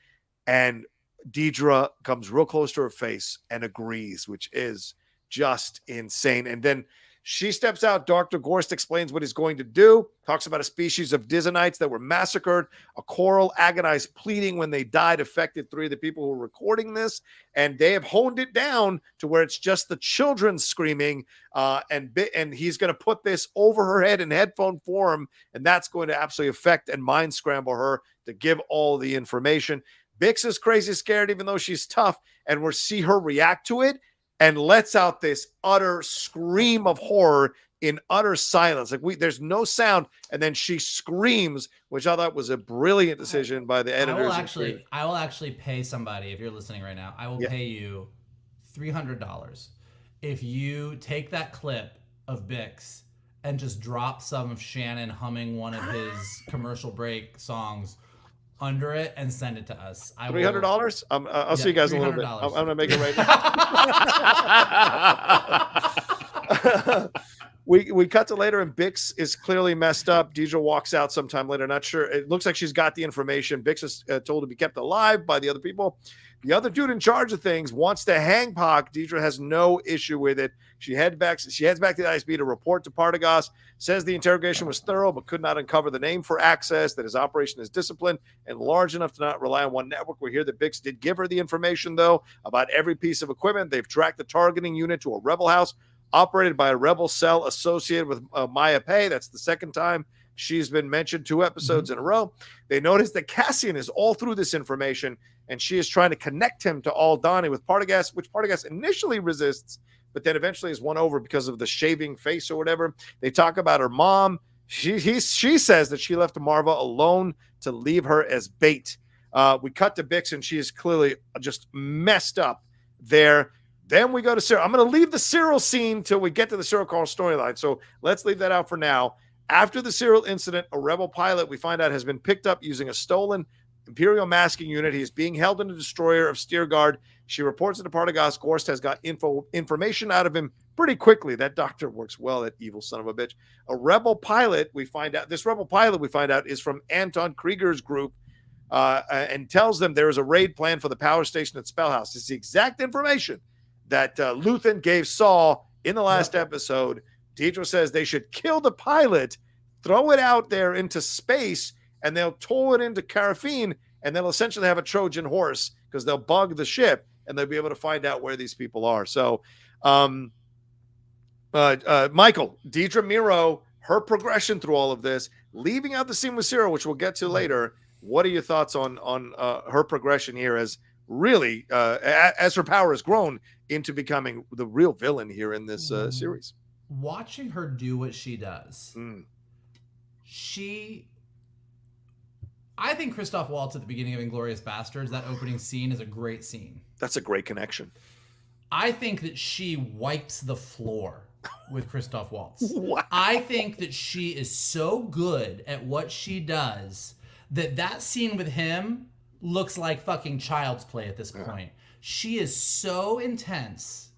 And Dedra comes real close to her face and agrees, which is just insane. And then she steps out. Dr. Gorst explains what he's going to do, talks about a species of Dizenites that were massacred. A choral agonized pleading when they died affected 3 of the people who were recording this, and they have honed it down to where it's just the children screaming, and he's going to put this over her head in headphone form, and that's going to absolutely affect and mind scramble her to give all the information. Bix is crazy scared, even though she's tough, and we'll see her react to it and lets out this utter scream of horror in utter silence. There's no sound, and then she screams, which I thought was a brilliant decision by the editors. I will actually pay somebody, if you're listening right now, I will pay you $300 if you take that clip of Bix and just drop some of Shannon humming one of his commercial break songs under it and send it to us. $300. I'll see you guys in a little bit. I'm gonna make it right now. We cut to later, and Bix is clearly messed up. Dedra walks out sometime later. Not sure. It looks like she's got the information. Bix is told to be kept alive by the other people. The other dude in charge of things wants to hang Pac. Dedra has no issue with it. She heads back to the ISB to report to Partagas. Says the interrogation was thorough, but could not uncover the name for access, that his operation is disciplined and large enough to not rely on one network. We hear that Bix did give her the information, though, about every piece of equipment. They've tracked the targeting unit to a rebel house operated by a rebel cell associated with Maya Pei. That's the second time she's been mentioned 2 episodes in a row. They notice that Cassian is all through this information, and she is trying to connect him to Aldhani with Partagas, which Partagas initially resists, but then eventually is won over because of the shaving face or whatever. They talk about her mom. She says that she left Marva alone to leave her as bait. We cut to Bix, and she is clearly just messed up there. Then we go to Syril. I'm going to leave the Syril scene till we get to the Syril Karn storyline. So let's leave that out for now. After the Syril incident, a rebel pilot we find out has been picked up using a stolen Imperial masking unit. He is being held in a destroyer of Steerguard. She reports to Partagas. Gorst has got information out of him pretty quickly. That doctor works well, that evil son of a bitch. A rebel pilot, we find out, is from Anton Krieger's group, and tells them there is a raid plan for the power station at Spellhouse. It's the exact information that Luthen gave Saw in the last episode. Dedra says they should kill the pilot, throw it out there into space, and they'll tow it into Karafine, and they'll essentially have a Trojan horse because they'll bug the ship, and they'll be able to find out where these people are. So, Michael, Dedra Meero, her progression through all of this, leaving out the scene with Syril, which we'll get to later. What are your thoughts on her progression here as really, as her power has grown into becoming the real villain here in this series? Watching her do what she does, I think Christoph Waltz at the beginning of Inglourious Bastards, that opening scene is a great scene. That's a great connection. I think that she wipes the floor with Christoph Waltz. Wow. I think that she is so good at what she does that scene with him looks like fucking child's play at this point. She is so intense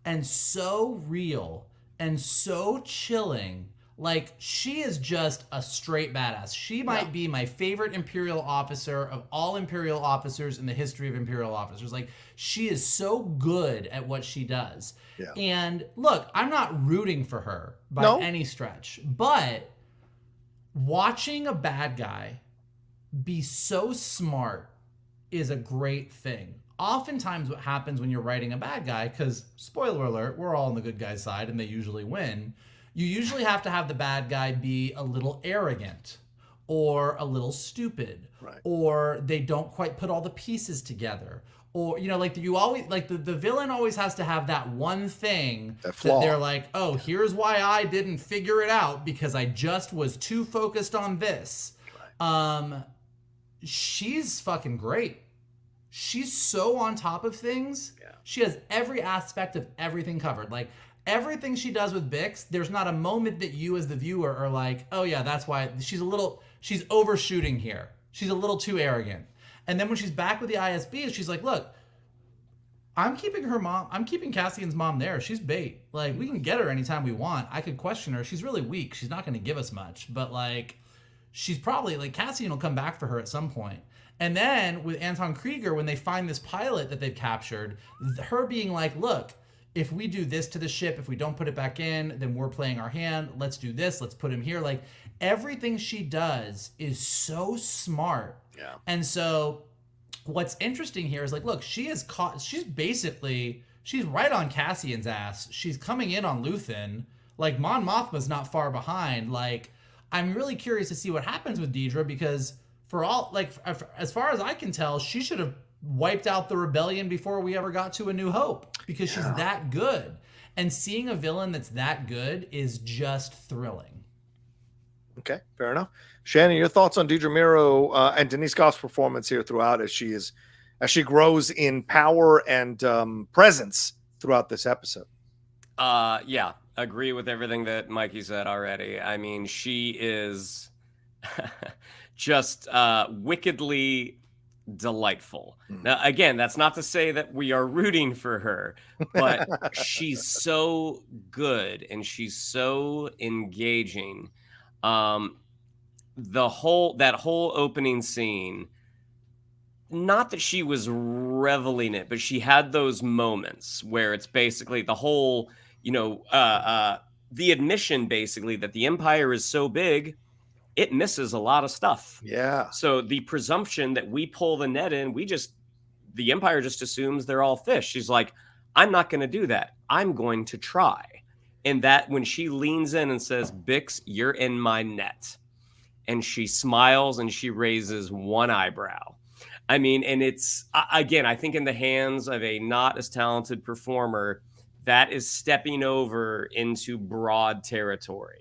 and so real and so chilling. Like, she is just a straight badass. She might be my favorite Imperial officer of all Imperial officers in the history of Imperial officers. Like, she is so good at what she does. Yeah. And look, I'm not rooting for her by any stretch, but watching a bad guy be so smart is a great thing. Oftentimes what happens when you're writing a bad guy, because spoiler alert, we're all on the good guy's side and they usually win, you usually have to have the bad guy be a little arrogant or a little stupid, or they don't quite put all the pieces together, or, you know, like you always, like the villain always has to have that one thing that they're like, oh, here's why I didn't figure it out because I just was too focused on this. She's fucking great. She's so on top of things. Yeah. She has every aspect of everything covered. Like, everything she does with Bix, there's not a moment that you as the viewer are like, oh yeah, that's why she's overshooting here. She's a little too arrogant. And then when she's back with the ISB, she's like, look, I'm keeping Cassian's mom there. She's bait. Like, we can get her anytime we want. I could question her. She's really weak. She's not going to give us much. But, like, she's probably, like, Cassian will come back for her at some point. And then with Anton Krieger, when they find this pilot that they've captured, her being like, look, if we do this to the ship, if we don't put it back in, then we're playing our hand. Let's do this. Let's put him here. Like, everything she does is so smart. Yeah. And so what's interesting here is, like, look, she's right on Cassian's ass. She's coming in on Luthen. Like, Mon Mothma's not far behind. Like, I'm really curious to see what happens with Dedra, because as far as I can tell, she should have wiped out the rebellion before we ever got to A New Hope, because she's that good. And seeing a villain that's that good is just thrilling. Okay, fair enough. Shannon, your thoughts on Dedra Meero and Denise Goff's performance here throughout as she grows in power and presence throughout this episode? Yeah, agree with everything that Mikey said already. I mean, she is just wickedly delightful. Now, again, that's not to say that we are rooting for her, but she's so good and she's so engaging. That whole opening scene, not that she was reveling it, but she had those moments where it's basically the whole, the admission basically that the Empire is so big, it misses a lot of stuff. Yeah. So the presumption that we pull the net in, the Empire just assumes they're all fish. She's like, I'm not going to do that. I'm going to try. And that when she leans in and says, Bix, you're in my net. And she smiles and she raises one eyebrow. I mean, and it's, again, I think in the hands of a not as talented performer, that is stepping over into broad territory.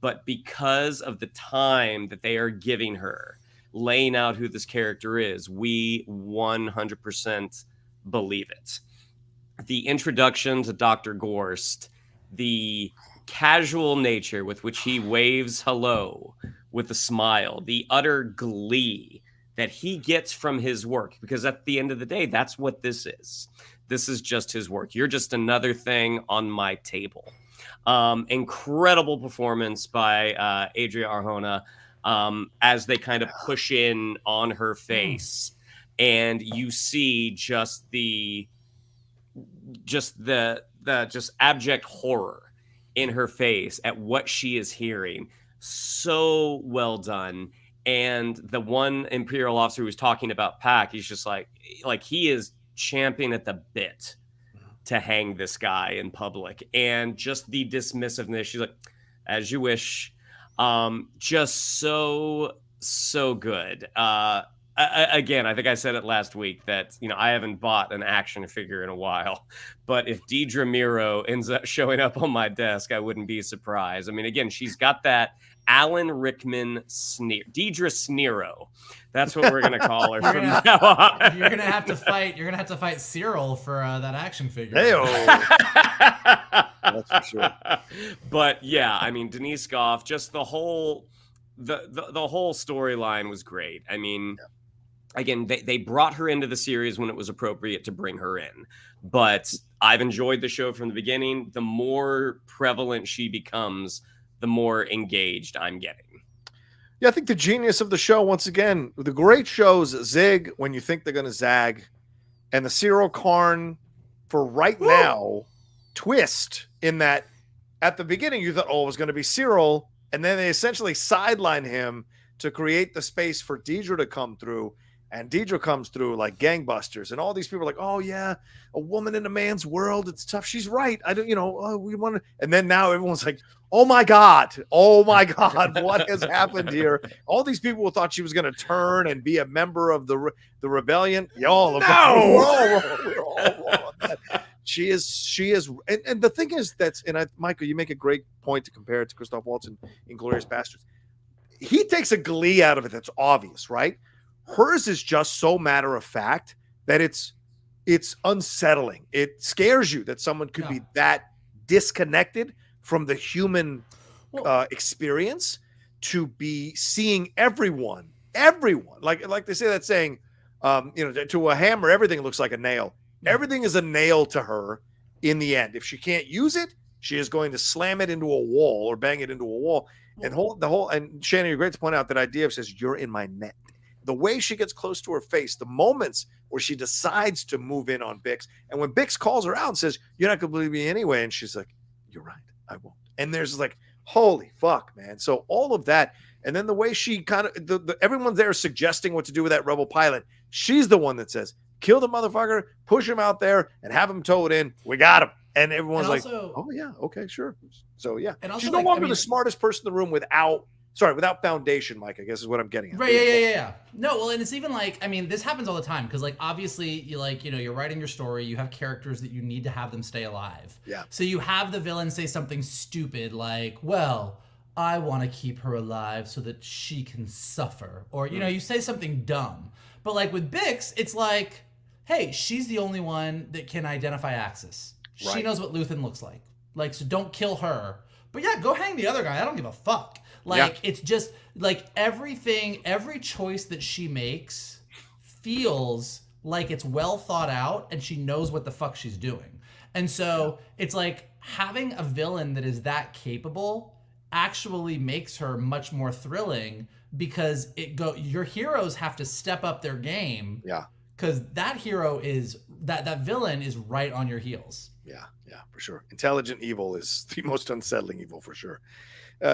But because of the time that they are giving her, laying out who this character is, we 100% believe it. The introduction to Dr. Gorst, the casual nature with which he waves hello with a smile, the utter glee that he gets from his work, because at the end of the day, that's what this is. This is just his work. You're just another thing on my table. Incredible performance by Adria Arjona as they kind of push in on her face, and you see just abject horror in her face at what she is hearing. So well done. And the one Imperial officer who was talking about Pac, he's just like he is champing at the bit to hang this guy in public, and just the dismissiveness. She's like, as you wish. Just so good. Again, I think I said it last week that, I haven't bought an action figure in a while, but if Dedra Meero ends up showing up on my desk, I wouldn't be surprised. I mean, again, she's got that Alan Rickman sneer, Dedra Sneero. That's what we're gonna call her from now on. You're gonna have to fight Syril for that action figure. That's for sure. But yeah, I mean, Denise Goff, just the whole storyline was great. I mean, again, they brought her into the series when it was appropriate to bring her in, but I've enjoyed the show from the beginning. The more prevalent she becomes, the more engaged I'm getting. Yeah, I think the genius of the show, once again, the great shows zig when you think they're going to zag, and the Syril Karn for right now twist in that at the beginning you thought, it was going to be Syril, and then they essentially sideline him to create the space for Dedra to come through, and Dedra comes through like gangbusters, and all these people are like, oh yeah, a woman in a man's world, it's tough. She's right. I don't, we want to, and then now everyone's like, oh my God, what has happened here? All these people who thought she was going to turn and be a member of the rebellion. We're all wrong on that. She is, and the thing is Michael, you make a great point to compare it to Christoph Waltz in Inglourious Basterds. He takes a glee out of it that's obvious, right? Hers is just so matter of fact that it's unsettling. It scares you that someone could be that disconnected from the human experience to be seeing everyone like they say that saying, to a hammer everything looks like a nail. Everything is a nail to her in the end. If she can't use it, she is going to slam it into a wall or bang it into a wall. And and Shannon, you're great to point out that idea of says, you're in my net. The way she gets close to her face, the moments where she decides to move in on Bix, and when Bix calls her out and says, you're not going to believe me anyway, and she's like, you're right, I won't. And there's like, holy fuck, man. So all of that, and then the way she kind of, everyone's there suggesting what to do with that rebel pilot. She's the one that says, kill the motherfucker, push him out there, and have him towed in. We got him. And everyone's like, oh yeah, okay, sure. So yeah, and she's no longer the smartest person in the room without foundation, Mike, I guess is what I'm getting at. Right, yeah. No, well, and it's even like, I mean, this happens all the time because, like, obviously, you're writing your story, you have characters that you need to have them stay alive. Yeah. So you have the villain say something stupid like, well, I want to keep her alive so that she can suffer. Or, you say something dumb. But, like, with Bix, it's like, hey, she's the only one that can identify Axis. She knows what Luthen looks like. Like, so don't kill her. But yeah, go hang the other guy. I don't give a fuck. Like, it's just like every choice that she makes feels like it's well thought out and she knows what the fuck she's doing. And so it's like having a villain that is that capable actually makes her much more thrilling, because your heroes have to step up their game. Yeah. Because that hero that villain is right on your heels. Yeah, for sure. Intelligent evil is the most unsettling evil for sure.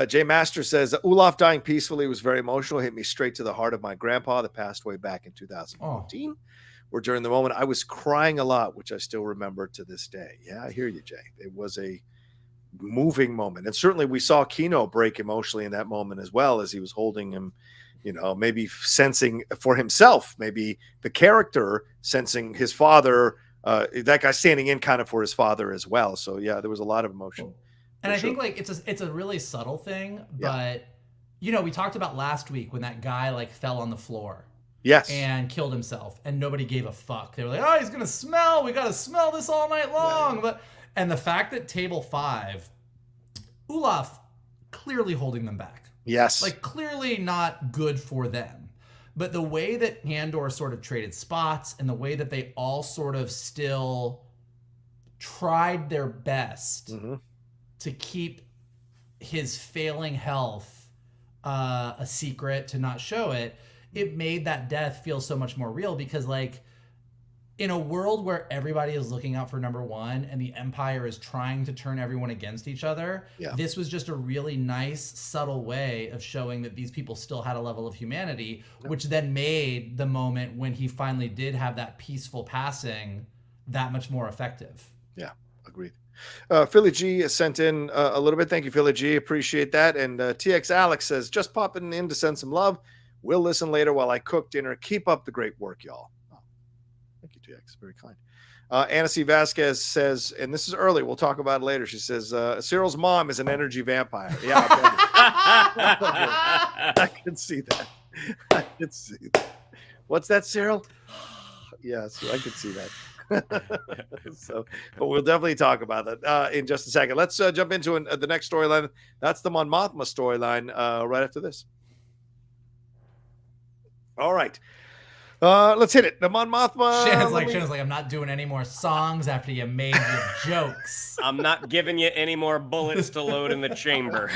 Jay Master says, Olaf dying peacefully was very emotional. Hit me straight to the heart of my grandpa that passed away back in 2014. Where during the moment I was crying a lot, which I still remember to this day. Yeah, I hear you, Jay. It was a moving moment. And certainly we saw Kino break emotionally in that moment as well, as he was holding him, maybe sensing for himself, maybe the character sensing his father, that guy standing in kind of for his father as well. So yeah, there was a lot of emotion. And I think like it's a really subtle thing, but we talked about last week when that guy like fell on the floor. Yes. And killed himself, and nobody gave a fuck. They were like, oh, he's gonna smell. We gotta smell this all night long. And the fact that table 5, Olaf clearly holding them back. Yes. Like, clearly not good for them. But the way that Andor sort of traded spots, and the way that they all sort of still tried their best to keep his failing health a secret, to not show it, it made that death feel so much more real. Because, like, in a world where everybody is looking out for number one and the Empire is trying to turn everyone against each other, this was just a really nice, subtle way of showing that these people still had a level of humanity, which then made the moment when he finally did have that peaceful passing that much more effective. Yeah, agreed. Philly G sent in a little bit. Thank you, Philly G. Appreciate that. And TX Alex says, just popping in to send some love. We'll listen later while I cook dinner. Keep up the great work, y'all. Thank you, TX. Very kind. Anna C. Vasquez says, and this is early, we'll talk about it later. She says, Syril's mom is an energy vampire. Yeah, I can see that. I can see that. What's that, Syril? Yes, I can see that. But we'll definitely talk about that in just a second. Let's jump into the next storyline. That's the Mon Mothma storyline right after this. All right. Let's hit it. The Mon Mothma. Shannon's like, I'm not doing any more songs after you made your jokes. I'm not giving you any more bullets to load in the chamber.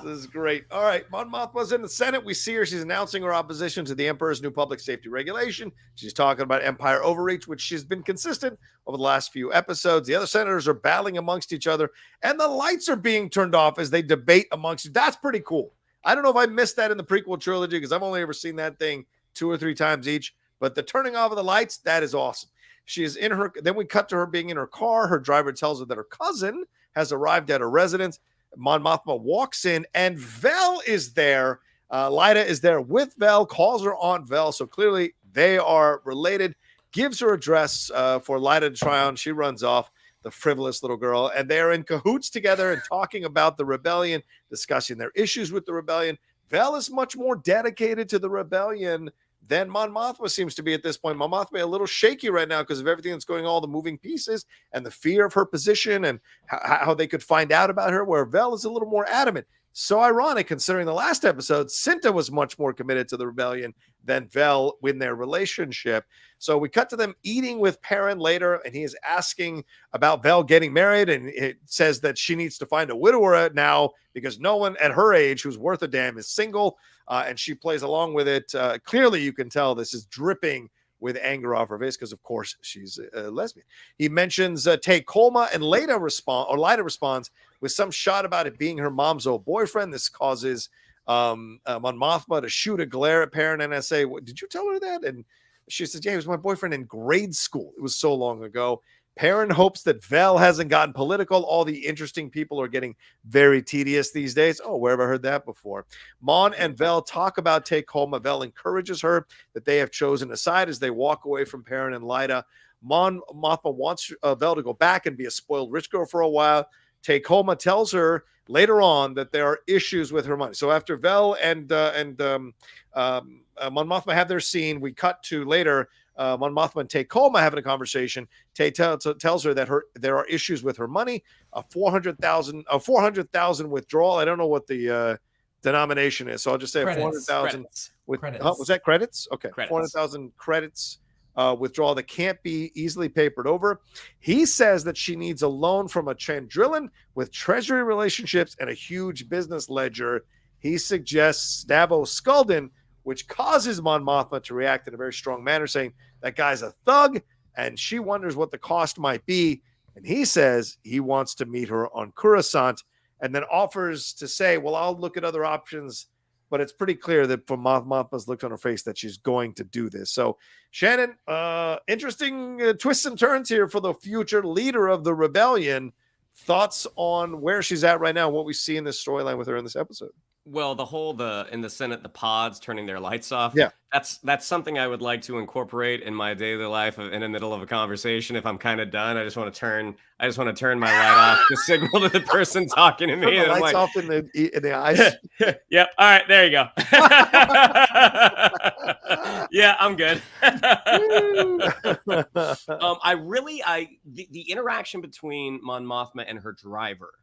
This is great. All right. Mon Mothma's in the Senate. We see her. She's announcing her opposition to the Emperor's new public safety regulation. She's talking about Empire overreach, which she's been consistent over the last few episodes. The other senators are battling amongst each other, and the lights are being turned off as they debate amongst. That's pretty cool. I don't know if I missed that in the prequel trilogy, because I've only ever seen that thing 2 or 3 times each. But the turning off of the lights, that is awesome. She is in her. Then we cut to her being in her car. Her driver tells her that her cousin has arrived at her residence. Mon Mothma walks in, and Vel is there. Lyda is there with Vel, calls her Aunt Vel. So clearly they are related. Gives her a dress for Lyda to try on. She runs off, the frivolous little girl, and they're in cahoots together and talking about the rebellion, discussing their issues with the rebellion. Vel is much more dedicated to the rebellion than Mon Mothma seems to be at this point. Mon Mothma a little shaky right now because of everything that's going on, all the moving pieces and the fear of her position and how they could find out about her, where Vel is a little more adamant. So ironic, considering the last episode, Cinta was much more committed to the rebellion than Vel in their relationship. So we cut to them eating with Perrin later, and he is asking about Vel getting married, and it says that she needs to find a widower now because no one at her age who's worth a damn is single, and she plays along with it. Clearly, you can tell this is dripping with anger off her face because, of course, she's a lesbian. He mentions Tay Kolma, and Lyda responds with some shot about it being her mom's old boyfriend. This causes Mon Mothma to shoot a glare at Perrin and say, did you tell her that? And she says, yeah, he was my boyfriend in grade school. It was so long ago. Perrin hopes that Vel hasn't gotten political. All the interesting people are getting very tedious these days. Oh, where have I heard that before? Mon and Vel talk about Take Home. Vel encourages her that they have chosen a side as they walk away from Perrin and Lyda. Mon Mothma wants Vel to go back and be a spoiled rich girl for a while. Take Home tells her later on that there are issues with her money. So after Vel and Mon Mothma have their scene, we cut to later Mon Mothma and Tay Colma having a conversation. Tay tells her that there are issues with her money, a 400,000 withdrawal. I don't know what the denomination is, so I'll just say 400,000 with credits. Was that credits? Okay, 400,000 credits withdrawal that can't be easily papered over. He says that she needs a loan from a Chandrillan with treasury relationships and a huge business ledger. He suggests Dabo Skulden, which causes Mon Mothma to react in a very strong manner, saying that guy's a thug, and she wonders what the cost might be. And he says he wants to meet her on Coruscant, and then offers to say, well, I'll look at other options, but it's pretty clear that from Mon Mothma's look on her face that she's going to do this. So, Shannon, interesting twists and turns here for the future leader of the rebellion. Thoughts on where she's at right now, what we see in this storyline with her in this episode? Well, in the Senate, the pods turning their lights off. Yeah, that's something I would like to incorporate in my daily life in the middle of a conversation. If I'm kind of done, I just want to turn my light off to signal to the person talking to me. Turn the lights off in the eyes. Yep. All right. There you go. Yeah, I'm good. The interaction between Mon Mothma and her driver.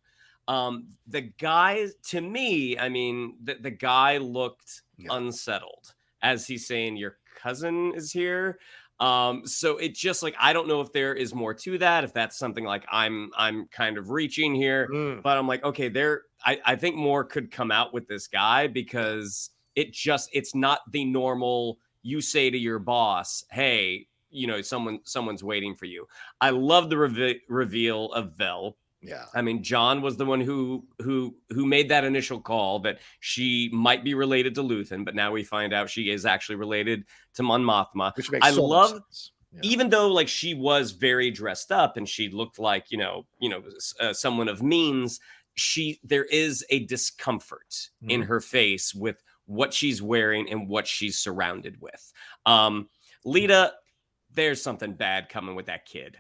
The guy, to me, I mean, the guy looked unsettled as he's saying, your cousin is here. So it just like, I don't know if there is more to that, if that's something like I'm kind of reaching here, but I'm like, okay, I think more could come out with this guy, because it's not the normal, you say to your boss, hey, someone's waiting for you. I love the reveal of Vel. Yeah, I mean, John was the one who made that initial call that she might be related to Luthen, but now we find out she is actually related to Mon Mothma. Which makes sense. Yeah. Even though like she was very dressed up and she looked like someone of means, there is a discomfort in her face with what she's wearing and what she's surrounded with. Lita, there's something bad coming with that kid.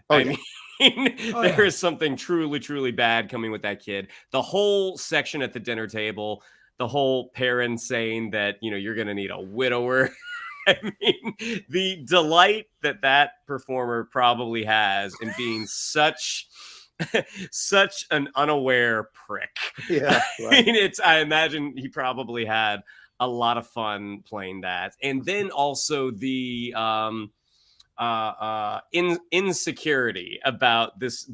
There is something truly, truly bad coming with that kid. The whole section at the dinner table, the whole parents saying that, you're going to need a widower. I mean, the delight that performer probably has in being such an unaware prick. Yeah. Right. I imagine he probably had a lot of fun playing that. And then also the, insecurity about this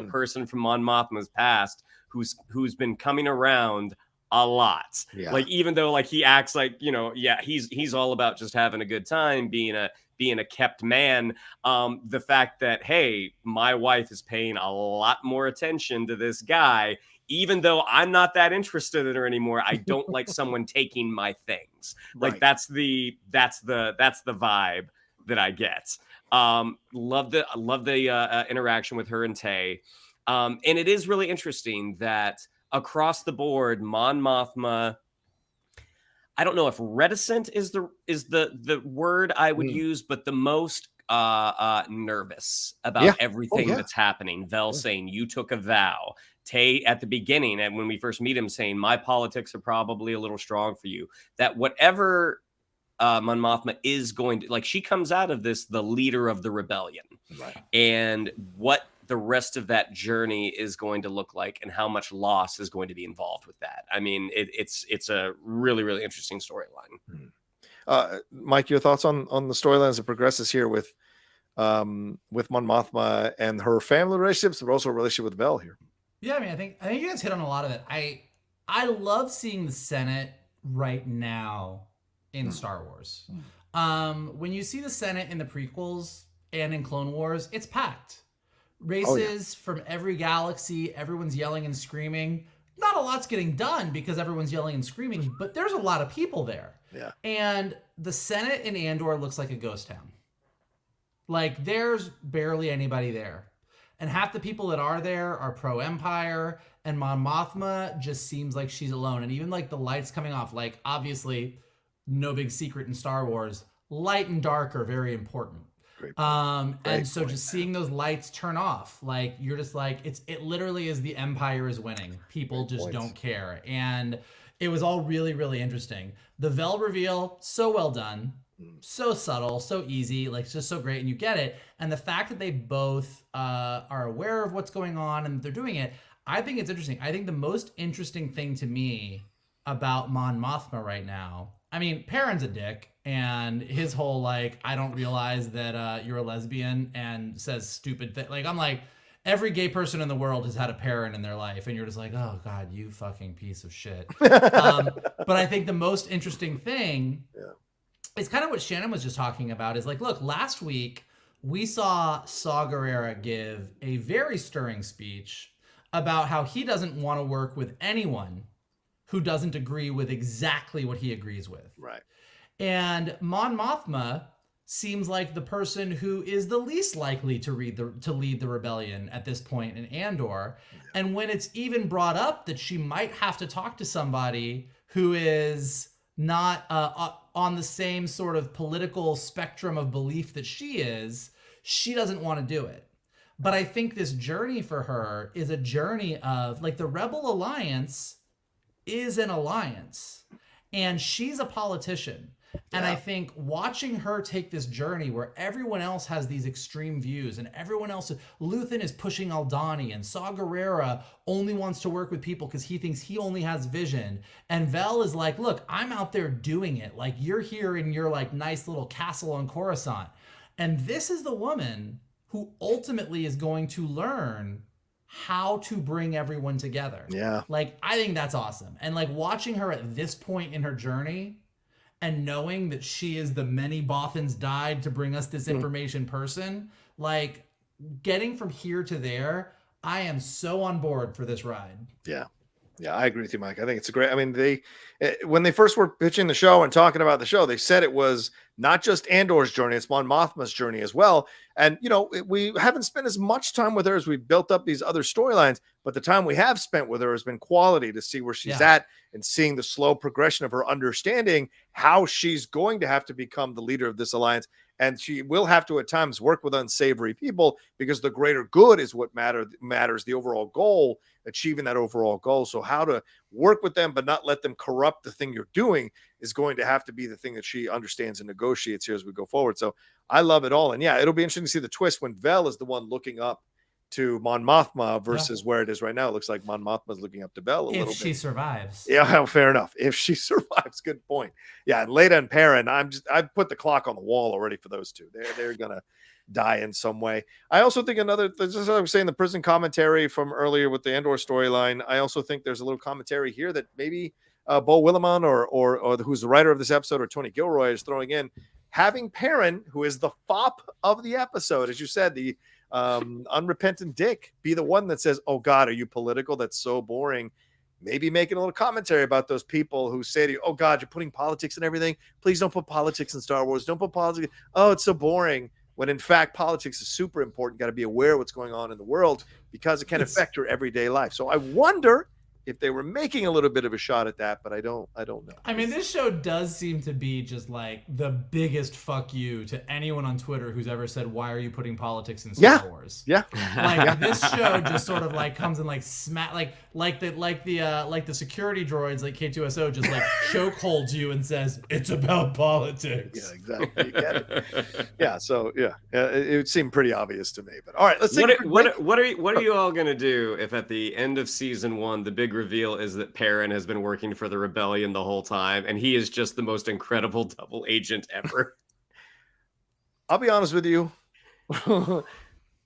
person from Mon Mothma's past who's been coming around a lot. Yeah. Like, even though like he acts like, he's all about just having a good time, being a kept man. The fact that, hey, my wife is paying a lot more attention to this guy, even though I'm not that interested in her anymore. I don't like someone taking my things. Like, right. That's the vibe that I get. Love the interaction with her and Tay. And it is really interesting that across the board, Mon Mothma, I don't know if reticent is the word I would use, but the most nervous about everything that's happening. Vel saying, you took a vow. Tay at the beginning, and when we first meet him, saying, my politics are probably a little strong for you. That whatever Mon Mothma is going to, like, she comes out of this the leader of the rebellion, right? And what the rest of that journey is going to look like, and how much loss is going to be involved with that. I mean, it's a really, really interesting storyline. Mike, your thoughts on the storyline as it progresses here with Mon Mothma and her family relationships, but also a relationship with Vel here. Yeah, I mean, I think you guys hit on a lot of it. I love seeing the Senate right now in Star Wars. When you see the Senate in the prequels and in Clone Wars, it's packed. Races from every galaxy, everyone's yelling and screaming. Not a lot's getting done because everyone's yelling and screaming, but there's a lot of people there. Yeah. And the Senate in Andor looks like a ghost town. Like, there's barely anybody there. And half the people that are there are pro-Empire, and Mon Mothma just seems like she's alone. And even like the lights coming off, like, obviously, no big secret in Star Wars, light and dark are very important. And so just seeing those lights turn off, like, you're just like, it literally is the Empire is winning. People just don't care. And it was all really, really interesting. The Vel reveal, so well done. So subtle, so easy, like it's just so great, and you get it. And the fact that they both are aware of what's going on and they're doing it, I think it's interesting. I think the most interesting thing to me about Mon Mothma right now, I mean, Perrin's a dick, and his whole like, I don't realize that you're a lesbian, and says stupid things. Like, I'm like, every gay person in the world has had a Perrin in their life, and you're just like, oh God, you fucking piece of shit. But I think the most interesting thing is kind of what Shannon was just talking about, is like, look, last week we saw Saw Gerrera give a very stirring speech about how he doesn't want to work with anyone who doesn't agree with exactly what he agrees with. Right. And Mon Mothma seems like the person who is the least likely to lead the rebellion at this point in Andor. Yeah. And when it's even brought up that she might have to talk to somebody who is not on the same sort of political spectrum of belief that she doesn't want to do it. But I think this journey for her is a journey of, like, the Rebel Alliance is an alliance, and she's a politician. And I think watching her take this journey where everyone else has these extreme views, and everyone else, Luthen is pushing Aldhani, and Saw Gerrera only wants to work with people because he thinks he only has vision. And Vel is like, look, I'm out there doing it. Like, you're here in your like nice little castle on Coruscant. And this is the woman who ultimately is going to learn how to bring everyone together. Yeah. Like, I think that's awesome. And like watching her at this point in her journey, and knowing that she is the many Bothans died to bring us this information person, like getting from here to there, I am so on board for this ride. Yeah. Yeah, I agree with you, Mike. I think it's a great, I mean, when they first were pitching the show and talking about the show, they said it was not just Andor's journey, it's Mon Mothma's journey as well. And, you know, we haven't spent as much time with her as we've built up these other storylines, but the time we have spent with her has been quality to see where she's at and seeing the slow progression of her understanding how she's going to have to become the leader of this alliance. And she will have to at times work with unsavory people because the greater good is what matters, the overall goal, achieving that overall goal. So how to work with them but not let them corrupt the thing you're doing is going to have to be the thing that she understands and negotiates here as we go forward. So I love it all. And yeah, it'll be interesting to see the twist when Vel is the one looking up to Mon Mothma versus where it is right now. It looks like Mon Mothma is looking up to Vel a little bit. If she survives. Yeah, fair enough. If she survives, good point. Yeah, and Leda and Perrin, I've put the clock on the wall already for those two. They're gonna die in some way. I also think just as I was saying, the prison commentary from earlier with the Andor storyline, I also think there's a little commentary here that maybe Bo Willimon or who's the writer of this episode, or Tony Gilroy is throwing in, having Perrin, who is the fop of the episode, as you said, the unrepentant dick, be the one that says, oh God, are you political? That's so boring. Maybe making a little commentary about those people who say to you, oh God, you're putting politics in everything. Please don't put politics in Star Wars. Don't put politics. Oh, it's so boring. When in fact, politics is super important. Got to be aware of what's going on in the world because it can affect your everyday life. So I wonder if they were making a little bit of a shot at that, but I don't know. I mean, this show does seem to be just like the biggest fuck you to anyone on Twitter who's ever said, why are you putting politics in Star Wars? Yeah. Like this show just sort of like comes and like like the security droids like K2SO just like chokeholds you and says, it's about politics. Yeah, exactly. You get it. Yeah. So yeah, it would seem pretty obvious to me, but all right, let's see. What are you all going to do if at the end of season 1, the big reveal is that Perrin has been working for the rebellion the whole time and he is just the most incredible double agent ever? I'll be honest with you.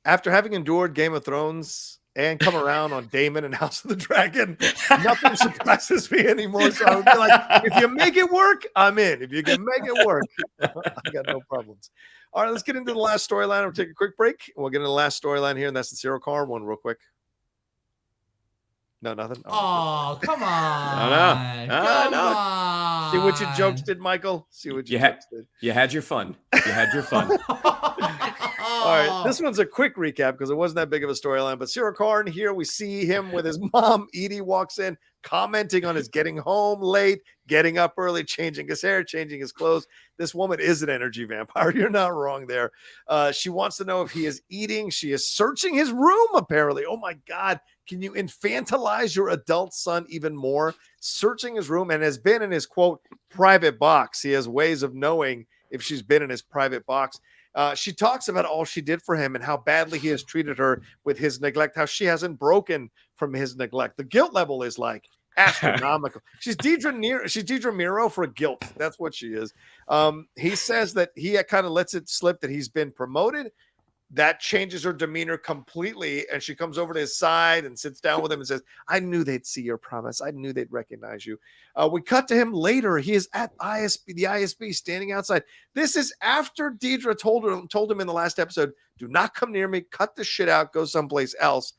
After having endured Game of Thrones and come around on Daemon and House of the Dragon, nothing surprises me anymore. So I would be like, if you make it work, I'm in. If you can make it work, I got no problems. All right, let's get into the last storyline. We'll take a quick break. We'll get into the last storyline here, and that's the Syril Karn one real quick. No, nothing. Oh, come on. Come on. See what your jokes did, Michael? See what your jokes did. You had your fun. You had your fun. All right, this one's a quick recap because it wasn't that big of a storyline. But Syril Karn here, we see him with his mom. Edie walks in, commenting on his getting home late, getting up early, changing his hair, changing his clothes. This woman is an energy vampire. You're not wrong there. She wants to know if he is eating. She is searching his room, apparently. Oh, my God. Can you infantilize your adult son even more? Searching his room and has been in his, quote, private box. He has ways of knowing if she's been in his private box. She talks about all she did for him and how badly he has treated her with his neglect, how she hasn't broken from his neglect. The guilt level is like astronomical. She's Dedra Meero for guilt. That's what she is. He says that he kind of lets it slip that he's been promoted. That changes her demeanor completely. And she comes over to his side and sits down with him and says, I knew they'd see your promise. I knew they'd recognize you. We cut to him later. He is at the ISB standing outside. This is after Dedra told him in the last episode, do not come near me, cut this shit out, go someplace else.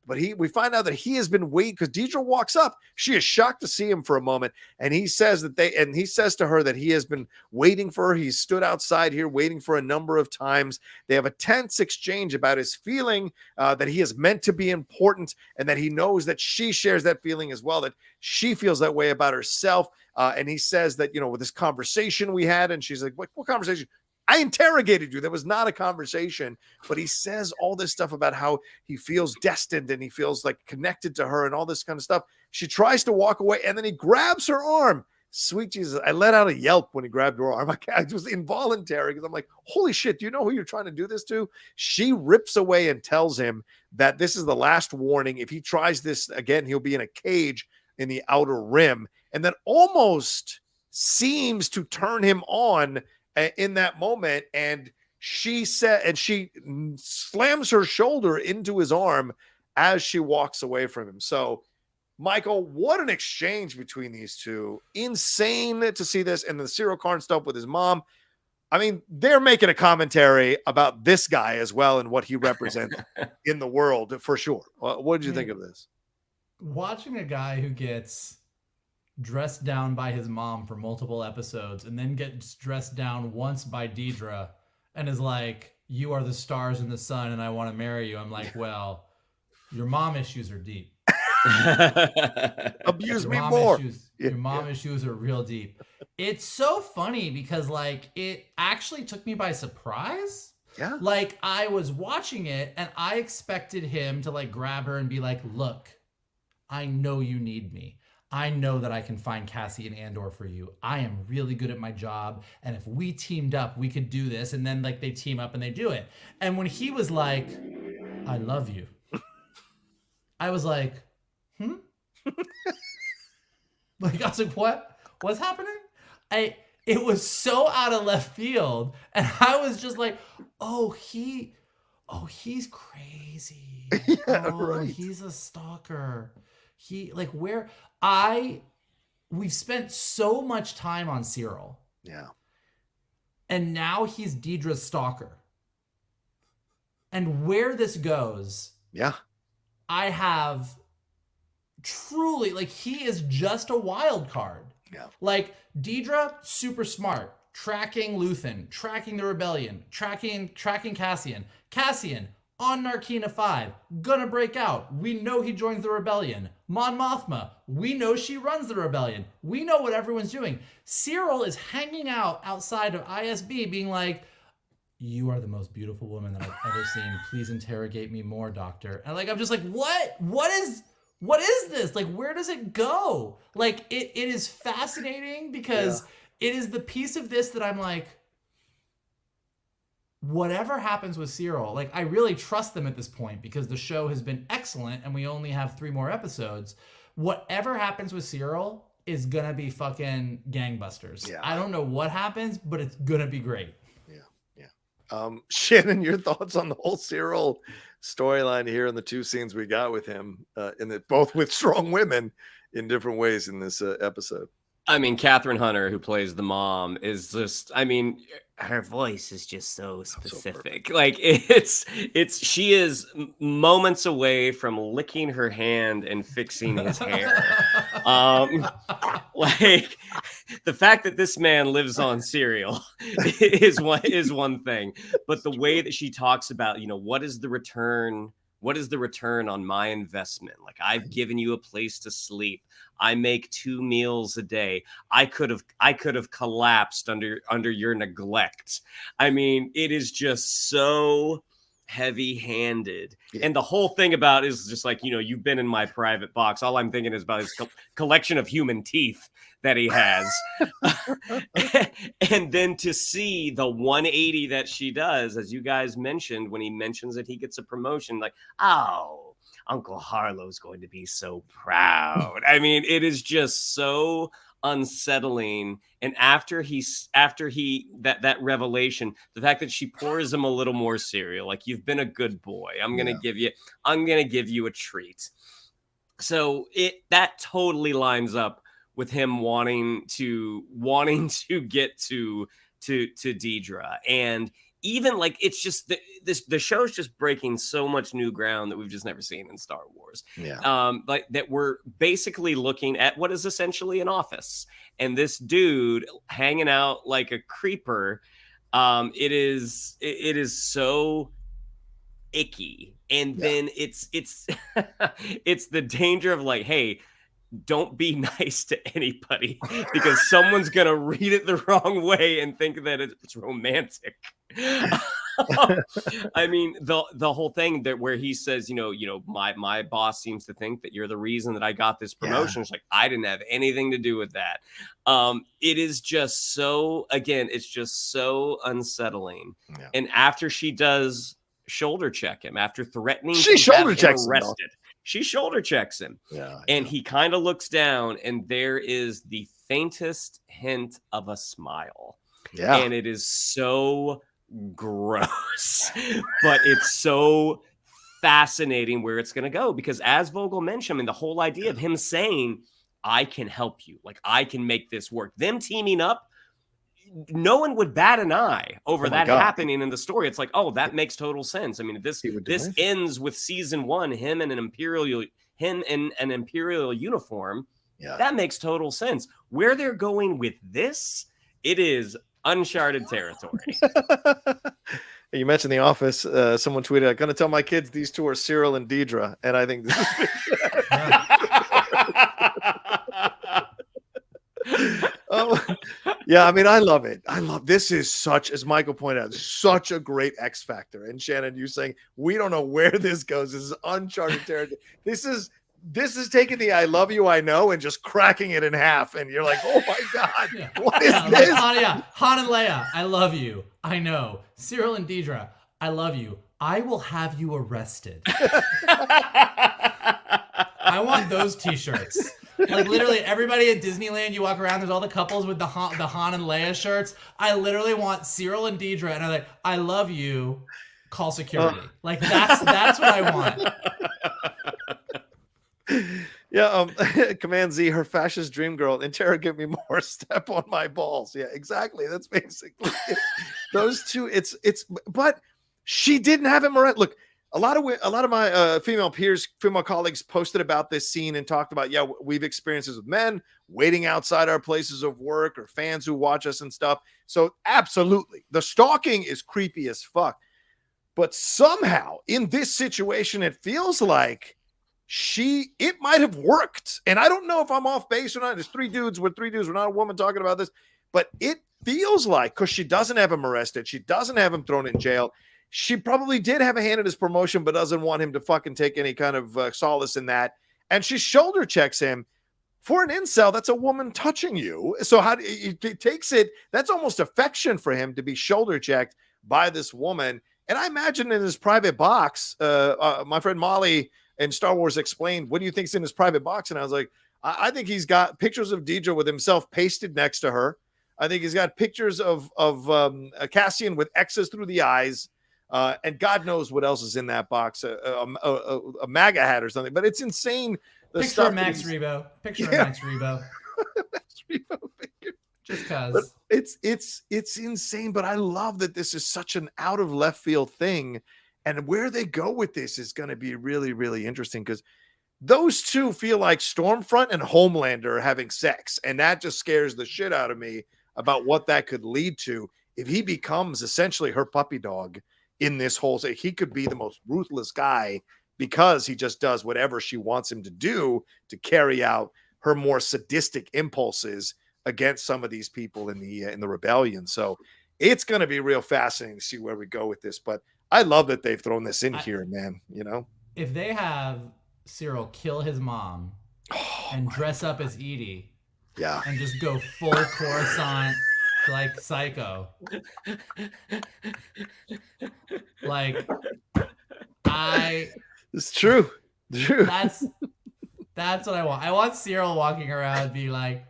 But we find out that he has been waiting because Dedra walks up. She is shocked to see him for a moment. And he says he says to her that he has been waiting for her. He stood outside here waiting for a number of times. They have a tense exchange about his feeling that he is meant to be important and that he knows that she shares that feeling as well, that she feels that way about herself. And he says that, with this conversation we had, and she's like, what conversation? I interrogated you. There was not a conversation, but he says all this stuff about how he feels destined and he feels like connected to her and all this kind of stuff. She tries to walk away and then he grabs her arm. Sweet Jesus. I let out a yelp when he grabbed her arm. It was involuntary because I'm like, holy shit, do you know who you're trying to do this to? She rips away and tells him that this is the last warning. If he tries this again, he'll be in a cage in the outer rim. And that almost seems to turn him on in that moment, and she slams her shoulder into his arm as she walks away from him. So, Michael, what an exchange between these two. Insane to see this. And the Syril Karn stuff with his mom. I mean, they're making a commentary about this guy as well and what he represents in the world for sure. What did you think of this? Watching a guy who gets dressed down by his mom for multiple episodes and then gets dressed down once by Dedra and is like, you are the stars in the sun and I want to marry you. I'm like, well, your mom issues are deep. Abuse me more. Your mom issues are real deep. It's so funny because like it actually took me by surprise. Yeah. Like I was watching it and I expected him to like grab her and be like, look, I know you need me. I know that I can find Cassie and Andor for you. I am really good at my job. And if we teamed up, we could do this. And then like they team up and they do it. And when he was like, I love you. I was like, Like, I was like, what? What's happening? It was so out of left field. And I was just like, he's crazy. Yeah, right. He's a stalker. We've spent so much time on Syril. Yeah. And now he's Dedra's stalker. And where this goes, yeah, I have truly, like, he is just a wild card. Yeah. Like, Dedra, super smart. Tracking Luthen, tracking the rebellion, tracking Cassian. Cassian, on Narkina 5, gonna break out. We know he joins the rebellion. Mon Mothma, we know she runs the rebellion. We know what everyone's doing. Syril is hanging out outside of ISB being like, you are the most beautiful woman that I've ever seen. Please interrogate me more, doctor. And like, I'm just like, what is this? Like, where does it go? Like, it is fascinating because it is the piece of this that I'm like, whatever happens with Syril, like, I really trust them at this point because the show has been excellent and we only have 3 more episodes. Whatever happens with Syril is gonna be fucking gangbusters. Yeah. I don't know what happens, but it's gonna be great. Shannon, your thoughts on the whole Syril storyline here and the 2 scenes we got with him, both with strong women in different ways in this episode. I mean, Catherine Hunter, who plays the mom, is just, I mean, her voice is just so specific. So like she is moments away from licking her hand and fixing his hair. Like the fact that this man lives on Syril is one thing, but the way that she talks about, what is the return? What is the return on my investment? Like, I've given you a place to sleep. I make 2 meals a day. I could have collapsed under your neglect. I mean, it is just so heavy-handed. And the whole thing about is just like, you've been in my private box. All I'm thinking is about his collection of human teeth that he has. And then to see the 180 that she does, as you guys mentioned, when he mentions that he gets a promotion, like, oh, Uncle Harlow's going to be so proud. I mean, it is just so unsettling. And after that revelation, the fact that she pours him a little more cereal, like, you've been a good boy, I'm gonna give you a treat. So that totally lines up with him wanting to get to Dedra. And even like, it's just the show's just breaking so much new ground that we've just never seen in Star Wars. Like that we're basically looking at what is essentially an office, and this dude hanging out like a creeper. It is so icky. And then it's it's the danger of like, hey, don't be nice to anybody because someone's gonna read it the wrong way and think that it's romantic. I mean, the whole thing that where he says, my boss seems to think that you're the reason that I got this promotion. It's like, I didn't have anything to do with that. It is just so, again, it's just so unsettling. And after she does shoulder check him, after threatening she shoulder checks him arrested, she shoulder checks him. And he kind of looks down, and there is the faintest hint of a smile. And it is so gross, but it's so fascinating where it's going to go, because as Vogel mentioned, and the whole idea of him saying, I can help you, like, I can make this work, them teaming up, no one would bat an eye over that happening in the story. It's like, oh, that makes total sense. I mean, this ends with season 1, him in an imperial uniform. That makes total sense. Where they're going with this, it is uncharted territory. You mentioned The Office. Someone tweeted, I'm going to tell my kids these two are Syril and Dedra. And I think this is I mean, I love it. This is such, as Michael pointed out, such a great X factor. And Shannon, you saying we don't know where this goes. This is uncharted territory. This is taking the I love you, I know, and just cracking it in half. And you're like, oh my God, what is this? Han and Leia, I love you, I know. Syril and Dedra, I love you. I will have you arrested. I want those t-shirts. Like, literally everybody at Disneyland, you walk around, there's all the couples with the Han and Leia shirts. I literally want Syril and Dedra, and I'm like, I love you, call security. Like, that's what I want. Command Z, her fascist dream girl, interrogate me more, step on my balls. Yeah, exactly. That's basically it. Those two. But she didn't have him around. Look, a lot of my female colleagues posted about this scene and talked about, we've experienced this with men waiting outside our places of work, or fans who watch us and stuff. So absolutely, the stalking is creepy as fuck. But somehow in this situation, it feels like it might have worked. And I don't know if I'm off base or not. There's three dudes. We're not a woman talking about this, but it feels like, because she doesn't have him arrested, she doesn't have him thrown in jail, she probably did have a hand in his promotion, but doesn't want him to fucking take any kind of solace in that. And she shoulder checks him. For an incel, that's a woman touching you. So how he takes it, that's almost affection for him to be shoulder checked by this woman. And I imagine in his private box, my friend Molly in Star Wars explained, what do you think's in his private box? And I was like, I think he's got pictures of Dedra with himself pasted next to her. I think he's got pictures of Cassian with X's through the eyes. And God knows what else is in that box, a MAGA hat or something. But it's insane. Picture of Max Rebo. Max Rebo. Just because. It's insane. But I love that this is such an out of left field thing. And where they go with this is going to be really, really interesting, because those two feel like Stormfront and Homelander are having sex. And that just scares the shit out of me about what that could lead to if he becomes essentially her puppy dog in this whole thing. He could be the most ruthless guy because he just does whatever she wants him to do to carry out her more sadistic impulses against some of these people in the rebellion. So it's going to be real fascinating to see where we go with this. But I love that they've thrown this in here, man. You know, if they have Syril kill his mom and dress up as Edie, and just go full Coruscant like psycho, like it's true. That's what I want. I want Syril walking around being like,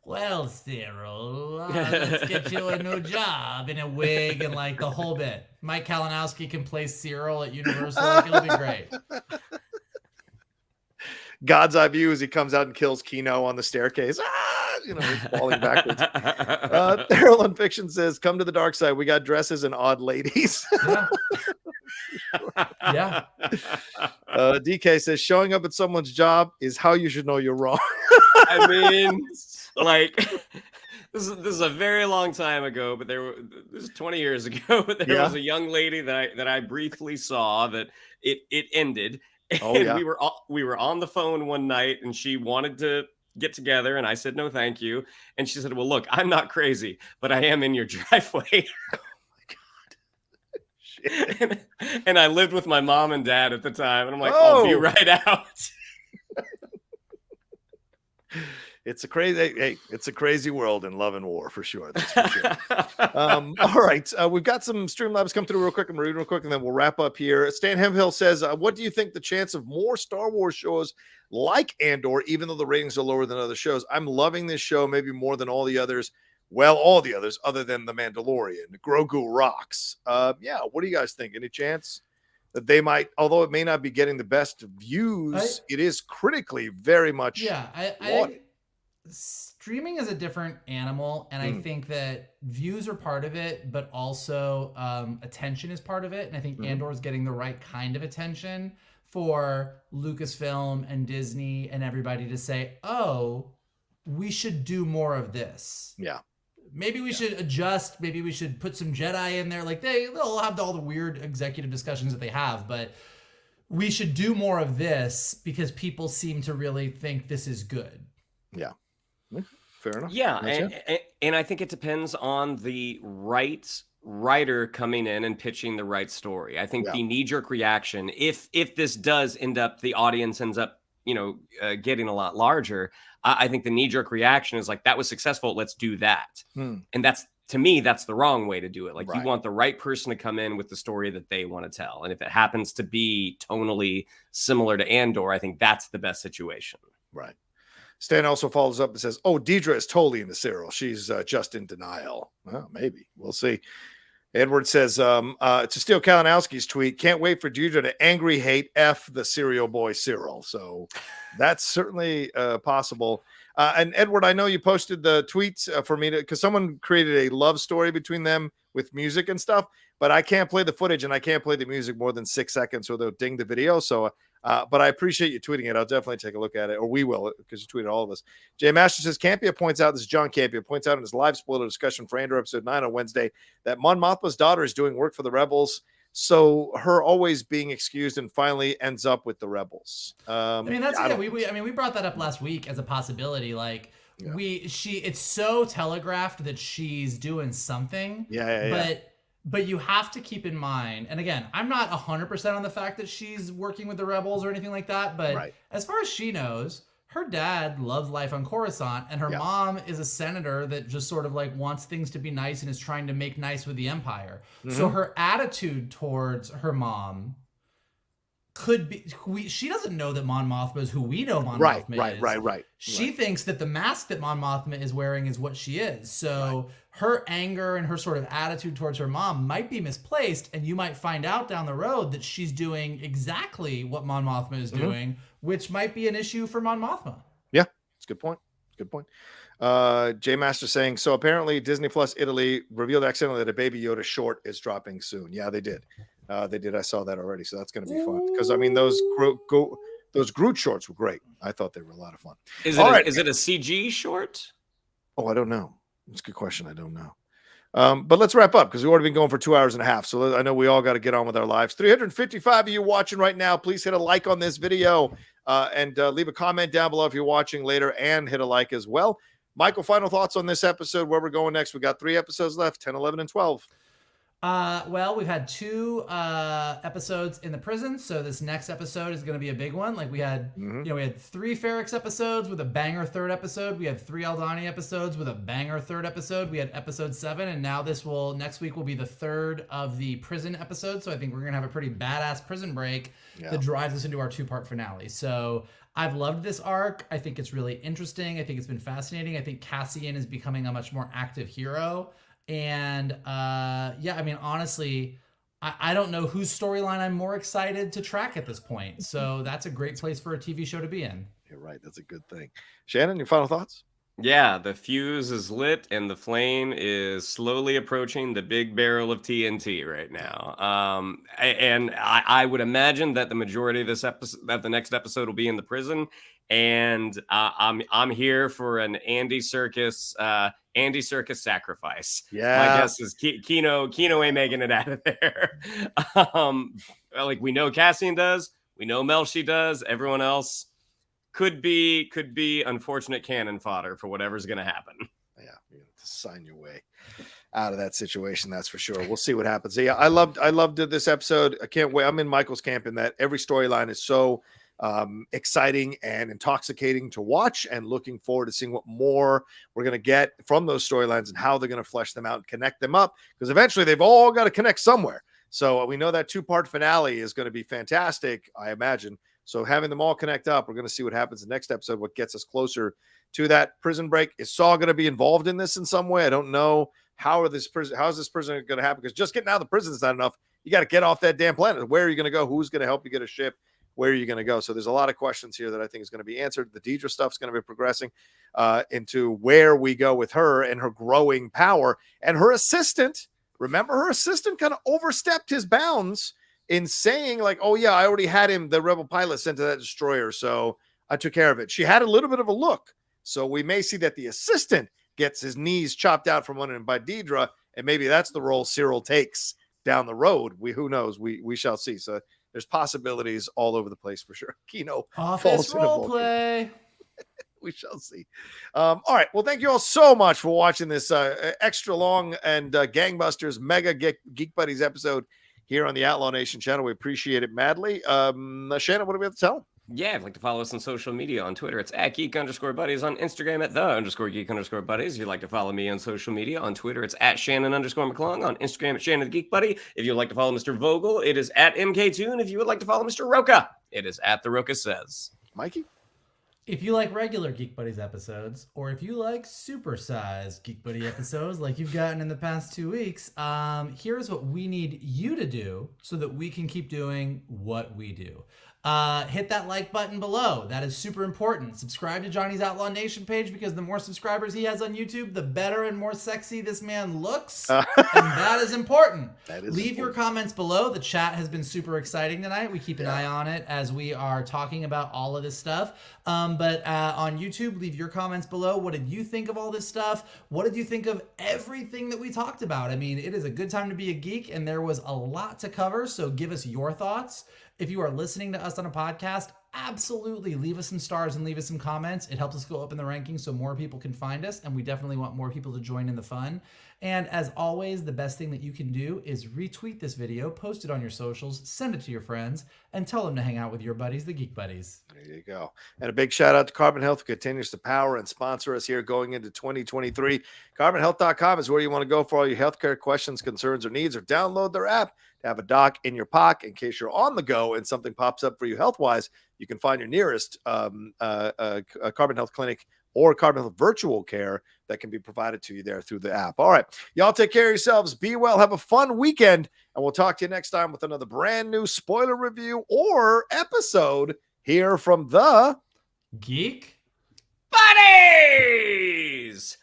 well, Syril, let's get you a new job in a wig and like the whole bit. Mike Kalinowski can play Syril at Universal. Like, it'll be great. God's eye view as he comes out and kills Kino on the staircase. He's falling backwards. Daryl on Fiction says, come to the dark side. We got dresses and odd ladies. Yeah. DK says, showing up at someone's job is how you should know you're wrong. I mean, like, this is a very long time ago, but this is 20 years ago. But there was a young lady that I briefly saw that it ended. And we were on the phone one night, and she wanted to get together, and I said no, thank you. And she said, well, look, I'm not crazy, but I am in your driveway. And I lived with my mom and dad at the time, and I'm like, I'll be right out. It's a crazy world in love and war for sure. That's for sure. All right, we've got some Streamlabs come through real quick. I'm reading real quick, and then we'll wrap up here. Stan Hemhill says, "What do you think the chance of more Star Wars shows like Andor, even though the ratings are lower than other shows? I'm loving this show, maybe more than all the others. Well, all the others, other than The Mandalorian. Grogu rocks. What do you guys think? Any chance that they might, although it may not be getting the best views, it is critically very much streaming is a different animal, and I think that views are part of it, but also attention is part of it. And I think Andor is getting the right kind of attention for Lucasfilm and Disney and everybody to say, oh, we should do more of this. Yeah. Maybe we should adjust. Maybe we should put some Jedi in there. Like they'll have all the weird executive discussions that they have, but we should do more of this because people seem to really think this is good. Yeah. Fair enough. Yeah, and I think it depends on the right writer coming in and pitching the right story. I think the knee-jerk reaction, if this does end up, the audience ends up, getting a lot larger, I think the knee-jerk reaction is like, that was successful, let's do that. And that's, to me, that's the wrong way to do it. Like, you want the right person to come in with the story that they want to tell. And if it happens to be tonally similar to Andor, I think that's the best situation. Right. Stan also follows up and says, oh, Dedra is totally into Syril. She's just in denial. Well, maybe. We'll see. Edward says, to steal Kalinowski's tweet, can't wait for Dedra to angry hate F the cereal boy Syril. So that's certainly possible. And Edward, I know you posted the tweets for me because someone created a love story between them with music and stuff, but I can't play the footage and I can't play the music more than 6 seconds or they'll ding the video. So, but I appreciate you tweeting it. I'll definitely take a look at it, or we will, because you tweeted all of us. Jay Master says, Campia points out, this is John Campia, points out in his live spoiler discussion for Andor episode 9 on Wednesday that Mon Mothma's daughter is doing work for the Rebels. So her always being excused and finally ends up with the Rebels. We brought that up last week as a possibility. Like it's so telegraphed that she's doing something. But you have to keep in mind, and again, I'm not 100% on the fact that she's working with the Rebels or anything like that, but as far as she knows, her dad loves life on Coruscant, and her mom is a senator that just sort of like wants things to be nice and is trying to make nice with the Empire. So her attitude towards her mom could be, she doesn't know that Mon Mothma is who we know Mon Mothma is. Right. She thinks that the mask that Mon Mothma is wearing is what she is. So her anger and her sort of attitude towards her mom might be misplaced, and you might find out down the road that she's doing exactly what Mon Mothma is doing, which might be an issue for Mon Mothma. Yeah, it's a good point. J Master saying, so apparently Disney Plus Italy revealed accidentally that a Baby Yoda short is dropping soon. Yeah, they did. I saw that already, so that's going to be fun. Because I mean, those Groot shorts were great. I thought they were a lot of fun. Is it a CG short? Oh, I don't know. It's a good question. I don't know. But let's wrap up because we've already been going for 2 hours and a half. So I know we all got to get on with our lives. 355 of you watching right now. Please hit a like on this video and leave a comment down below if you're watching later, and hit a like as well. Michael, final thoughts on this episode, where we're going next. We got 3 episodes left, 10, 11, and 12. Well, we've had 2 episodes in the prison, so this next episode is going to be a big one. Like we had, we had 3 Ferrix episodes with a banger 3rd episode. We had 3 Aldani episodes with a banger 3rd episode. We had episode 7, and now next week will be the 3rd of the prison episode. So I think we're going to have a pretty badass prison break that drives us into our 2-part finale. So I've loved this arc. I think it's really interesting. I think it's been fascinating. I think Cassian is becoming a much more active hero. And I mean, honestly, I don't know whose storyline I'm more excited to track at this point. So that's a great place for a TV show to be in. You're right. That's a good thing. Shannon, your final thoughts? Yeah, the fuse is lit and the flame is slowly approaching the big barrel of TNT right now. I would imagine that the majority of this episode, that the next episode will be in the prison. And I'm here for an Andy Serkis sacrifice. Yeah, my guess is Kino ain't making it out of there. Like we know Cassian does, we know Melshi does. Everyone else could be unfortunate cannon fodder for whatever's going to happen. Yeah, you have to sign your way out of that situation. That's for sure. We'll see what happens. Yeah, I loved this episode. I can't wait. I'm in Michael's camp in that every storyline is so exciting and intoxicating to watch, and looking forward to seeing what more we're going to get from those storylines and how they're going to flesh them out and connect them up, because eventually they've all got to connect somewhere. So we know that 2-part finale is going to be fantastic, I imagine. So having them all connect up, we're going to see what happens in the next episode, what gets us closer to that prison break. Is Saul going to be involved in this in some way? I don't know. How is this prison going to happen? Because just getting out of the prison is not enough. You got to get off that damn planet. Where are you going to go? Who's going to help you get a ship? Where are you going to go? So there's a lot of questions here that I think is going to be answered. The Dedra stuff's going to be progressing into where we go with her and her growing power. And her assistant, remember, her assistant kind of overstepped his bounds in saying like, oh yeah, I already had him, the rebel pilot, sent to that destroyer, so I took care of it. She had a little bit of a look. So we may see that the assistant gets his knees chopped out from under him by Dedra, and maybe that's the role Syril takes down the road. Who knows? We shall see. So there's possibilities all over the place for sure. Kino office role play. We shall see. All right. Well, thank you all so much for watching this extra long and gangbusters mega Geek Buddies episode here on the Outlaw Nation channel. We appreciate it madly. Shannon, what do we have to tell them? Yeah, if you'd like to follow us on social media, on Twitter, it's at Geek_Buddies, on Instagram at _Geek_Buddies. If you'd like to follow me on social media, on Twitter, it's at Shannon_McClung, on Instagram, at Shannon the Geek Buddy. If you'd like to follow Mr. Vogel, it is at MK2, if you would like to follow Mr. Rocha, it is at The Rocha Says. Mikey? If you like regular Geek Buddies episodes, or if you like supersized Geek Buddy episodes like you've gotten in the past 2 weeks, here's what we need you to do so that we can keep doing what we do. Hit that like button below. That is super important. Subscribe to Johnny's Outlaw Nation page, because the more subscribers he has on YouTube, the better and more sexy this man looks. And that is important. Leave your comments below. The chat has been super exciting tonight. We keep an eye on it as we are talking about all of this stuff. But on YouTube, leave your comments below. What did you think of all this stuff? What did you think of everything that we talked about? I mean, it is a good time to be a geek, and there was a lot to cover. So give us your thoughts. If you are listening to us on a podcast, absolutely leave us some stars and leave us some comments. It helps us go up in the rankings so more people can find us, and we definitely want more people to join in the fun. And as always, the best thing that you can do is retweet this video, post it on your socials, send it to your friends, and tell them to hang out with your buddies, the Geek Buddies. There you go. And a big shout out to Carbon Health, who continues to power and sponsor us here going into 2023. CarbonHealth.com is where you want to go for all your healthcare questions, concerns, or needs, or download their app to have a doc in your pocket in case you're on the go and something pops up for you health-wise. You can find your nearest Carbon Health clinic or Carbon Health virtual care that can be provided to you there through the app. All right. Y'all take care of yourselves. Be well. Have a fun weekend. And we'll talk to you next time with another brand new spoiler review or episode here from the Geek Buddies.